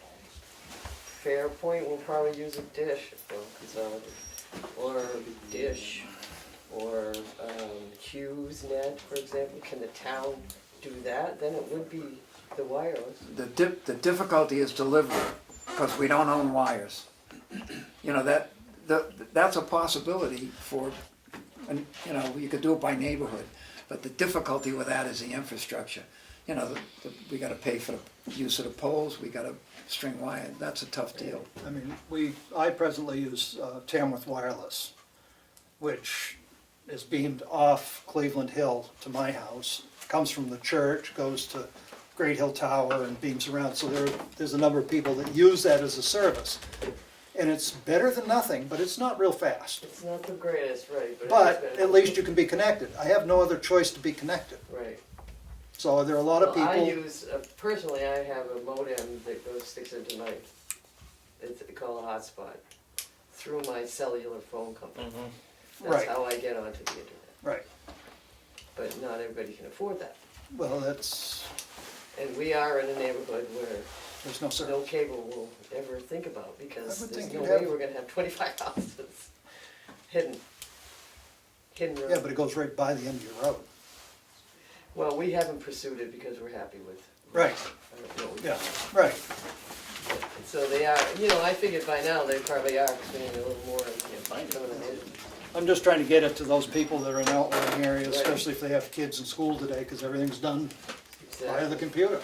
Fairpoint will probably use a dish if they'll consolidate, or Dish, or HughesNet, for example. Can the town do that? Then it would be the wireless. The difficulty is delivery, because we don't own wires. That's a possibility for, and, you could do it by neighborhood, but the difficulty with that is the infrastructure. We gotta pay for the use of the poles, we gotta string wire, that's a tough deal. I mean, I presently use Tamworth Wireless, which is beamed off Cleveland Hill to my house, comes from the church, goes to Great Hill Tower and beams around. So there's a number of people that use that as a service. And it's better than nothing, but it's not real fast. It's not the greatest, right, but it is But better. at least you can be connected. I have no other choice to be connected. Right. So there are a lot of Well, I people. use, personally, I have a modem that goes, sticks into my, it's called a hotspot, through my cellular phone company. That's Right. how I get onto the internet. Right. But not everybody can afford that. Well, that's, And we are in a neighborhood where there's no service. no cable will ever think about, I because would there's think no you'd way have- we're gonna have 25 houses hidden. Hidden road. Yeah, but it goes right by the end of your road. Well, we haven't pursued it because we're happy with. Right. what we Yeah, got. right. So they are, I figured by now they probably are spending a little more on some of the. I'm just trying to get it to those people that are in outlying areas, Right. especially if they have kids in school today, because everything's done via the Exactly. computer.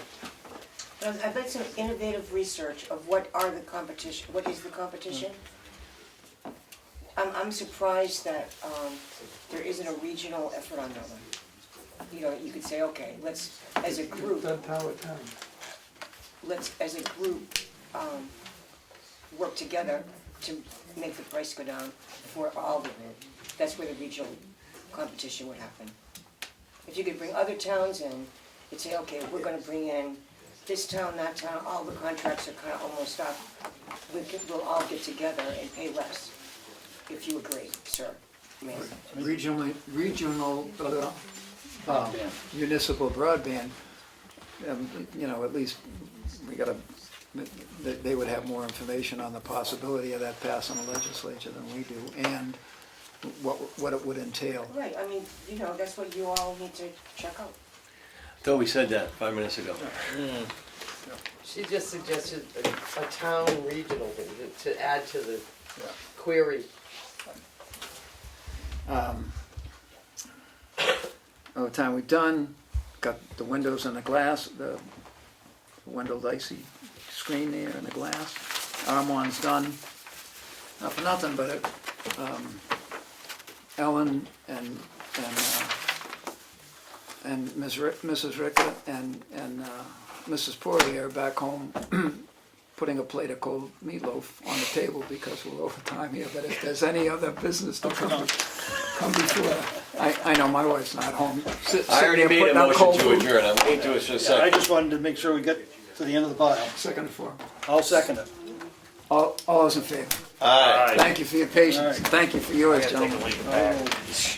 I've done some innovative research of what is the competition. I'm surprised that there isn't a regional effort on that one. You could say, okay, let's, as a group, Done town with town. let's, as a group, work together to make the price go down for all of it. That's where the regional competition would happen. If you could bring other towns in, you'd say, okay, we're gonna bring in this town, that town, all the contracts are kind of almost up. We'll all get together and pay less, if you agree, sir. I mean, Regional municipal broadband, at least we gotta, they would have more information on the possibility of that passing the legislature than we do, and what it would entail. Right, I mean, that's what you all need to check out. Thought we said that 5 minutes ago. She just suggested a town regional thing to add to the query. By the time we've done, got the windows and the glass, the window icy screen there and the glass. Armoire's done. Not for nothing, but Ellen and Mrs. Ricker and Mrs. Poirier are back home putting a plate of cold meatloaf on the table because we're over time here. But if there's any other business to come before, I know my wife's not home. I already made a motion to adjourn. I'm waiting to it for a I second. just wanted to make sure we get to the end of the pile. Second and four. I'll second it. All those in favor? Aye. Thank you for your patience. All right. Thank you for yours, I gotta take a gentlemen. leave it back.